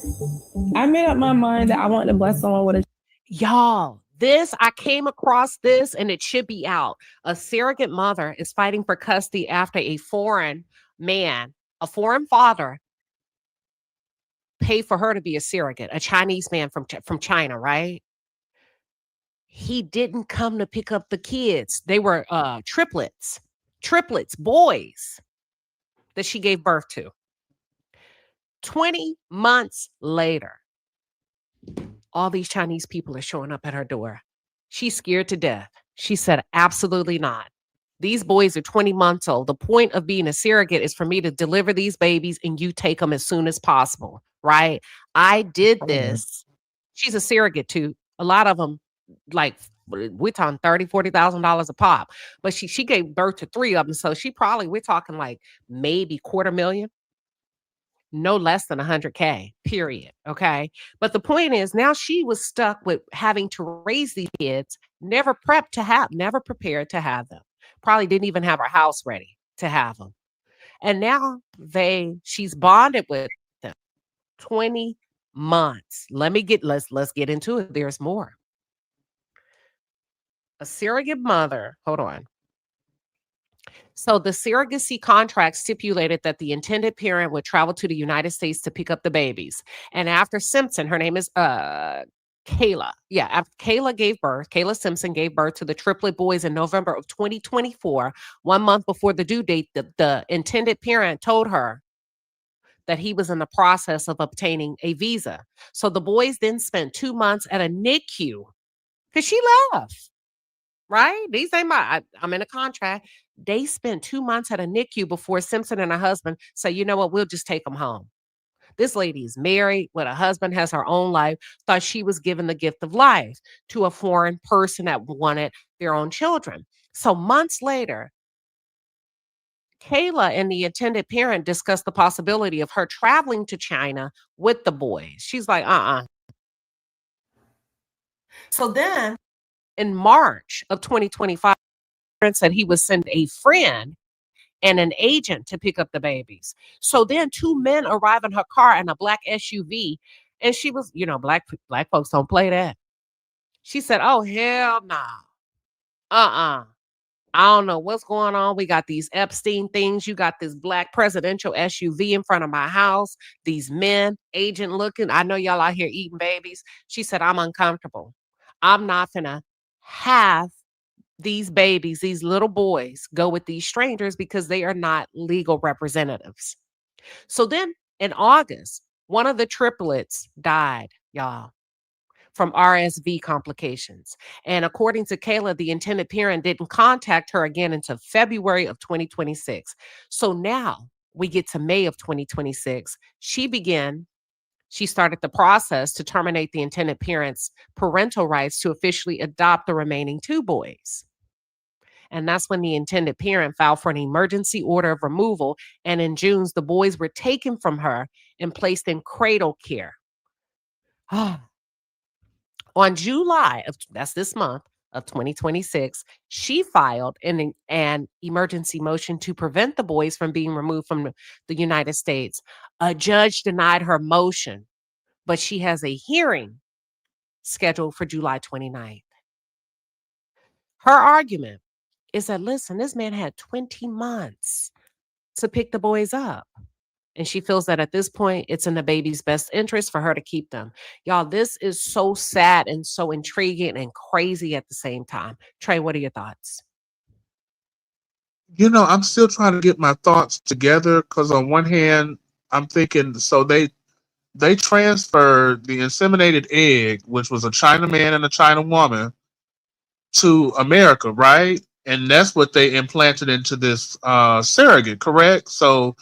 I made up my mind that I wanted to bless someone with a. Y'all, I came across this and it should be out. A surrogate mother is fighting for custody after a foreign father, paid for her to be a surrogate, a Chinese man from China, right? He didn't come to pick up the kids. They were triplets, boys that she gave birth to. 20 months later, all these Chinese people are showing up at her door. She's scared to death. She said, absolutely not. These boys are 20 months old. The point of being a surrogate is for me to deliver these babies and you take them as soon as possible, right? I did this. She's a surrogate too. A lot of them, like, we're talking $30,000-$40,000 a pop. But she gave birth to 3 of them. So we're talking like maybe $250,000. No less than 100K, period. Okay. But the point is now she was stuck with having to raise these kids, never prepared to have them. Probably didn't even have her house ready to have them. And now she's bonded with them 20 months. Let's get into it. There's more. A surrogate mother, hold on. So the surrogacy contract stipulated that the intended parent would travel to the United States to pick up the babies. And after Simpson, her name is Kayla. Yeah, after Kayla Simpson gave birth to the triplet boys in November of 2024, 1 month before the due date, the intended parent told her that he was in the process of obtaining a visa. So the boys then spent 2 months at a NICU because she left. Right? These ain't I'm in a contract. They spent 2 months at a NICU before Simpson and her husband say, you know what, we'll just take them home. This lady is married with a husband, has her own life, thought she was given the gift of life to a foreign person that wanted their own children. So months later, Kayla and the intended parent discussed the possibility of her traveling to China with the boys. She's like, So then in March of 2025, said he would send a friend and an agent to pick up the babies. So then 2 men arrive in her car in a black SUV. And she was, black folks don't play that. She said, oh, hell no. I don't know what's going on. We got these Epstein things. You got this black presidential SUV in front of my house. These men, agent looking. I know y'all out here eating babies. She said, I'm uncomfortable. I'm not gonna have these babies, these little boys, go with these strangers because they are not legal representatives. So then in August, one of the triplets died, y'all, from RSV complications. And according to Kayla, the intended parent didn't contact her again until February of 2026. So now we get to May of 2026. She started the process to terminate the intended parent's parental rights to officially adopt the remaining 2 boys. And that's when the intended parent filed for an emergency order of removal. And in June, the boys were taken from her and placed in cradle care. On July that's this month of 2026, she filed an emergency motion to prevent the boys from being removed from the United States. A judge denied her motion, but she has a hearing scheduled for July 29th. Her argument is that, listen, this man had 20 months to pick the boys up. And she feels that at this point, it's in the baby's best interest for her to keep them. Y'all, this is so sad and so intriguing and crazy at the same time. Trey, what are your thoughts? I'm still trying to get my thoughts together because on one hand, I'm thinking, so they transferred the inseminated egg, which was a China man and a China woman, to America, right? And that's what they implanted into this surrogate, correct? So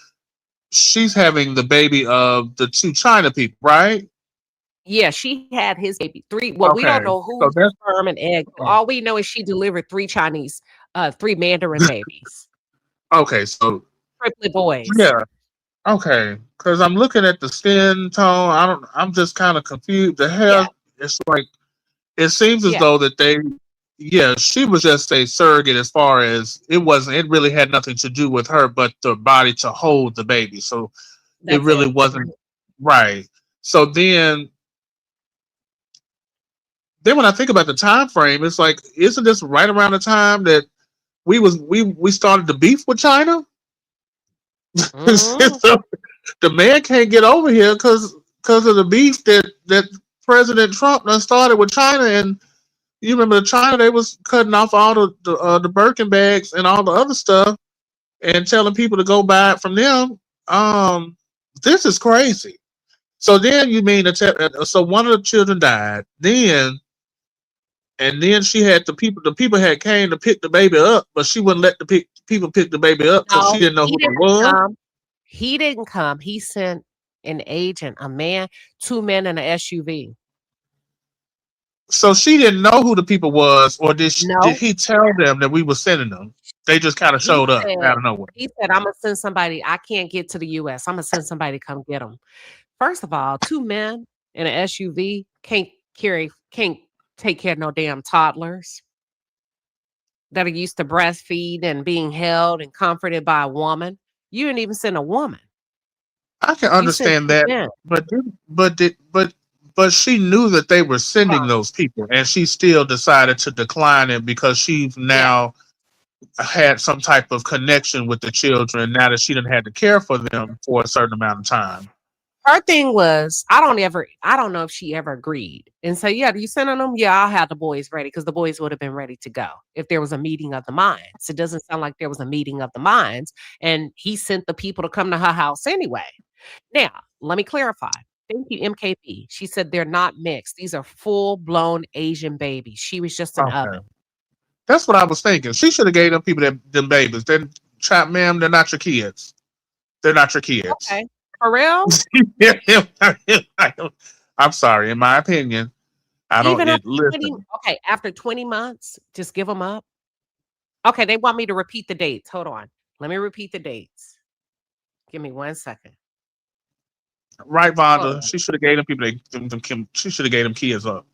she's having the baby of the 2 China people, right? Yeah, she had his baby. 3. Well, we don't know who's sperm and egg. All we know is she delivered 3 Mandarin babies. Okay, so triplet boys. Yeah. Okay, because I'm looking at the skin tone. I'm just kind of confused. The hell, it's like it seems as though that she was just a surrogate as far as it really had nothing to do with her, but the body to hold the baby. So it really wasn't right. So then when I think about the time frame, it's like, isn't this right around the time that we started the beef with China? So the man can't get over here because of the beef that President Trump done started with China. And you remember China, they was cutting off all the Birkin bags and all the other stuff and telling people to go buy it from them. This is crazy. So then you mean so one of the children died. Then And then she had the people had came to pick the baby up, but she wouldn't let the people pick the baby up because she didn't know who it was. He didn't come. He sent an agent, a man, 2 men in an SUV. So she didn't know who the people was, or did he tell them that we were sending them? They just kind of showed up out of nowhere. He said, "I'm gonna send somebody. I can't get to the U.S. I'm gonna send somebody to come get them." First of all, 2 men in an SUV can't take care of no damn toddlers that are used to breastfeed and being held and comforted by a woman. You didn't even send a woman. I can understand that, but she knew that they were sending those people, and she still decided to decline it because she's now had some type of connection with the children now that she didn't have to care for them for a certain amount of time. Her thing was, I don't know if she ever agreed and say, "Yeah, you sending them? Yeah, I'll have the boys ready," because the boys would have been ready to go if there was a meeting of the minds. It doesn't sound like there was a meeting of the minds, and he sent the people to come to her house anyway. Now, let me clarify. Thank you, MKP. She said they're not mixed. These are full-blown Asian babies. She was just an oven. That's what I was thinking. She should have gave them people them babies. Then, ma'am, they're not your kids. They're not your kids. Okay. For real? I'm sorry. In my opinion, I don't listen. Okay, after 20 months, just give them up. Okay, they want me to repeat the dates. Hold on. Let me repeat the dates. Give me 1 second. Right, Vonda. She should have gave them people. She should have gave them kids up.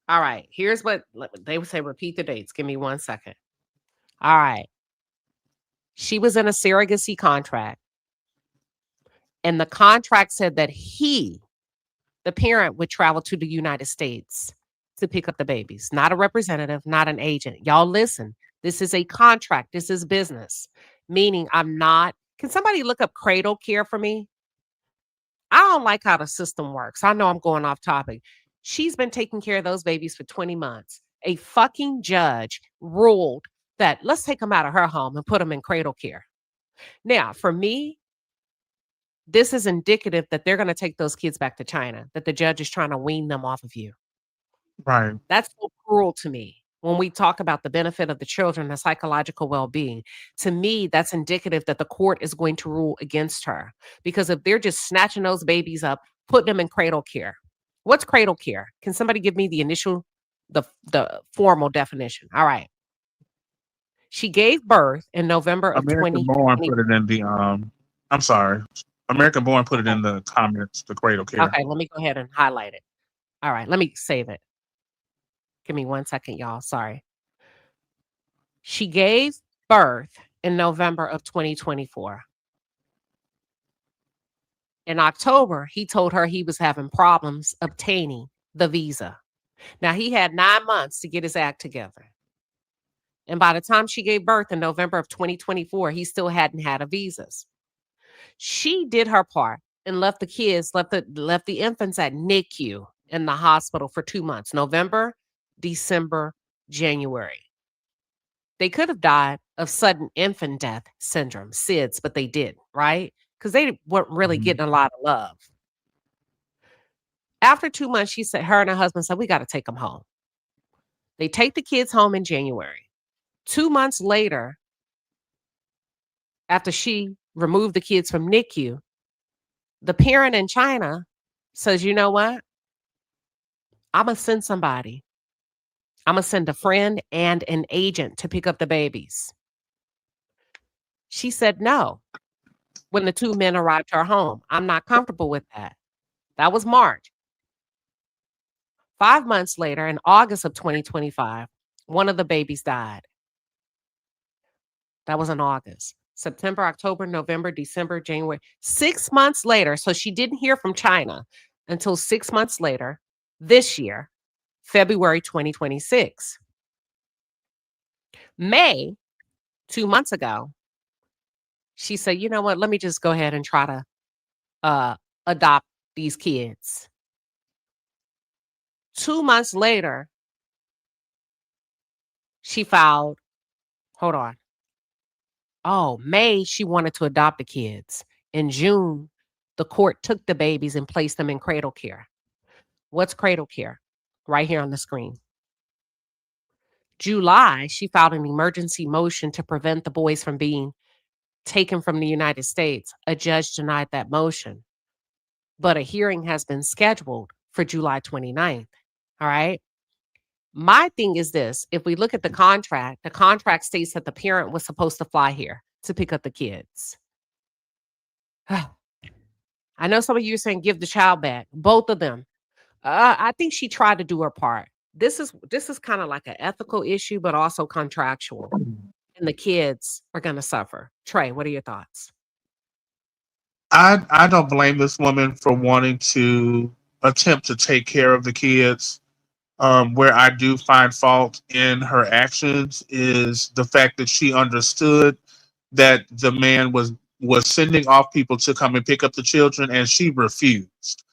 All right. Here's what they would say. Repeat the dates. Give me 1 second. All right. She was in a surrogacy contract. And the contract said that the parent, would travel to the United States to pick up the babies. Not a representative, not an agent. Y'all listen. This is a contract. This is business. Meaning can somebody look up cradle care for me? I don't like how the system works. I know I'm going off topic. She's been taking care of those babies for 20 months. A fucking judge ruled that let's take them out of her home and put them in cradle care. Now, for me, this is indicative that they're going to take those kids back to China, that the judge is trying to wean them off of you. Right. That's so cruel to me. When we talk about the benefit of the children, the psychological well-being, to me, that's indicative that the court is going to rule against her. Because if they're just snatching those babies up, putting them in cradle care. What's cradle care? Can somebody give me the formal definition? All right. She gave birth in November of 2020. American Born put it in the I'm sorry. American Born put it in the comments, the cradle care. Okay, let me go ahead and highlight it. All right, let me save it. Give me 1 second, y'all. Sorry. She gave birth in November of 2024. In October, he told her he was having problems obtaining the visa. Now, he had 9 months to get his act together. And by the time she gave birth in November of 2024, he still hadn't had a visas. She did her part and left the infants at NICU in the hospital for 2 months, November, December, January. They could have died of sudden infant death syndrome, SIDS, but they didn't, right? Because they weren't really getting a lot of love. After 2 months, she said, her and her husband said, we got to take them home. They take the kids home in January. 2 months later, after she removed the kids from NICU, the parent in China says, you know what? I'm going to send somebody. I'm going to send a friend and an agent to pick up the babies. She said no when the 2 men arrived to her home. I'm not comfortable with that. That was March. 5 months later, in August of 2025, one of the babies died. That was in August. September, October, November, December, January. 6 months later, so she didn't hear from China until 6 months later, this year, February 2026. May, 2 months ago, she said, you know what, let me just go ahead and try to adopt these kids. 2 months later, she filed, hold on. Oh, May, she wanted to adopt the kids. In June, the court took the babies and placed them in cradle care. What's cradle care? Right here on the screen. July, she filed an emergency motion to prevent the boys from being taken from the United States. A judge denied that motion, but a hearing has been scheduled for July 29th. All right. My thing is this: if we look at the contract states that the parent was supposed to fly here to pick up the kids. I know some of you are saying give the child back, both of them. I think she tried to do her part. This is kind of like an ethical issue, but also contractual, and the kids are going to suffer. Trey, what are your thoughts? I don't blame this woman for wanting to attempt to take care of the kids. Where I do find fault in her actions is the fact that she understood that the man was sending off people to come and pick up the children, and she refused.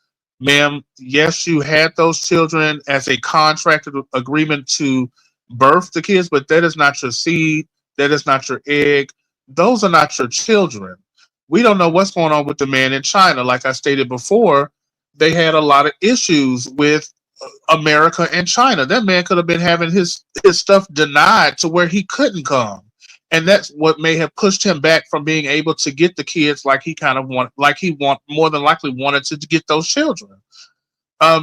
Ma'am, yes, you had those children as a contracted agreement to birth the kids, but that is not your seed. That is not your egg. Those are not your children. We don't know what's going on with the man in China. Like I stated before, they had a lot of issues with America and China. That man could have been having his stuff denied to where he couldn't come. And that's what may have pushed him back from being able to get the kids like he kind of more than likely wanted to get those children.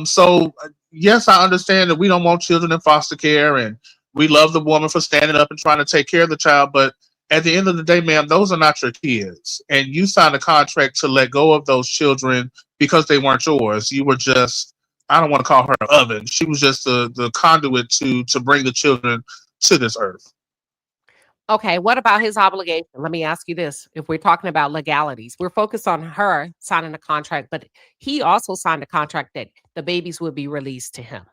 So yes, I understand that we don't want children in foster care, and we love the woman for standing up and trying to take care of the child. But at the end of the day, ma'am, those are not your kids, and you signed a contract to let go of those children because they weren't yours. You were just, I don't want to call her an oven. She was just the conduit to bring the children to this earth. Okay, what about his obligation? Let me ask you this. If we're talking about legalities, we're focused on her signing a contract, but he also signed a contract that the babies would be released to him.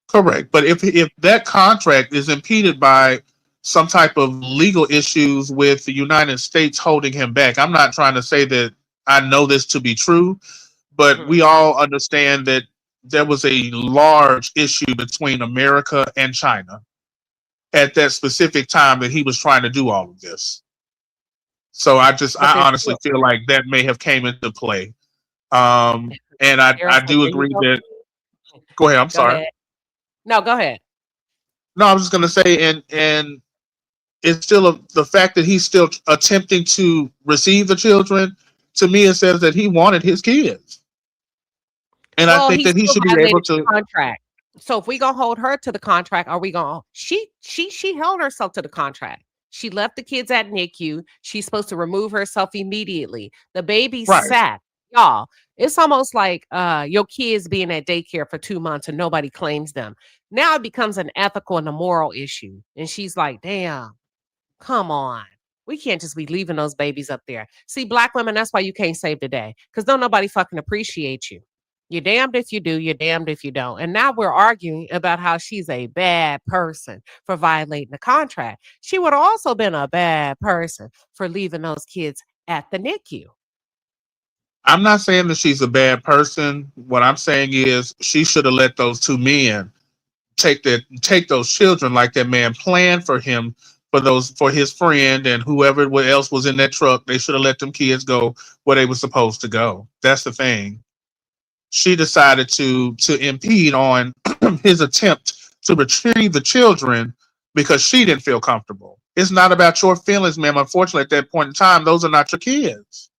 Correct. But if that contract is impeded by some type of legal issues with the United States holding him back, I'm not trying to say that I know this to be true, but we all understand that there was a large issue between America and China at that specific time that he was trying to do all of this. So I honestly feel like that may have came into play. And I do agree that. Go ahead. I'm sorry. Ahead. No, go ahead. No, I was just going to say, and it's still the fact that he's still attempting to receive the children. To me, it says that he wanted his kids, and I think that he should be able to contract. So if we gonna hold her to the contract, are we gonna? She held herself to the contract. She left the kids at NICU. She's supposed to remove herself immediately. The baby sat. Y'all, it's almost like your kids being at daycare for 2 months and nobody claims them. Now it becomes an ethical and a moral issue. And she's like, damn, come on. We can't just be leaving those babies up there. See, Black women, that's why you can't save the day. Because don't nobody fucking appreciate you. You're damned if you do, you're damned if you don't. And now we're arguing about how she's a bad person for violating the contract. She would have also been a bad person for leaving those kids at the NICU. I'm not saying that she's a bad person. What I'm saying is she should have let those two men take those children like that man planned for him, for his friend and whoever else was in that truck. They should have let them kids go where they were supposed to go. That's the thing. She decided to impede on his attempt to retrieve the children because she didn't feel comfortable. It's not about your feelings, ma'am. Unfortunately, at that point in time, those are not your kids.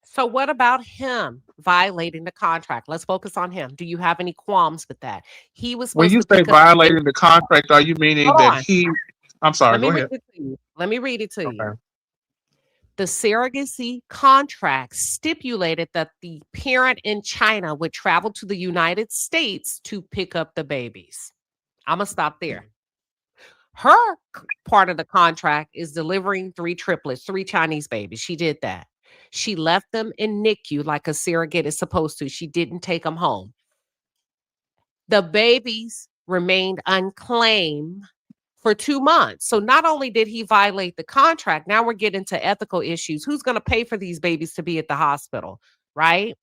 So what about him violating the contract? Let's focus on him. Do you have any qualms with that? He was supposed when you say violating the contract, are you meaning that he? I'm sorry. Go ahead. Let me read it to you. The surrogacy contract stipulated that the parent in China would travel to the United States to pick up the babies. I'm going to stop there. Her part of the contract is delivering 3 triplets, 3 Chinese babies. She did that. She left them in NICU like a surrogate is supposed to. She didn't take them home. The babies remained unclaimed for 2 months. So not only did he violate the contract, now we're getting to ethical issues. Who's going to pay for these babies to be at the hospital, right?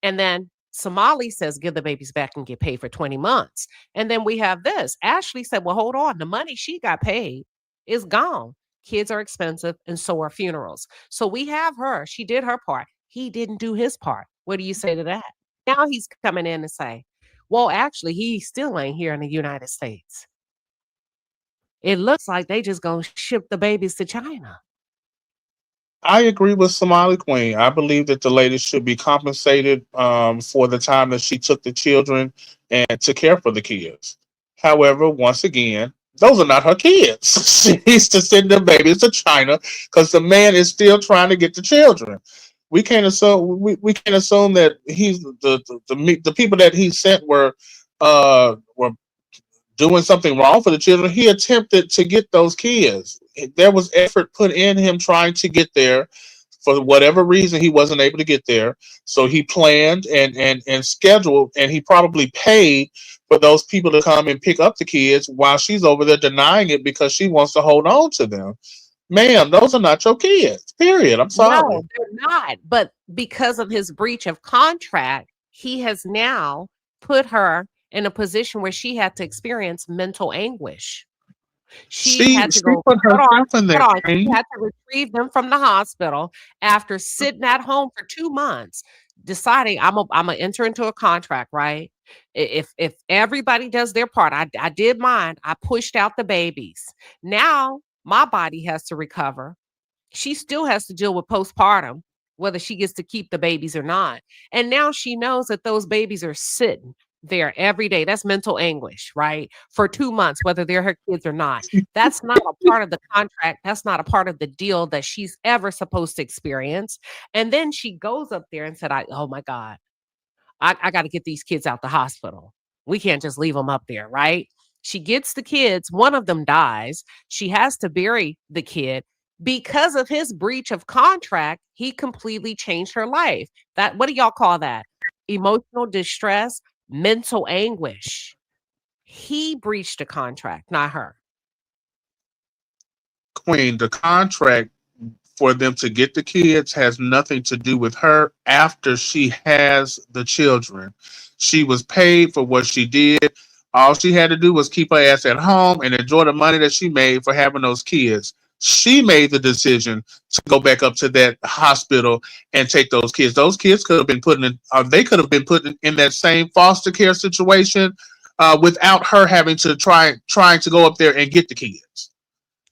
And then Somali says, give the babies back and get paid for 20 months. And then we have this. Ashley said, well, hold on. The money she got paid is gone. Kids are expensive and so are funerals. So we have her. She did her part. He didn't do his part. What do you say to that? Now he's coming in and say, Well, actually, he still ain't here in the United States. It looks like they just gonna ship the babies to China. I agree with Somali Queen. I believe that the lady should be compensated for the time that she took the children and to care for the kids. However, once again, those are not her kids. She needs to send the babies to China because the man is still trying to get the children. We can't assume that he's the people that he sent were doing something wrong for the children. He attempted to get those kids. There was effort put in him trying to get there. For whatever reason, he wasn't able to get there. So he planned and scheduled, and he probably paid for those people to come and pick up the kids while she's over there denying it because she wants to hold on to them. Ma'am, those are not your kids. Period. I'm sorry. No, they're not. But because of his breach of contract, he has now put her in a position where she had to experience mental anguish. She had to go, put herself in there. She had to retrieve them from the hospital after sitting at home for 2 months, deciding I'm gonna enter into a contract, right? If everybody does their part, I did mine. I pushed out the babies. Now my body has to recover. She still has to deal with postpartum, whether she gets to keep the babies or not. And now she knows that those babies are sitting there every day. That's mental anguish, right? For 2 months, whether they're her kids or not. That's not a part of the contract. That's not a part of the deal that she's ever supposed to experience. And then she goes up there and said, oh my God, I got to get these kids out the hospital. We can't just leave them up there, right? She gets the kids. One of them dies. She has to bury the kid. Because of his breach of contract, he completely changed her life. What do y'all call that? Emotional distress, mental anguish. He breached a contract, not her. Queen, the contract for them to get the kids has nothing to do with her after she has the children. She was paid for what she did. All she had to do was keep her ass at home and enjoy the money that she made for having those kids. She made the decision to go back up to that hospital and take those kids. Those kids could have been they could have been put in that same foster care situation without her having to trying to go up there and get the kids.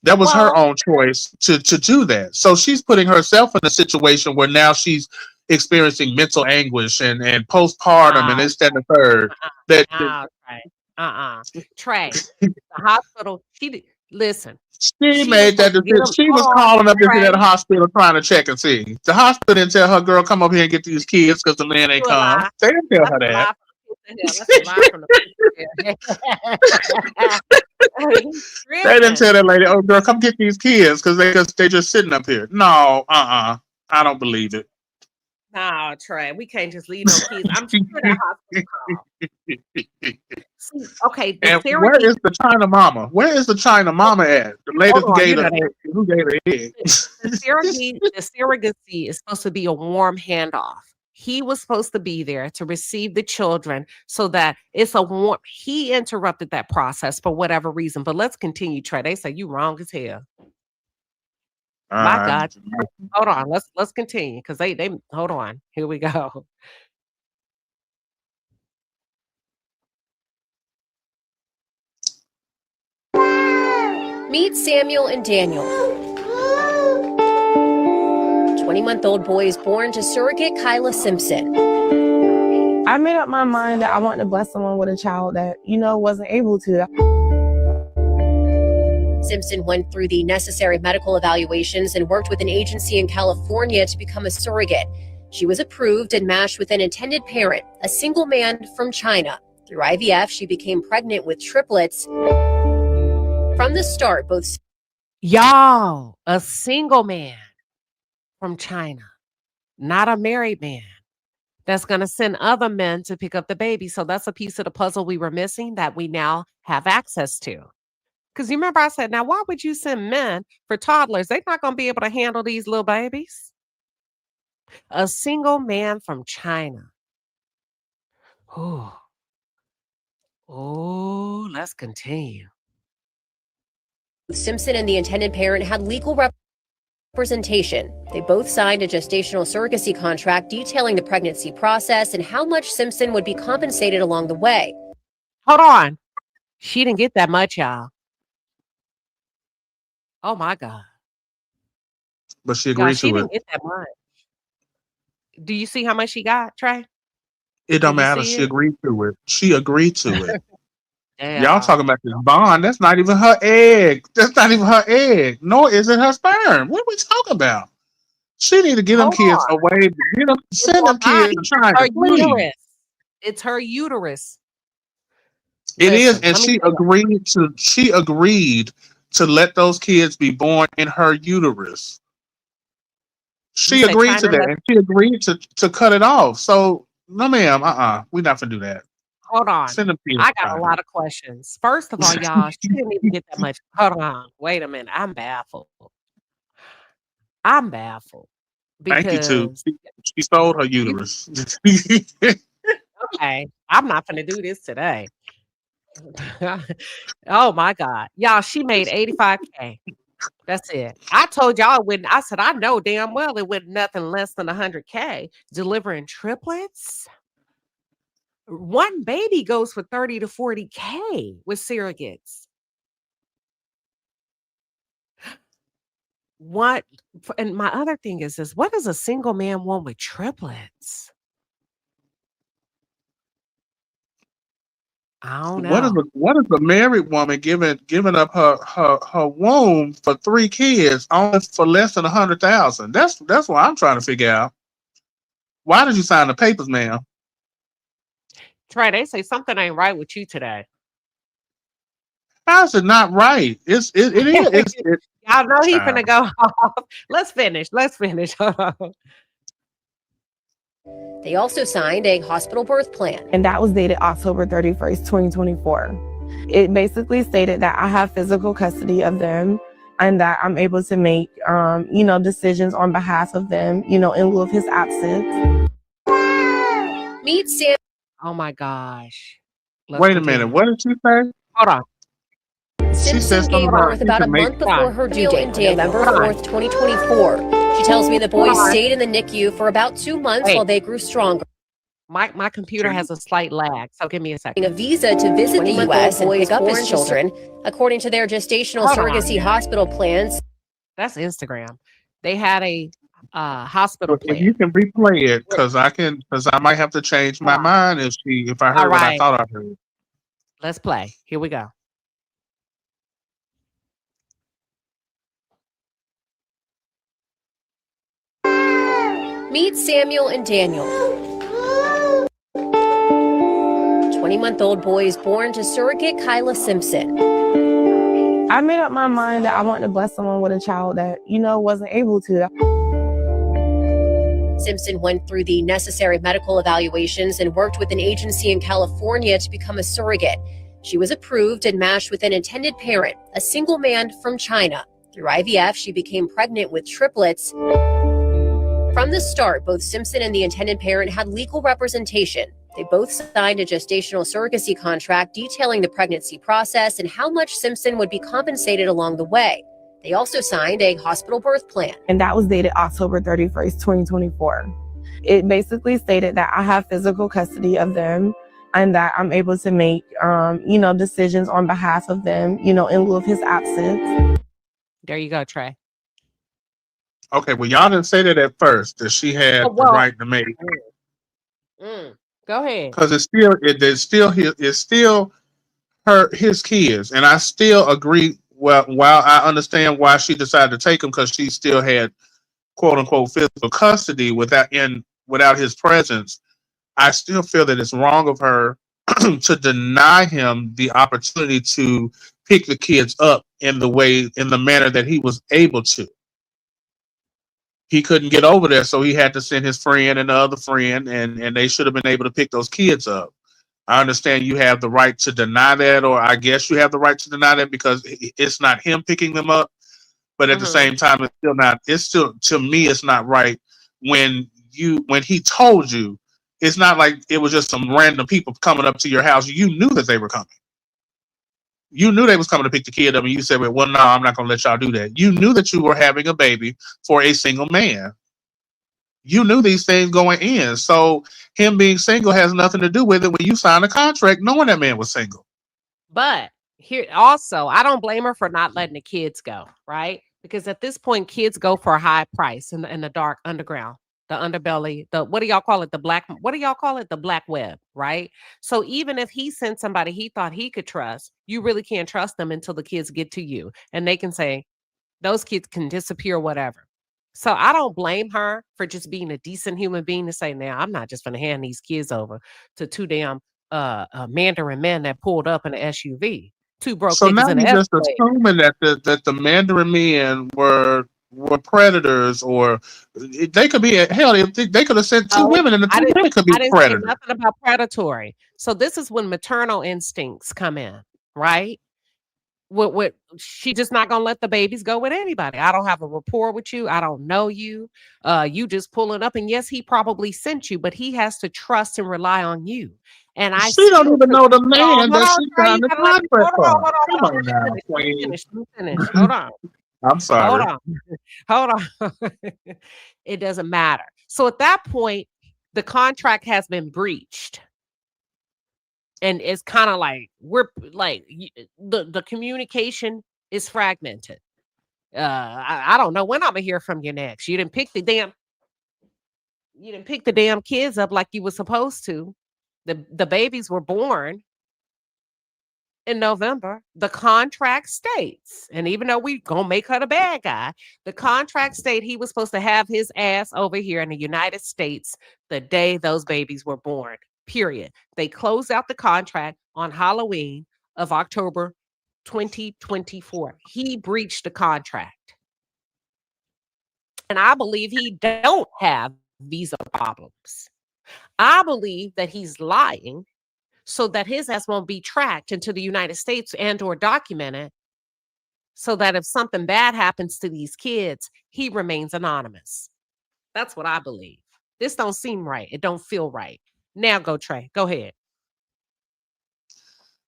That was her own choice to do that. So she's putting herself in a situation where now she's experiencing mental anguish and postpartum and this, that, and the third. Trey, the hospital, listen. She made that decision. She was calling up into that hospital trying to check and see. The hospital didn't tell her, girl, come up here and get these kids because the man ain't come. They didn't tell her that. They didn't tell that lady, oh girl, come get these kids because they just sitting up here. No, I don't believe it. No, Trey, we can't just leave no kids. I'm sure the hospital called. Okay, and where is the China mama? Where is the China mama at? The lady who gave her eggs. The surrogacy is supposed to be a warm handoff. He was supposed to be there to receive the children so that it's a warm. He interrupted that process for whatever reason. But let's continue, Trey. They say you wrong as hell. My God. Hold on. Let's continue because they hold on. Here we go. Meet Samuel and Daniel. 20-month-old boy is born to surrogate Kyla Simpson. I made up my mind that I wanted to bless someone with a child that, wasn't able to. Simpson went through the necessary medical evaluations and worked with an agency in California to become a surrogate. She was approved and matched with an intended parent, a single man from China. Through IVF, she became pregnant with triplets. From the start, both... Y'all, a single man from China, not a married man that's going to send other men to pick up the baby. So that's a piece of the puzzle we were missing that we now have access to. Because you remember I said, now, why would you send men for toddlers? They're not going to be able to handle these little babies. A single man from China. Oh, let's continue. Simpson and the intended parent had legal representation. They both signed a gestational surrogacy contract detailing the pregnancy process and how much Simpson would be compensated along the way. Hold on. She didn't get that much, y'all. Oh my God. But she Y'all, agreed she to it. didn't get that much. Do you see how much she got, Trey? It Do don't you matter. see She it? agreed to it. She agreed to it. Y'all Damn. talking about this bond. That's not even her egg. That's not even her egg. Nor is it her sperm. What are we talking about? She need to get them Hold kids on. away. Get them, It's send her them kids body. to It's China, her please. uterus. It's her uterus. It is, Listen, and let me she tell you. agreed to let those kids be born in her uterus. You She say agreed to China that, left. and she agreed to cut it off. So no, ma'am, we're not gonna do that. Hold on. Send them kids I to got a China. lot of questions. First of all, y'all, she didn't even get that much. Hold on. Wait a minute. I'm baffled. I'm baffled Thank you, too. because She sold her you uterus. okay. I'm not gonna do this today. Oh my God. Y'all, she made 85K. That's it. I told y'all it wouldn't. I said, I know damn well it would nothing less than 100K. Delivering triplets. One baby goes for 30 to 40K with surrogates. What? And my other thing is this: what does a single man want with triplets? I don't know. What is a married woman giving up her womb for 3 kids only for less than 100,000? That's what I'm trying to figure out. Why did you sign the papers, ma'am? Trey, they say something ain't right with you today. How's it not right? It is. Y'all know he Child. finna go off. Let's finish. Hold on. They also signed a hospital birth plan. And that was dated October 31st, 2024. It basically stated that I have physical custody of them and that I'm able to make, decisions on behalf of them, in lieu of his absence. Meet Sam. Oh my gosh. Let's Wait a minute. continue. What did she say? Hold on. She said Simpson something gave about birth she about a can make. month before her due date, November 4th, 2024. She tells me the boys stayed in the NICU for about 2 months while they grew stronger. My computer has a slight lag, so give me a second. A visa to visit the U.S. and pick up his children, according to their gestational surrogacy hospital plans. That's Instagram. They had a hospital If plan. you can replay it, because I might have to change my mind if I heard what I thought I heard. Let's play. Here we go. Meet Samuel and Daniel. 20-month-old boys born to surrogate Kyla Simpson. I made up my mind that I wanted to bless someone with a child that, wasn't able to. Simpson went through the necessary medical evaluations and worked with an agency in California to become a surrogate. She was approved and matched with an intended parent, a single man from China. Through IVF, she became pregnant with triplets. From the start, both Simpson and the intended parent had legal representation. They both signed a gestational surrogacy contract detailing the pregnancy process and how much Simpson would be compensated along the way. They also signed a hospital birth plan. And that was dated October 31st, 2024. It basically stated that I have physical custody of them and that I'm able to make, decisions on behalf of them, in lieu of his absence. There you go, Trey. Okay, well, y'all didn't say that at first, that she had the right to make. Go ahead. Because it's still his kids, and I still agree. Well, while I understand why she decided to take him, because she still had quote unquote physical custody without his presence, I still feel that it's wrong of her to deny him the opportunity to pick the kids up in the manner that he was able to. He couldn't get over there, so he had to send his friend and the other friend, and they should have been able to pick those kids up. I understand you have the right to deny that, or I guess you have the right to deny that because it's not him picking them up. But at the same time, it's still, to me, it's not right when he told you. It's not like it was just some random people coming up to your house. You knew that they were coming. You knew they was coming to pick the kid up, and you said, well, no, I'm not going to let y'all do that. You knew that you were having a baby for a single man. You knew these things going in. So him being single has nothing to do with it when you signed a contract knowing that man was single. But here also, I don't blame her for not letting the kids go, right? Because at this point, kids go for a high price in the dark underground, the underbelly, what do y'all call it? The black web, right? So even if he sent somebody he thought he could trust, you really can't trust them until the kids get to you. And they can say, those kids can disappear, whatever. So I don't blame her for just being a decent human being to say, now I'm not just going to hand these kids over to two damn Mandarin men that pulled up in an SUV. Two broke So now niggas in an you're just Escalade. assuming that the Mandarin men were predators, or they could be hell. They could have sent two women, and the two women could be I didn't predators. say nothing about predatory. So this is when maternal instincts come in, right? What she just not gonna let the babies go with anybody. I don't have a rapport with you. I don't know you. You just pulling up, and yes, he probably sent you, but he has to trust and rely on you. And She don't even know the man that she signed the contract for. Come on now, Queen. Finish. Hold on. I'm sorry. Hold on. It doesn't matter. So at that point, the contract has been breached. And it's kind of like the communication is fragmented. I don't know when I'm gonna hear from you next. You didn't pick the damn kids up like you were supposed to. The babies were born in November. The contract states, and even though we gonna make her the bad guy, the contract state he was supposed to have his ass over here in the United States the day those babies were born. Period. They closed out the contract on Halloween of October 2024. He breached the contract. And I believe he don't have visa problems. I believe that he's lying so that his ass won't be tracked into the United States and or documented, so that if something bad happens to these kids, he remains anonymous. That's what I believe. This don't seem right. It don't feel right. Now go, Trey. Go ahead.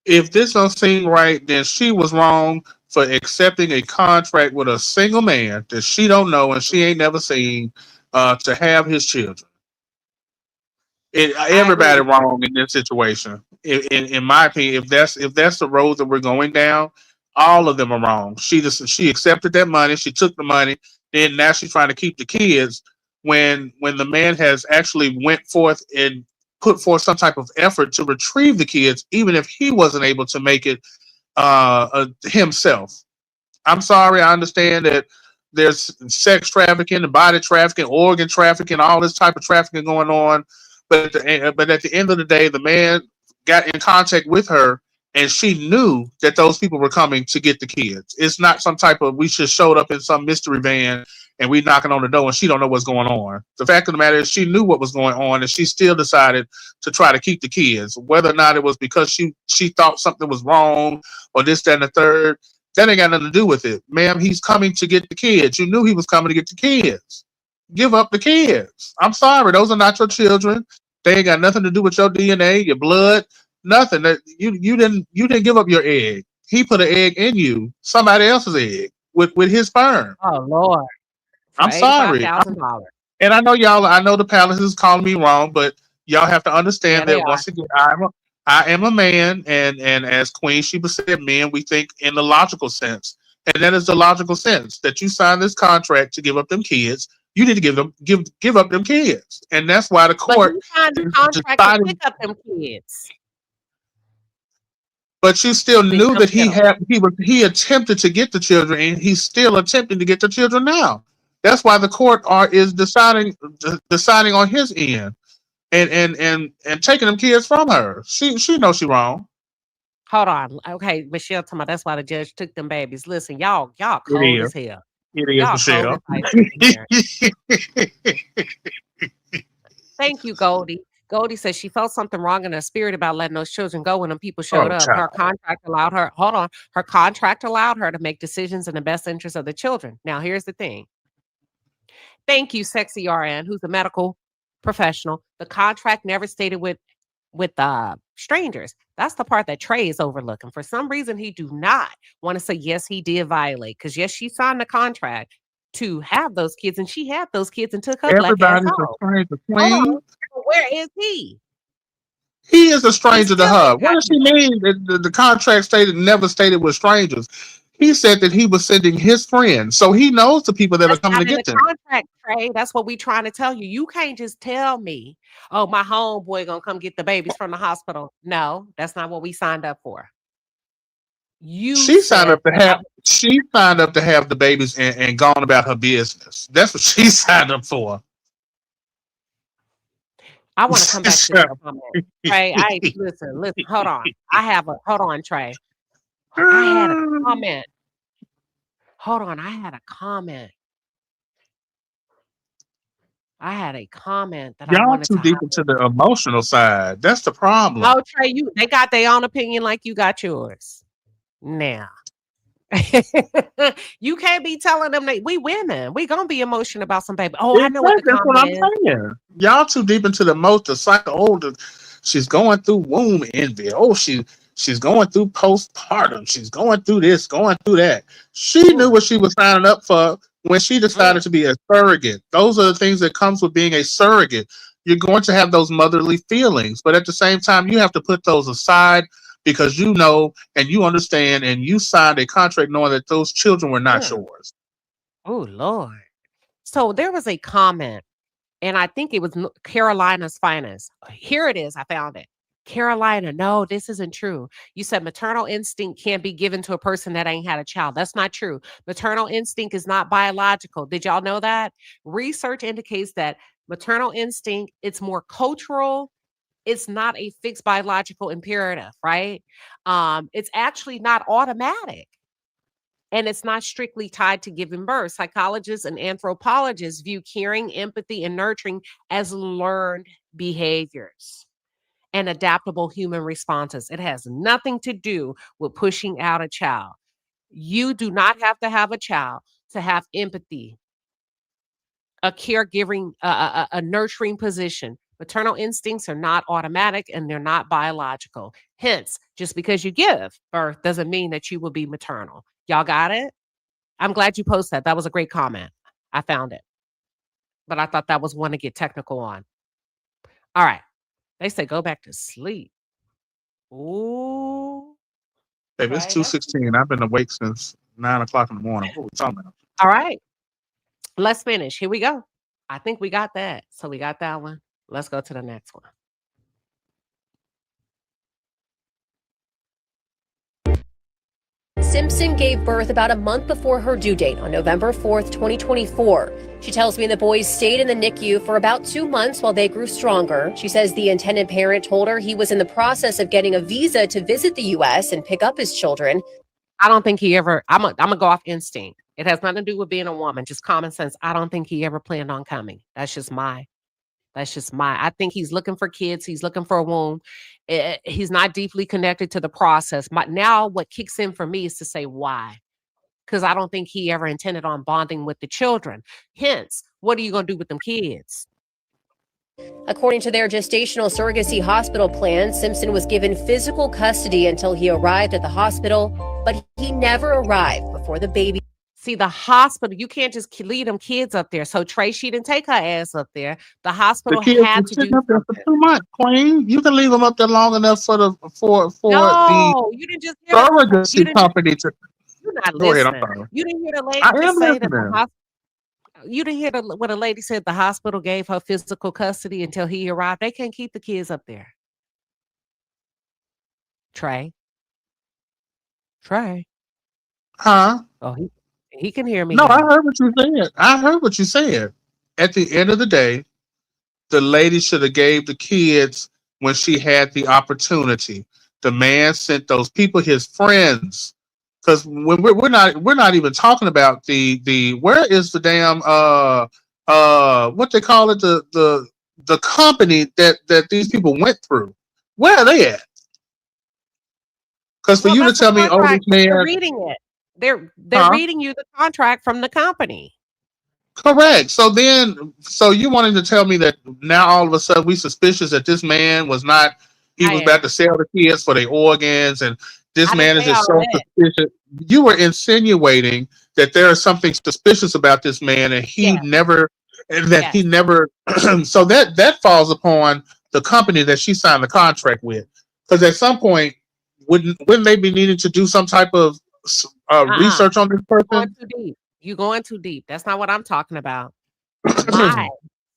If this don't seem right, then she was wrong for accepting a contract with a single man that she don't know and she ain't never seen to have his children. Everybody wrong in this situation. In my opinion, if that's the road that we're going down, all of them are wrong. She accepted that money. She took the money. Then now she's trying to keep the kids when the man has actually went forth and put forth some type of effort to retrieve the kids, even if he wasn't able to make it himself. I'm sorry. I understand that there's sex trafficking, body trafficking, organ trafficking, all this type of trafficking going on. But at the end of the day, the man got in contact with her, and she knew that those people were coming to get the kids. It's not some type of we just showed up in some mystery van and we knocking on the door and she don't know what's going on. The fact of the matter is she knew what was going on, and she still decided to try to keep the kids. Whether or not it was because she thought something was wrong or this, that, and the third, that ain't got nothing to do with it. Ma'am, he's coming to get the kids. You knew he was coming to get the kids. Give up the kids. I'm sorry. Those are not your children. They ain't got nothing to do with your DNA, your blood, nothing. That you didn't give up your egg. He put an egg in you, somebody else's egg, with his sperm. Oh Lord. I'm sorry. $85,000. And I know the palace is calling me wrong, but y'all have to understand that once again, I am a man, and as Queen Sheba said, men, we think in the logical sense. And that is the logical sense that you signed this contract to give up them kids. You need to give up them kids, and that's why the court signed the contract to pick up them kids. But you still knew that he attempted to get the children, and he's still attempting to get the children now. That's why the court is deciding on his end, and taking them kids from her. She knows she's wrong. Hold on, okay, Michelle, talking about that's why the judge took them babies. Listen, y'all cold as hell. It is, Michelle. Thank you, Goldie. Goldie says she felt something wrong in her spirit about letting those children go when them people showed up. Child. Her contract allowed her. Hold on. Her contract allowed her to make decisions in the best interest of the children. Now, here's the thing. Thank you, Sexy RN, who's a medical professional. The contract never stated what with strangers. That's the part that Trey is overlooking. For some reason, he do not want to say, yes, he did violate. Because, yes, she signed the contract to have those kids, and she had those kids and took her black ass Everybody's a home. stranger, Hold Queen. on. Where is he? He is a stranger to still her. ain't What got does she mean? The contract never stated with strangers. He said that he was sending his friends, so he knows the people that are That's coming not to in get the them. contract, Trey. That's what we trying to tell you. You can't just tell me, oh, my homeboy gonna come get the babies from the hospital. No, that's not what we signed up for. She signed up to have the babies and gone about her business. That's what she signed up for. I want to come back to this comment. Trey, listen, hold on. Hold on, Trey. I had a comment. Hold on, I had a comment that I Y'all wanted too to deep into the emotional side. That's the problem. Oh, Trey, they got their own opinion like you got yours. Now. You can't be telling them that we women. We gonna be emotional about some baby. Oh, I know what the That's what I'm comment is. saying. Y'all too deep into the cycle. Oh, she's going through womb envy. Oh, she's going through postpartum. She's going through this, going through that. She knew what she was signing up for when she decided to be a surrogate. Those are the things that comes with being a surrogate. You're going to have those motherly feelings, but at the same time, you have to put those aside because you know and you understand and you signed a contract knowing that those children were not yours. Oh, Lord. So there was a comment, and I think it was Carolina's Finest. Here it is. I found it. Carolina, no, this isn't true. You said maternal instinct can't be given to a person that ain't had a child. That's not true. Maternal instinct is not biological. Did y'all know that? Research indicates that maternal instinct, it's more cultural. It's not a fixed biological imperative, right? It's actually not automatic. And it's not strictly tied to giving birth. Psychologists and anthropologists view caring, empathy, and nurturing as learned behaviors and adaptable human responses. It has nothing to do with pushing out a child. You do not have to have a child to have empathy, a caregiving, a nurturing position. Maternal instincts are not automatic and they're not biological. Hence, just because you give birth doesn't mean that you will be maternal. Y'all got it? I'm glad you posted that. That was a great comment. I found it. But I thought that was one to get technical on. All right. They say go back to sleep. Ooh. Baby, it's 2:16. I've been awake since 9:00 in the morning. What are we talking about? All right. Let's finish. Here we go. I think we got that. So we got that one. Let's go to the next one. Simpson gave birth about a month before her due date on November 4th, 2024. She tells me the boys stayed in the NICU for about 2 months while they grew stronger. She says the intended parent told her he was in the process of getting a visa to visit the U.S. and pick up his children. I don't think he ever, I'm gonna go off instinct. It has nothing to do with being a woman, just common sense. I don't think he ever planned on coming. That's just my, I think he's looking for kids. He's looking for a womb. He's not deeply connected to the process. Now what kicks in for me is to say why. Because I don't think he ever intended on bonding with the children. Hence, what are you going to do with them kids? According to their gestational surrogacy hospital plan, Simpson was given physical custody until he arrived at the hospital, but he never arrived before the baby. See, the hospital, you can't just leave them kids up there. So Trey, she didn't take her ass up there. The hospital had to do up there for 2 months, Queen. You can leave them up there long enough for the you didn't just surrogacy company to. You're not Go ahead, I'm listening. sorry. You didn't hear the lady I just am say that listening. you didn't hear what a lady said. The hospital gave her physical custody until he arrived. They can't keep the kids up there. Trey. Huh? Oh, he can hear me. No, I heard what you said. At the end of the day, the lady should have gave the kids when she had the opportunity. The man sent those people, his friends, because when we're not even talking about the where is the damn what they call it, the company that these people went through. Where are they at? Because for you to tell me, oh, this man, they're reading it. They're reading you the contract from the company. Correct. So you wanted to tell me that now all of a sudden we suspicious that this man was not he was about to sell the kids for their organs, and this I didn't man is say just all so that. suspicious. You were insinuating that there is something suspicious about this man, and he never, and that he never. So that falls upon the company that she signed the contract with, because at some point, wouldn't they be needing to do some type of research on this person? Going too deep. You going too deep. That's not what I'm talking about. My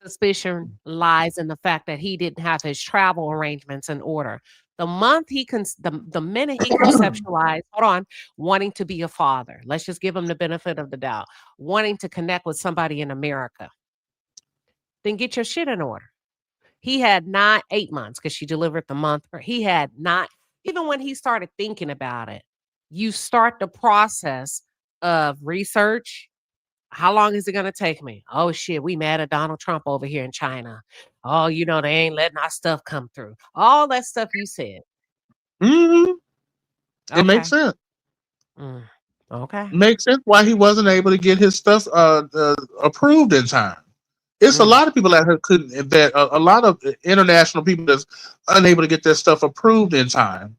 suspicion lies in the fact that he didn't have his travel arrangements in order. The minute he conceptualized, wanting to be a father. Let's just give him the benefit of the doubt. Wanting to connect with somebody in America. Then get your shit in order. He had 8 months because she delivered the month. He had not, even when he started thinking about it, you start the process of research. How long is it going to take me? Oh, shit, we mad at Donald Trump over here in China. Oh, they ain't letting our stuff come through. All that stuff you said. Mm-hmm. It makes sense. Okay. Makes sense why he wasn't able to get his stuff approved in time. It's a lot of people out here a lot of international people that's unable to get their stuff approved in time.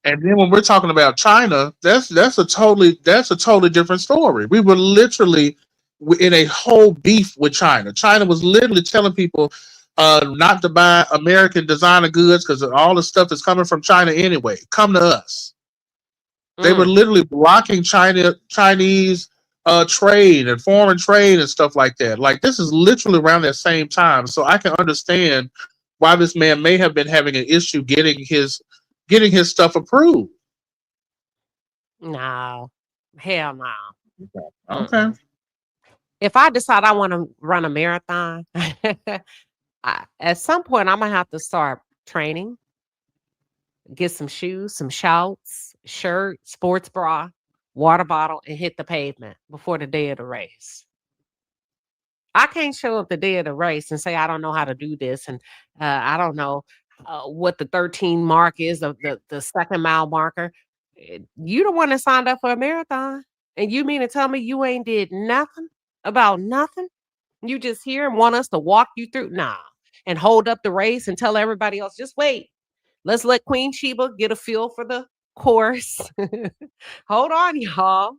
And then when we're talking about China, that's a totally different story. We were literally in a whole beef with China. China was literally telling people not to buy American designer goods because all the stuff is coming from China anyway. Come to us. They were literally blocking Chinese trade and foreign trade and stuff like that. Like, this is literally around that same time. So I can understand why this man may have been having an issue getting his stuff approved. No. Hell no. Okay. If I decide I want to run a marathon, at some point I'm going to have to start training, get some shoes, some shorts, shirt, sports bra, water bottle, and hit the pavement before the day of the race. I can't show up the day of the race and say, I don't know how to do this. And I don't know what the 13 mark is, the second mile marker. You the one that signed up for a marathon. And you mean to tell me you ain't did nothing about nothing? You just here and want us to walk you through? Nah. And hold up the race and tell everybody else, just wait. Let's let Queen Sheba get a feel for the course. Hold on, y'all.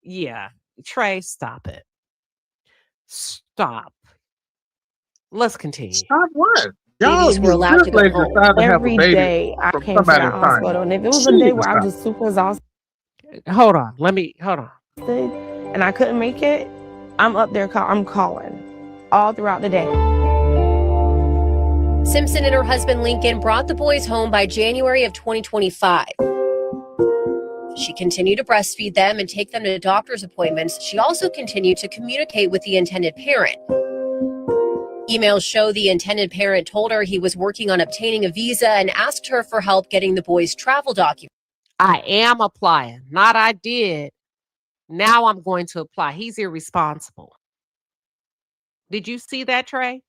Yeah. Trey, stop it. Stop. Let's continue. Stop what? Babies were allowed to go home. Every day I came to that hospital, and if it was a day where I was just super exhausted. Hold on. And I couldn't make it, I'm up there, I'm calling all throughout the day. Simpson and her husband Lincoln brought the boys home by January of 2025. She continued to breastfeed them and take them to doctor's appointments. She also continued to communicate with the intended parent. Emails show the intended parent told her he was working on obtaining a visa and asked her for help getting the boys' travel documents. I am applying. Not I did. Now I'm going to apply. He's irresponsible. Did you see that, Trey?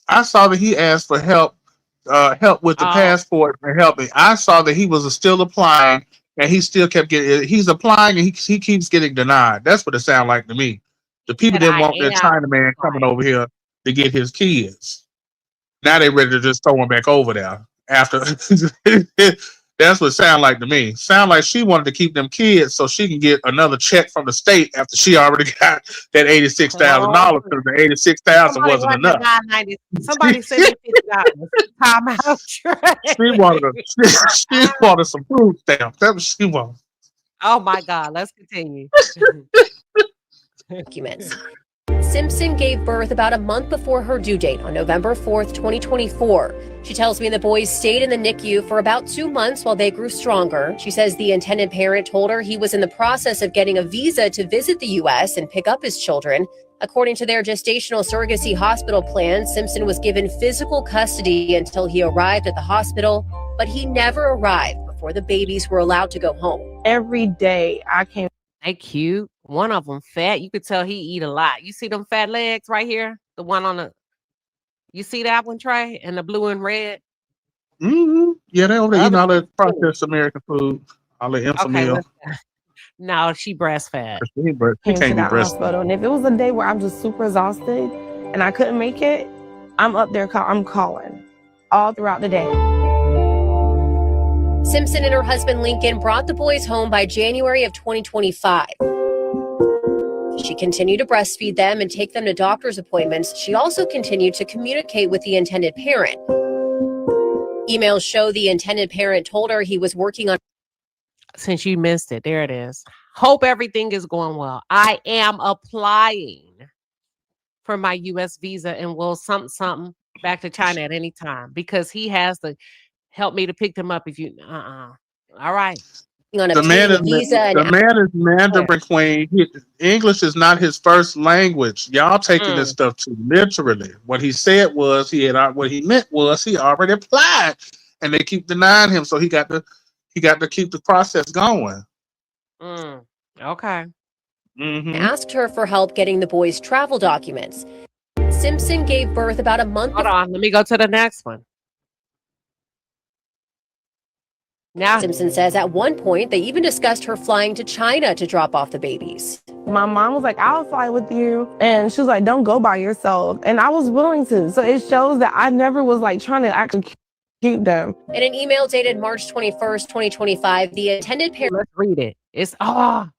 I saw that he asked for help with the passport and help me. I saw that he was still applying, and he still kept he's applying, and he keeps getting denied. That's what it sounded like to me. The people didn't want that Chinaman coming over here to get his kids. Now they ready to just throw him back over there. After that's what it sounded like to me. Sound like she wanted to keep them kids so she can get another check from the state after she already got that $86,000 because the $86,000 wasn't enough. Somebody said $50. Time out, Trey. She wanted some food stamps. That's what she wanted. Oh my God, let's continue. Documents. Simpson gave birth about a month before her due date on November 4th, 2024. She tells me the boys stayed in the NICU for about 2 months while they grew stronger. She says the intended parent told her he was in the process of getting a visa to visit the U.S. and pick up his children. According to their gestational surrogacy hospital plan, Simpson was given physical custody until he arrived at the hospital, but he never arrived before the babies were allowed to go home. Every day I came. They cute. One of them fat. You could tell he eat a lot. You see them fat legs right here? The one on the... You see that one, Trey? And the blue and red? Mm-hmm. Yeah, they over there eating all that processed American food. All the meal. No, she breastfed. She can't be hospital. And if it was a day where I'm just super exhausted and I couldn't make it, I'm up there, I'm calling all throughout the day. Simpson and her husband Lincoln brought the boys home by January of 2025. She continued to breastfeed them and take them to doctor's appointments. She also continued to communicate with the intended parent. Emails show the intended parent told her he was working on. Since you missed it, there it is. Hope everything is going well. I am applying for my U.S. visa and will something back to China at any time because he has to help me to pick them up if you. All right. The man is Mandarin, Queen. English is not his first language. Y'all taking this stuff too literally. What he said was what he meant was he already applied, and they keep denying him. So he got to keep the process going. Okay. Asked her for help getting the boys' travel documents. Simpson gave birth about a month. Hold on, let me go to the next one. Now, Simpson says at one point they even discussed her flying to China to drop off the babies. My mom was like, I'll fly with you. And she was like, don't go by yourself. And I was willing to. So it shows that I never was like trying to actually keep them. In an email dated March 21st, 2025, the intended parent. Let's read it. It's, y'all,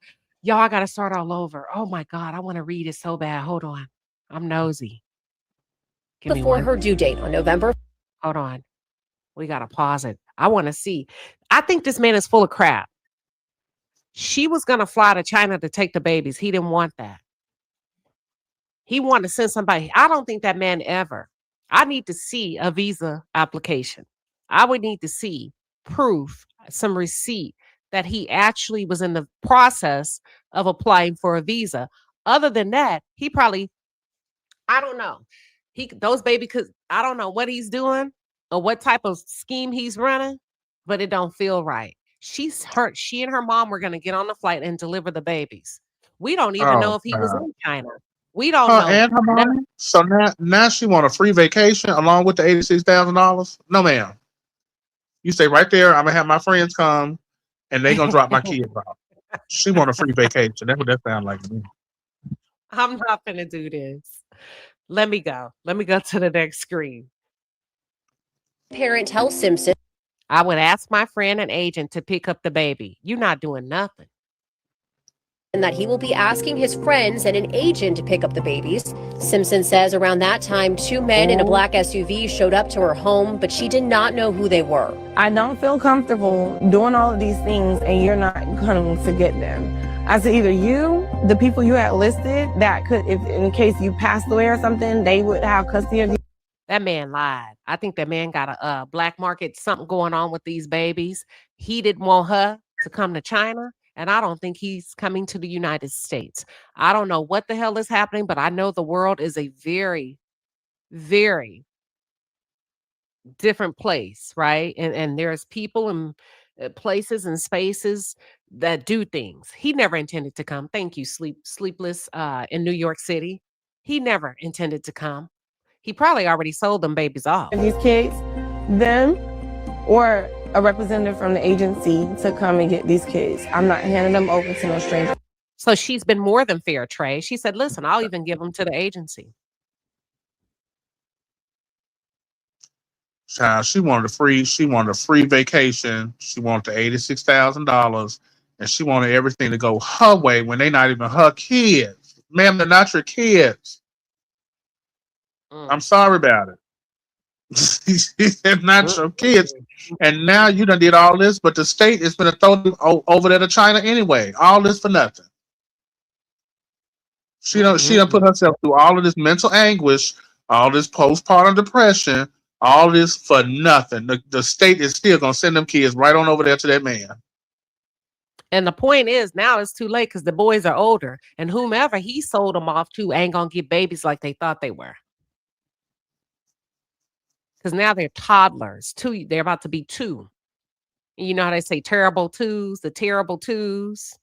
I got to start all over. Oh my God, I want to read it so bad. Hold on. I'm nosy. Before her due date on November. Hold on. We got to pause it. I want to see. I think this man is full of crap. She was going to fly to China to take the babies. He didn't want that. He wanted to send somebody. I don't think that man ever. I need to see a visa application. I would need to see proof, some receipt that he actually was in the process of applying for a visa. Other than that, he probably, I don't know. Those baby, because I don't know what he's doing or what type of scheme he's running, but it don't feel right. She and her mom were going to get on the flight and deliver the babies. We don't even know if he was in China. We don't know. And her mom. So now she want a free vacation along with the $86,000. No, ma'am. You stay right there. I'm gonna have my friends come, and they gonna drop my kids off. She want a free vacation. That's what that sounds like to me. I'm not gonna do this. Let me go. Let me go to the next screen. Parent tells Simpson, I would ask my friend and agent to pick up the baby. You're not doing nothing. And that he will be asking his friends and an agent to pick up the babies. Simpson says around that time, two men in a black SUV showed up to her home, but she did not know who they were. I don't feel comfortable doing all of these things and you're not coming to get them. I said either you, the people you had listed that could, if in case you passed away or something, they would have custody of you. That man lied. I think that man got a black market, something going on with these babies. He didn't want her to come to China. And I don't think he's coming to the United States. I don't know what the hell is happening, but I know the world is a very, very different place, right? And there's people and places and spaces that do things. He never intended to come. Thank you, Sleepless in New York City. He never intended to come. He probably already sold them babies off. These kids, them, or a representative from the agency to come and get these kids. I'm not handing them over to no stranger. So she's been more than fair, Trey. She said, listen, I'll even give them to the agency. Child, she wanted a free vacation. She wanted the $86,000, and she wanted everything to go her way when they're not even her kids. Ma'am, they're not your kids. I'm sorry about it. They're not your kids. And now you done did all this, but the state is going to throw them over there to China anyway. All this for nothing. She done put herself through all of this mental anguish, all this postpartum depression, all this for nothing. The state is still going to send them kids right on over there to that man. And the point is, now it's too late because the boys are older. And whomever he sold them off to ain't going to get babies like they thought they were. Because now they're toddlers. They're about to be 2. You know how they say terrible twos, the terrible twos.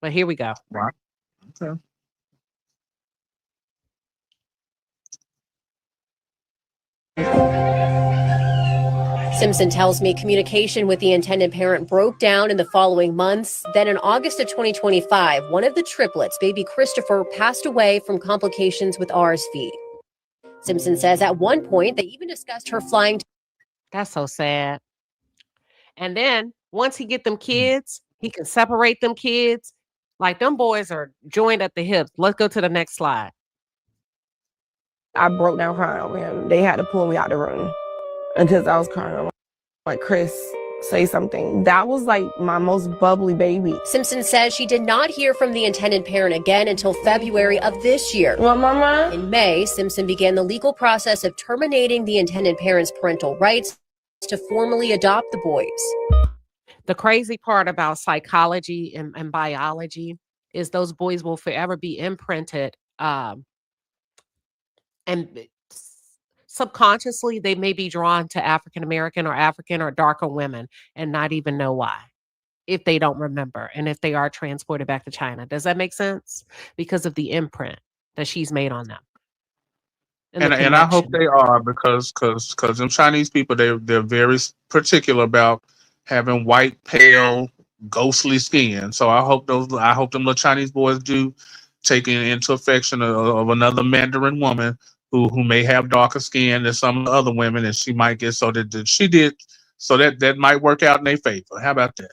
But here we go. Right. Okay. Simpson tells me communication with the intended parent broke down in the following months. Then in August of 2025, one of the triplets, baby Christopher, passed away from complications with RSV. Simpson says at one point they even discussed her flying. That's so sad. And then once he get them kids, he can separate them kids. Like them boys are joined at the hips. Let's go to the next slide. I broke down crying over him. They had to pull me out the room because I was crying. I'm like, Chris, say something. That was like my most bubbly baby. Simpson says she did not hear from the intended parent again until February of this year. What, Mama? In May, Simpson began the legal process of terminating the intended parent's parental rights to formally adopt the boys. The crazy part about psychology and biology is those boys will forever be imprinted, and subconsciously they may be drawn to African American or darker women and not even know why, if they don't remember, and if they are transported back to China. Does that make sense? Because of the imprint that she's made on them. And I hope they are, because them Chinese people, they're very particular about having white, pale, ghostly skin. So I hope them little Chinese boys do take into affection of another Mandarin woman who may have darker skin than some of the other women, and she might get that might work out in their favor. How about that?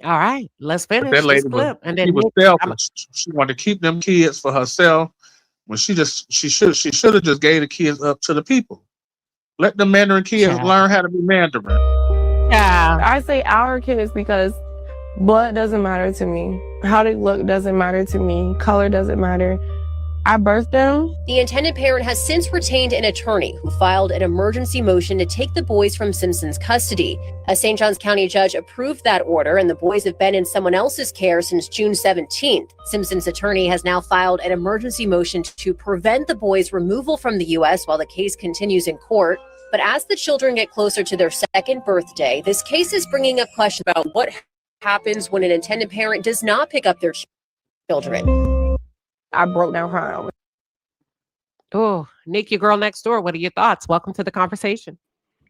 All right, let's finish that lady this clip. And then she was selfish. She wanted to keep them kids for herself. When she should have just gave the kids up to the people. Let the Mandarin kids learn how to be Mandarin. Yeah, I say our kids because blood doesn't matter to me. How they look doesn't matter to me. Color doesn't matter. I birthed them. The intended parent has since retained an attorney who filed an emergency motion to take the boys from Simpson's custody. A St. Johns County judge approved that order, and the boys have been in someone else's care since June 17th. Simpson's attorney has now filed an emergency motion to prevent the boys' removal from the U.S. while the case continues in court. But as the children get closer to their second birthday, this case is bringing up questions about what happens when an intended parent does not pick up their children. I broke down crying. Oh, Nick, your girl next door. What are your thoughts? Welcome to the conversation.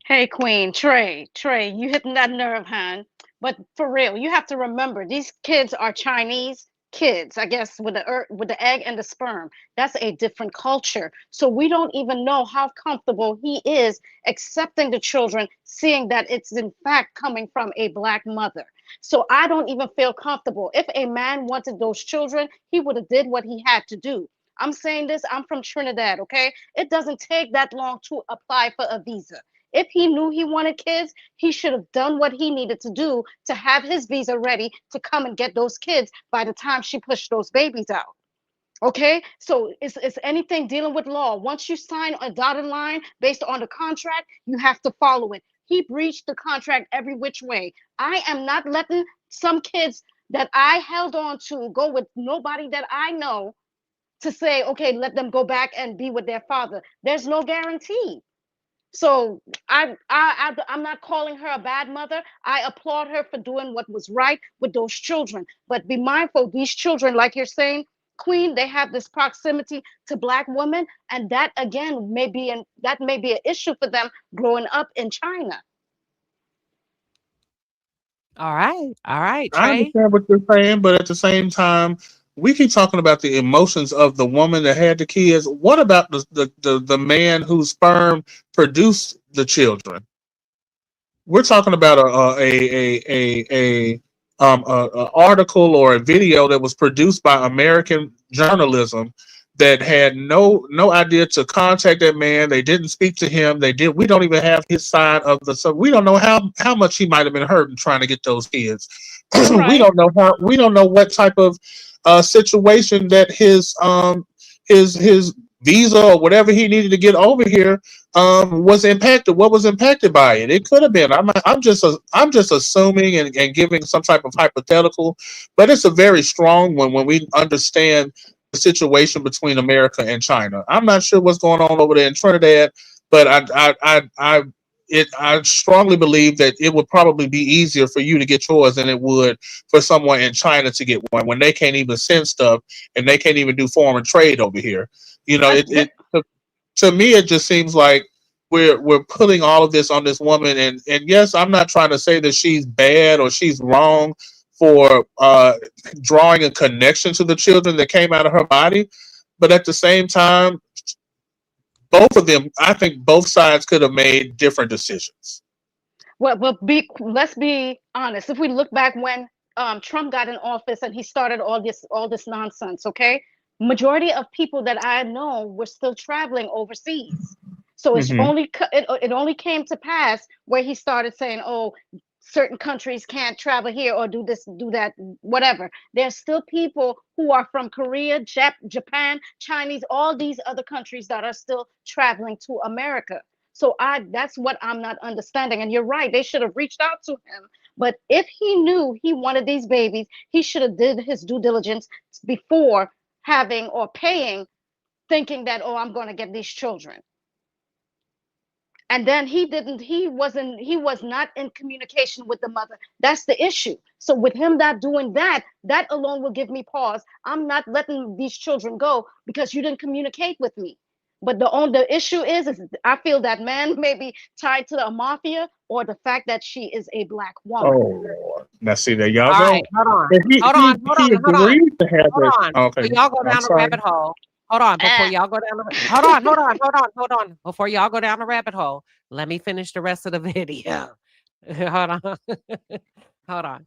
Hey, Queen, Trey, you hitting that nerve, hon. But for real, you have to remember, these kids are Chinese kids, I guess, with the egg and the sperm. That's a different culture. So we don't even know how comfortable he is accepting the children, seeing that it's in fact coming from a Black mother. So I don't even feel comfortable. If a man wanted those children, he would have did what he had to do. I'm saying this, I'm from Trinidad, okay? It doesn't take that long to apply for a visa. If he knew he wanted kids, he should have done what he needed to do to have his visa ready to come and get those kids by the time she pushed those babies out. Okay, so it's anything dealing with law. Once you sign a dotted line based on the contract, you have to follow it. He breached the contract every which way. I am not letting some kids that I held on to go with nobody that I know to say, okay, let them go back and be with their father. There's no guarantee. So I'm not calling her a bad mother. I applaud her for doing what was right with those children. But be mindful, these children, like you're saying, Queen, they have this proximity to Black women, and that again may be an issue for them growing up in China. All right, Trey. I understand what you're saying, but at the same time, we keep talking about the emotions of the woman that had the kids. What about the man whose sperm produced the children? We're talking about a article or a video that was produced by American journalism that had no idea to contact that man. They didn't speak to him. We don't even have his side of so we don't know how much he might have been hurt in trying to get those kids. Right. We don't know what type of situation that his visa or whatever he needed to get over here was impacted. What was impacted by it? It could have been. I'm just assuming and giving some type of hypothetical, but it's a very strong one when we understand the situation between America and China. I'm not sure what's going on over there in Trinidad, but I strongly believe that it would probably be easier for you to get yours than it would for someone in China to get one when they can't even send stuff and they can't even do foreign trade over here. You know, to me, it just seems like we're putting all of this on this woman. And yes, I'm not trying to say that she's bad or she's wrong for drawing a connection to the children that came out of her body. But at the same time, both of them, I think both sides could have made different decisions. Well, let's be honest. If we look back when Trump got in office and he started all this nonsense, okay, majority of people that I know were still traveling overseas. So it's Mhm. only it only came to pass where he started saying, "Oh, certain countries can't travel here or do this, do that, whatever." There's still people who are from Korea, Japan, Chinese, all these other countries that are still traveling to America. So that's what I'm not understanding. And you're right, they should have reached out to him. But if he knew he wanted these babies, he should have did his due diligence before having or paying, thinking that, oh, I'm going to get these children. And then he was not in communication with the mother. That's the issue. So with him not doing that, that alone will give me pause. I'm not letting these children go because you didn't communicate with me. But the issue is I feel that man may be tied to the mafia or the fact that she is a black woman. Oh, now see there y'all All go. right, hold on. But Hold on. he agreed to have Hold it. on. Okay, Before y'all go I'm down the sorry. rabbit hole. Hold on. Before y'all go down the hold on. Before y'all go down the rabbit hole, let me finish the rest of the video. Hold on. Hold on.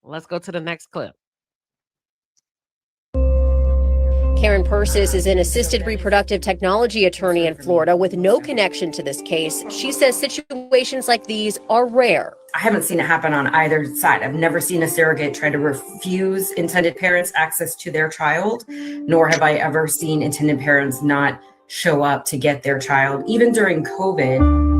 Let's go to the next clip. Karen Persis is an assisted reproductive technology attorney in Florida with no connection to this case. She says situations like these are rare. I haven't seen it happen on either side. I've never seen a surrogate try to refuse intended parents access to their child, nor have I ever seen intended parents not show up to get their child, even during COVID.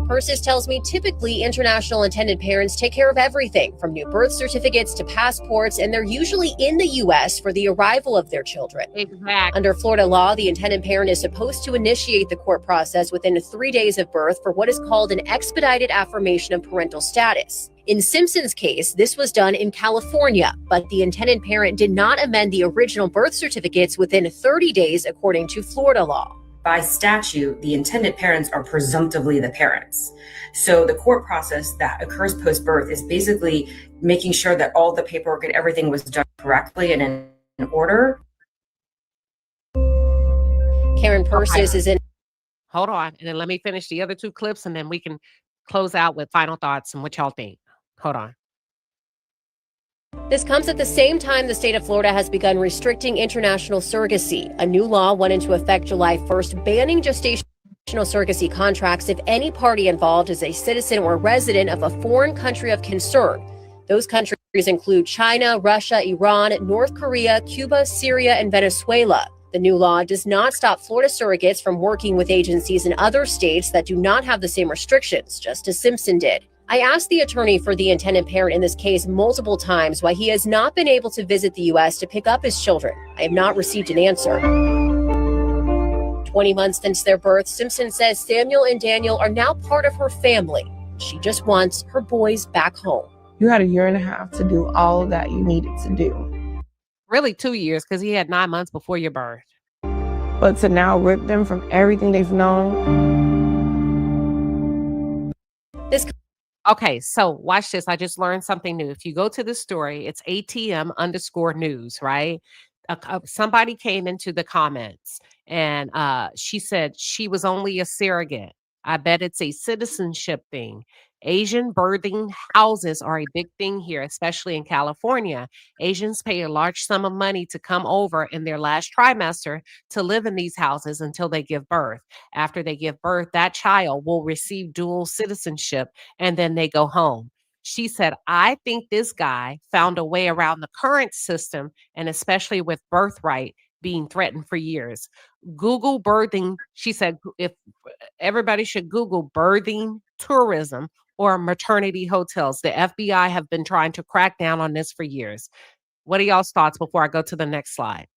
Persis tells me typically international intended parents take care of everything from new birth certificates to passports, and they're usually in the U.S. for the arrival of their children. Exactly. Under Florida law, the intended parent is supposed to initiate the court process within 3 days of birth for what is called an expedited affirmation of parental status. In Simpson's case, this was done in California, but the intended parent did not amend the original birth certificates within 30 days, according to Florida law. By statute, the intended parents are presumptively the parents. So the court process that occurs post-birth is basically making sure that all the paperwork and everything was done correctly and in order. Karen Persis is in. Hold on. And then let me finish the other two clips and then we can close out with final thoughts and what y'all think. Hold on. This comes at the same time the state of Florida has begun restricting international surrogacy. A new law went into effect July 1st, banning gestational surrogacy contracts if any party involved is a citizen or resident of a foreign country of concern. Those countries include China, Russia, Iran, North Korea, Cuba, Syria, and Venezuela. The new law does not stop Florida surrogates from working with agencies in other states that do not have the same restrictions, just as Simpson did. I asked the attorney for the intended parent in this case multiple times why he has not been able to visit the U.S. to pick up his children. I have not received an answer. 20 months since their birth, Simpson says Samuel and Daniel are now part of her family. She just wants her boys back home. You had 1.5 years to do all that you needed to do. Really 2 years because he had 9 months before your birth. But to now rip them from everything they've known. Okay, so watch this. I just learned something new. If you go to the story, it's ATM_news, right? Somebody came into the comments and she said she was only a surrogate. I bet it's a citizenship thing. Asian birthing houses are a big thing here, especially in California. Asians pay a large sum of money to come over in their last trimester to live in these houses until they give birth. After they give birth, that child will receive dual citizenship and then they go home. She said, I think this guy found a way around the current system, and especially with birthright being threatened for years. Google birthing. She said, if everybody should Google birthing tourism or maternity hotels. The FBI have been trying to crack down on this for years. What are y'all's thoughts before I go to the next slide?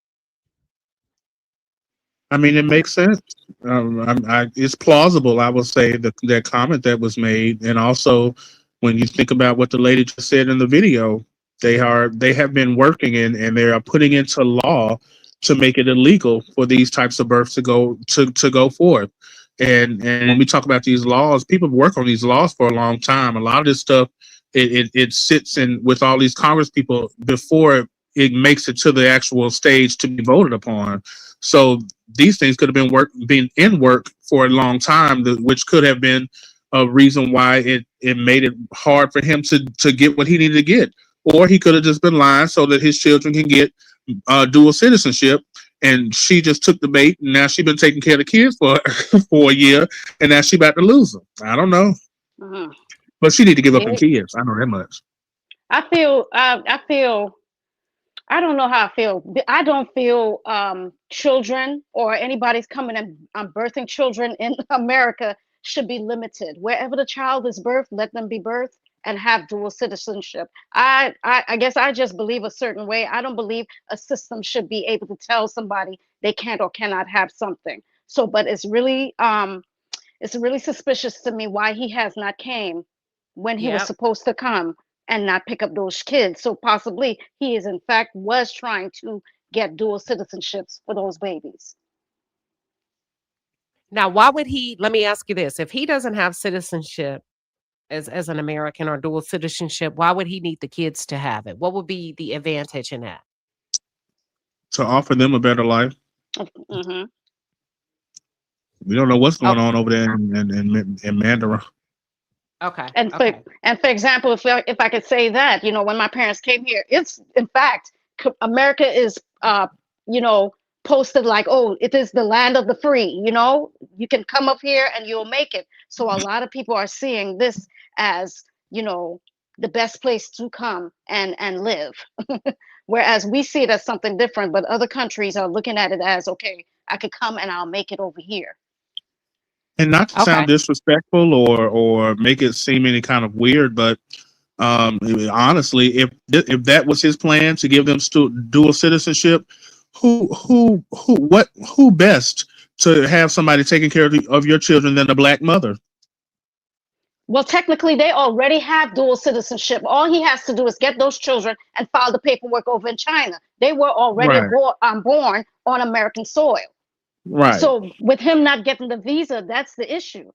I mean, it makes sense. It's plausible, I would say, that comment that was made. And also, when you think about what the lady just said in the video, they have been working and they are putting into law to make it illegal for these types of births to go forth. And when we talk about these laws, people work on these laws for a long time. A lot of this stuff, it sits in with all these Congress people before it makes it to the actual stage to be voted upon. So these things could have been in work for a long time, which could have been a reason why it made it hard for him to get what he needed to get. Or he could have just been lying so that his children can get dual citizenship. And she just took the bait, and now she's been taking care of the kids for for a year, and now she about to lose them. I don't know, but she need to give up on kids. I know that much. I feel. I don't know how I feel. I don't feel children or anybody's coming and birthing children in America should be limited. Wherever the child is birthed, let them be birthed and have dual citizenship. I guess I just believe a certain way. I don't believe a system should be able to tell somebody they can't or cannot have something. So, but it's really suspicious to me why he has not came when he was supposed to come and not pick up those kids. So possibly he is in fact was trying to get dual citizenships for those babies. Now, why would he, let me ask you this, if he doesn't have citizenship as an American or dual citizenship, why would he need the kids to have it? What would be the advantage in that? To offer them a better life. Mm-hmm. We don't know what's going on over there in Mandarin. Okay. And for example, if I could say that, when my parents came here, it's in fact America is posted like, oh, it is the land of the free. You can come up here and you'll make it. So a lot of people are seeing this as the best place to come and live, whereas we see it as something different. But other countries are looking at it as, okay, I could come and I'll make it over here. And not to sound disrespectful or make it seem any kind of weird, but honestly, if that was his plan to give them dual citizenship, who best to have somebody taking care of your children than a black mother? Well, technically, they already have dual citizenship. All he has to do is get those children and file the paperwork over in China. They were already born on American soil. Right. So with him not getting the visa, that's the issue.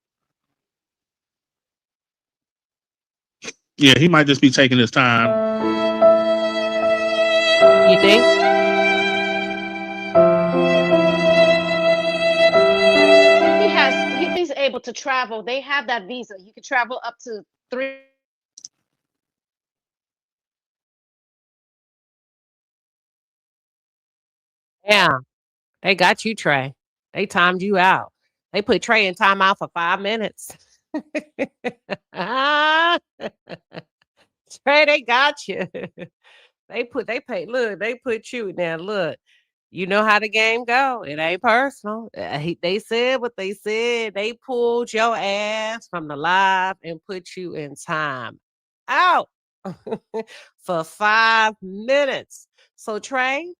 Yeah, he might just be taking his time. You think? If he's able to travel, they have that visa. You can travel up to 3. Yeah, they got you, Trey. They timed you out. They put Trey in timeout for 5 minutes. Trey, they got you. They put you now. Look, you know how the game go. It ain't personal. They said what they said. They pulled your ass from the live and put you in time out for 5 minutes. So Trey,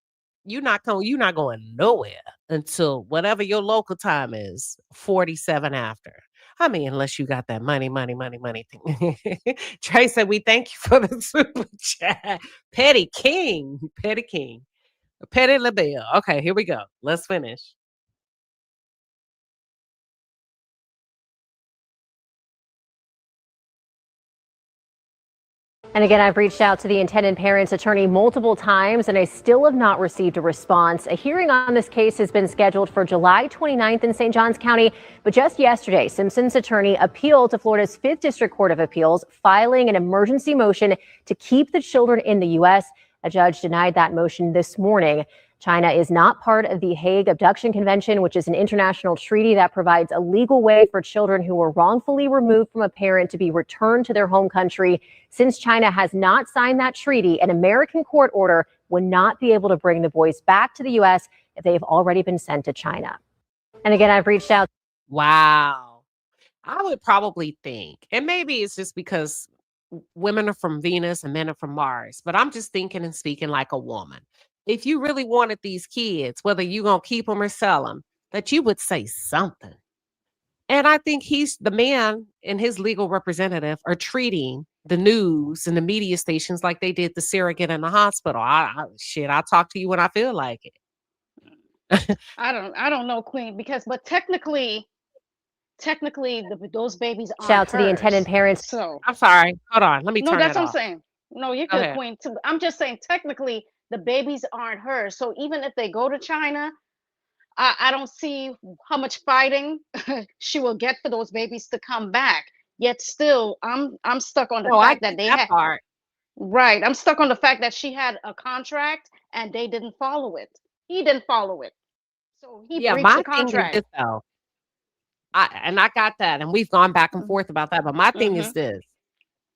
you're not going nowhere until whatever your local time is, 47 after. I mean, unless you got that money thing. Trey said, we thank you for the super chat. Petty King. Petty LaBelle. Okay, here we go. Let's finish. And again, I've reached out to the intended parent's attorney multiple times, and I still have not received a response. A hearing on this case has been scheduled for July 29th in St. Johns County. But just yesterday, Simpson's attorney appealed to Florida's 5th District Court of Appeals, filing an emergency motion to keep the children in the U.S. A judge denied that motion this morning. China is not part of the Hague Abduction Convention, which is an international treaty that provides a legal way for children who were wrongfully removed from a parent to be returned to their home country. Since China has not signed that treaty, an American court order would not be able to bring the boys back to the U.S. if they've already been sent to China. And again, I've reached out. Wow. I would probably think, and maybe it's just because women are from Venus and men are from Mars, but I'm just thinking and speaking like a woman. If you really wanted these kids, whether you're going to keep them or sell them, that you would say something. And I think the man and his legal representative are treating the news and the media stations like they did the surrogate in the hospital. I'll talk to you when I feel like it. I don't know, Queen, but technically those babies aren't Shout to the intended parents. So I'm sorry. Hold on. Let me turn it off. No, that's what I'm saying. No, you're good, Queen. I'm just saying technically the babies aren't hers. So even if they go to China, I don't see how much fighting she will get for those babies to come back. Yet still, I'm stuck on the No, I fact that get they that had part. right. I'm stuck on the fact that she had a contract and they didn't follow it. He didn't follow it, so he Yeah, breached the my thing is contract. this though. I got that, and we've gone back and forth about that. But my thing Mm-hmm. is this: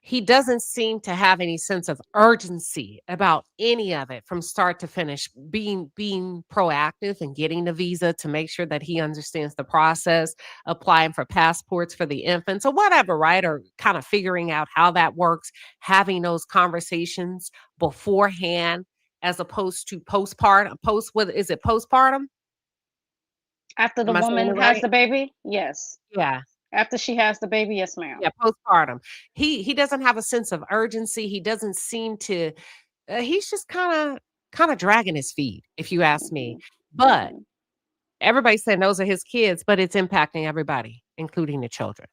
he doesn't seem to have any sense of urgency about any of it from start to finish. Being proactive and getting the visa to make sure that he understands the process, applying for passports for the infants or whatever, right? Or kind of figuring out how that works, having those conversations beforehand as opposed to postpartum. What is it? Postpartum? After the Am I saying it woman has right? the baby, yes. Yeah. After she has the baby, yes, ma'am. Yeah, postpartum. He doesn't have a sense of urgency. He doesn't seem to. He's just kind of dragging his feet, if you ask me. But Mm-hmm. everybody's saying those are his kids, but it's impacting everybody, including the children.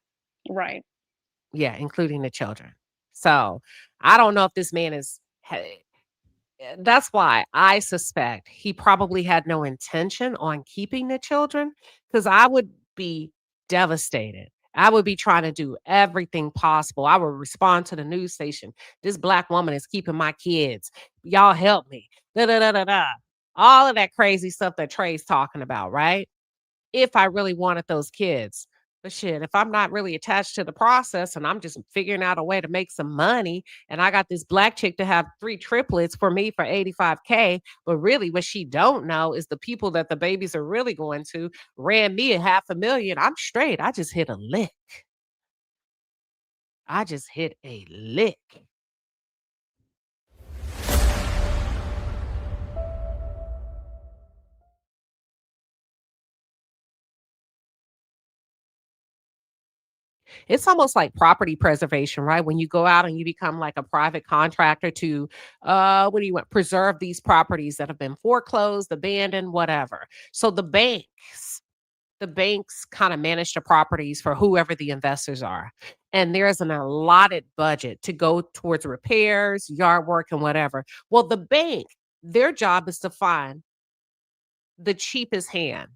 Right. Yeah, including the children. So I don't know if this man is. That's why I suspect he probably had no intention on keeping the children, because I would be devastated. I would be trying to do everything possible. I would respond to the news station. This black woman is keeping my kids. Y'all help me. Da, da, da, da, da. All of that crazy stuff that Trey's talking about, right? If I really wanted those kids. But shit, if I'm not really attached to the process and I'm just figuring out a way to make some money and I got this black chick to have 3 triplets for me for 85K, but really what she don't know is the people that the babies are really going to ran me a $500,000. I'm straight. I just hit a lick. I just hit a lick. It's almost like property preservation, right? When you go out and you become like a private contractor to what do you want? Preserve these properties that have been foreclosed, abandoned, whatever. So the banks kind of manage the properties for whoever the investors are. And there's an allotted budget to go towards repairs, yard work, and whatever. Well, the bank, their job is to find the cheapest hand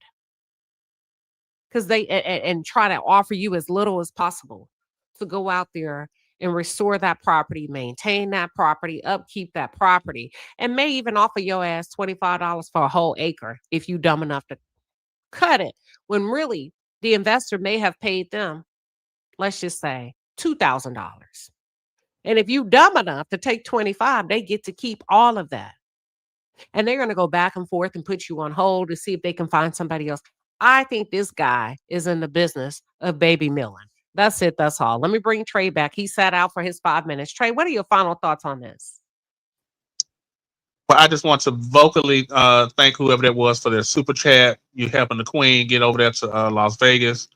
because and try to offer you as little as possible to go out there and restore that property, maintain that property, upkeep that property, and may even offer your ass $25 for a whole acre if you dumb enough to cut it. When really the investor may have paid them, let's just say $2,000. And if you dumb enough to take 25, they get to keep all of that. And they're going to go back and forth and put you on hold to see if they can find somebody else. I think this guy is in the business of baby milling. That's it. That's all. Let me bring Trey back. He sat out for his 5 minutes. Trey, what are your final thoughts on this? Well, I just want to vocally thank whoever that was for their super chat. You helping the Queen get over there to Las Vegas.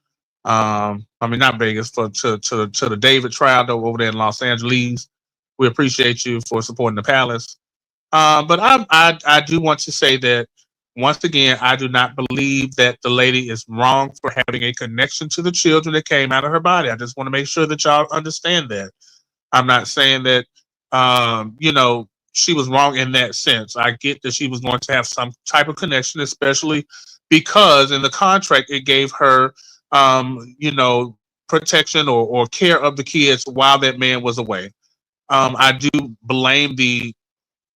I mean, not Vegas, but to the David trial over there in Los Angeles. We appreciate you for supporting the Palace. But I do want to say that once again, I do not believe that the lady is wrong for having a connection to the children that came out of her body. I just want to make sure that y'all understand that. I'm not saying that, she was wrong in that sense. I get that she was going to have some type of connection, especially because in the contract it gave her, protection or care of the kids while that man was away. I do blame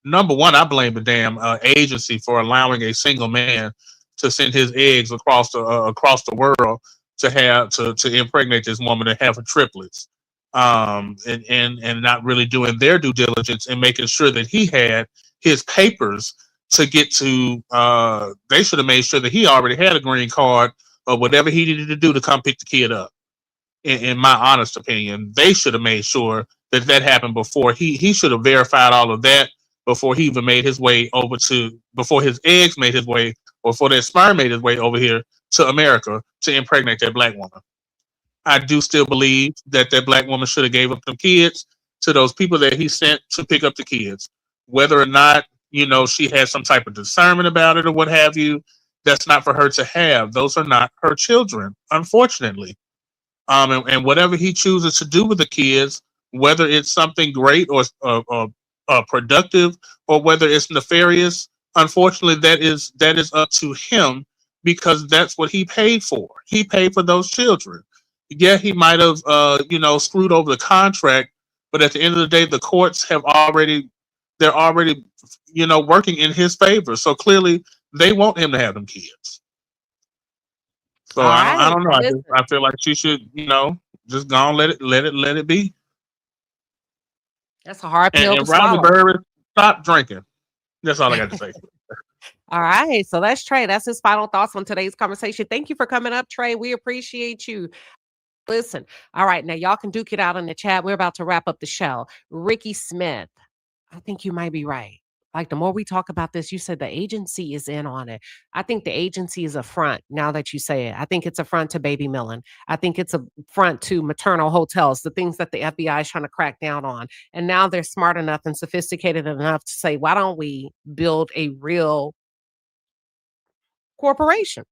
number one, I blame the damn agency for allowing a single man to send his eggs across the world to impregnate this woman and have her triplets, and not really doing their due diligence and making sure that he had his papers to get to. They should have made sure that he already had a green card or whatever he needed to do to come pick the kid up. In my honest opinion, they should have made sure that happened before he should have verified all of that before he even made his way over before his eggs made his way, or before their sperm made his way over here to America to impregnate that black woman. I do still believe that black woman should have gave up them kids to those people that he sent to pick up the kids. Whether or not, she had some type of discernment about it or what have you, that's not for her to have. Those are not her children, unfortunately. And whatever he chooses to do with the kids, whether it's something great or productive, or whether it's nefarious, unfortunately, that is up to him because that's what he paid for. He paid for those children. Yeah, he might have, screwed over the contract, but at the end of the day, the courts they're already, working in his favor. So clearly, they want him to have them kids. So All I right. don't know. Listen, I feel like she should, just go on, let it be. that's a hard And, pill to and Riley swallow. Burris, stop drinking. That's all I got to say. All right. So that's Trey. That's his final thoughts on today's conversation. Thank you for coming up, Trey. We appreciate you. Listen. All right. Now, y'all can duke it out in the chat. We're about to wrap up the show. Ricky Smith, I think you might be right. Like, the more we talk about this, you said the agency is in on it. I think the agency is a front now that you say it. I think it's a front to baby milling. I think it's a front to maternal hotels, the things that the FBI is trying to crack down on. And now they're smart enough and sophisticated enough to say, why don't we build a real corporation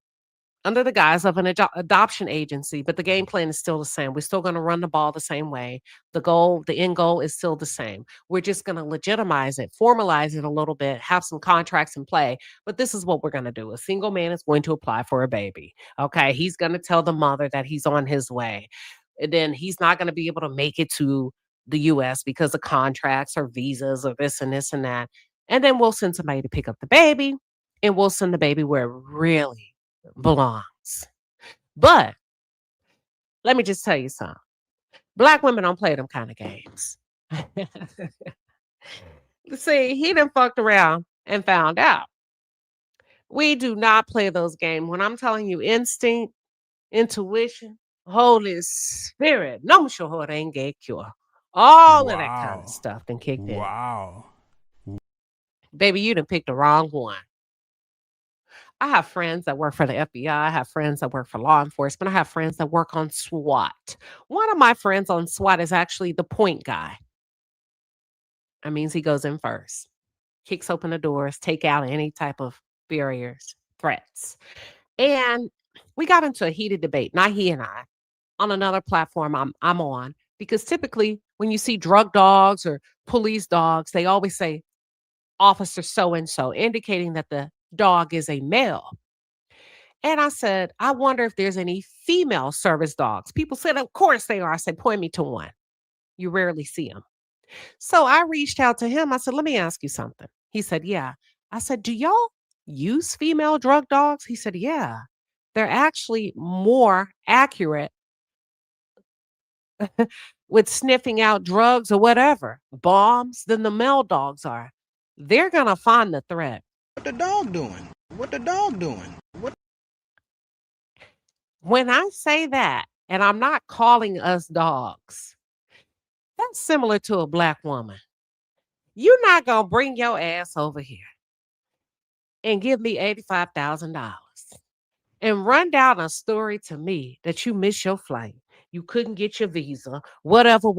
under the guise of an adoption agency? But the game plan is still the same. We're still going to run the ball the same way. The end goal is still the same. We're just going to legitimize it, formalize it a little bit, have some contracts in play. But this is what we're going to do. A single man is going to apply for a baby. Okay. He's going to tell the mother that he's on his way. And then he's not going to be able to make it to the US because of contracts or visas or this and this and that. And then we'll send somebody to pick up the baby, and we'll send the baby where it really belongs. But let me just tell you something. Black women don't play them kind of games. See, he done fucked around and found out. We do not play those games. When I'm telling you instinct, intuition, Holy Spirit, no sure ain't get cure. All of that kind of stuff then kicked in. Wow. Baby, you done picked the wrong one. I have friends that work for the FBI. I have friends that work for law enforcement. I have friends that work on SWAT. One of my friends on SWAT is actually the point guy. That means he goes in first, kicks open the doors, take out any type of barriers, threats. And we got into a heated debate, not he and I, on another platform I'm on, because typically when you see drug dogs or police dogs, they always say officer so-and-so, indicating that the dog is a male. And I said, I wonder if there's any female service dogs. People said, of course they are. I said, point me to one. You rarely see them. So I reached out to him. I said, let me ask you something. He said, yeah. I said, do y'all use female drug dogs? He said, yeah. They're actually more accurate with sniffing out drugs or whatever, bombs, than the male dogs are. They're going to find the threat. What the dog doing? What the dog doing? What? When I say that, and I'm not calling us dogs, that's similar to a Black woman. You're not going to bring your ass over here and give me $85,000 and run down a story to me that you missed your flight. You couldn't get your visa, whatever.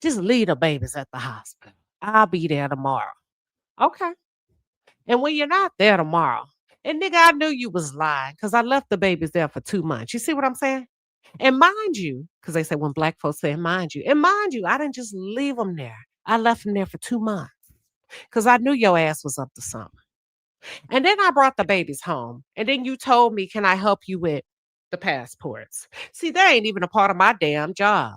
Just leave the babies at the hospital. I'll be there tomorrow. Okay. And when you're not there tomorrow, and nigga, I knew you was lying because I left the babies there for 2 months. You see what I'm saying? And mind you, because they say when Black folks say mind you, I didn't just leave them there. I left them there for 2 months because I knew your ass was up to something. And then I brought the babies home. And then you told me, can I help you with the passports? See, that ain't even a part of my damn job.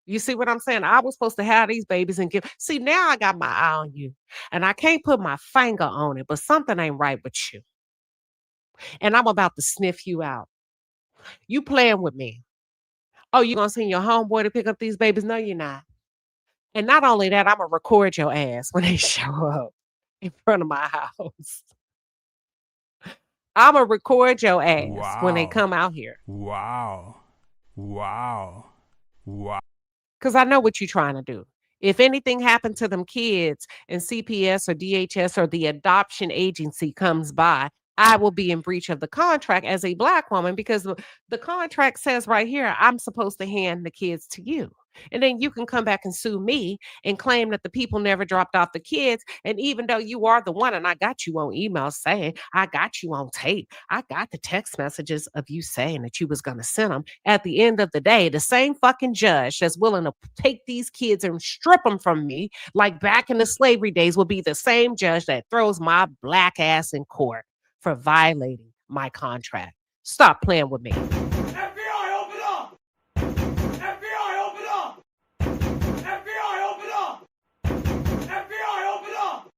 You see what I'm saying? I was supposed to have these babies and give. See, now I got my eye on you. And I can't put my finger on it, but something ain't right with you. And I'm about to sniff you out. You playing with me. Oh, you gonna send your homeboy to pick up these babies? No, you're not. And not only that, I'm gonna record your ass when they show up in front of my house. I'm gonna record your ass when they come out here. Wow. Because I know what you're trying to do. If anything happened to them kids and CPS or DHS or the adoption agency comes by, I will be in breach of the contract as a Black woman because the contract says right here, I'm supposed to hand the kids to you. And then you can come back and sue me and claim that the people never dropped off the kids. And even though you are the one, and I got you on email saying, I got you on tape, I got the text messages of you saying that you was going to send them. At the end of the day, the same fucking judge that's willing to take these kids and strip them from me, like back in the slavery days, will be the same judge that throws my Black ass in court for violating my contract. Stop playing with me. FBI, open up! FBI, open up! FBI, open up! FBI, open up!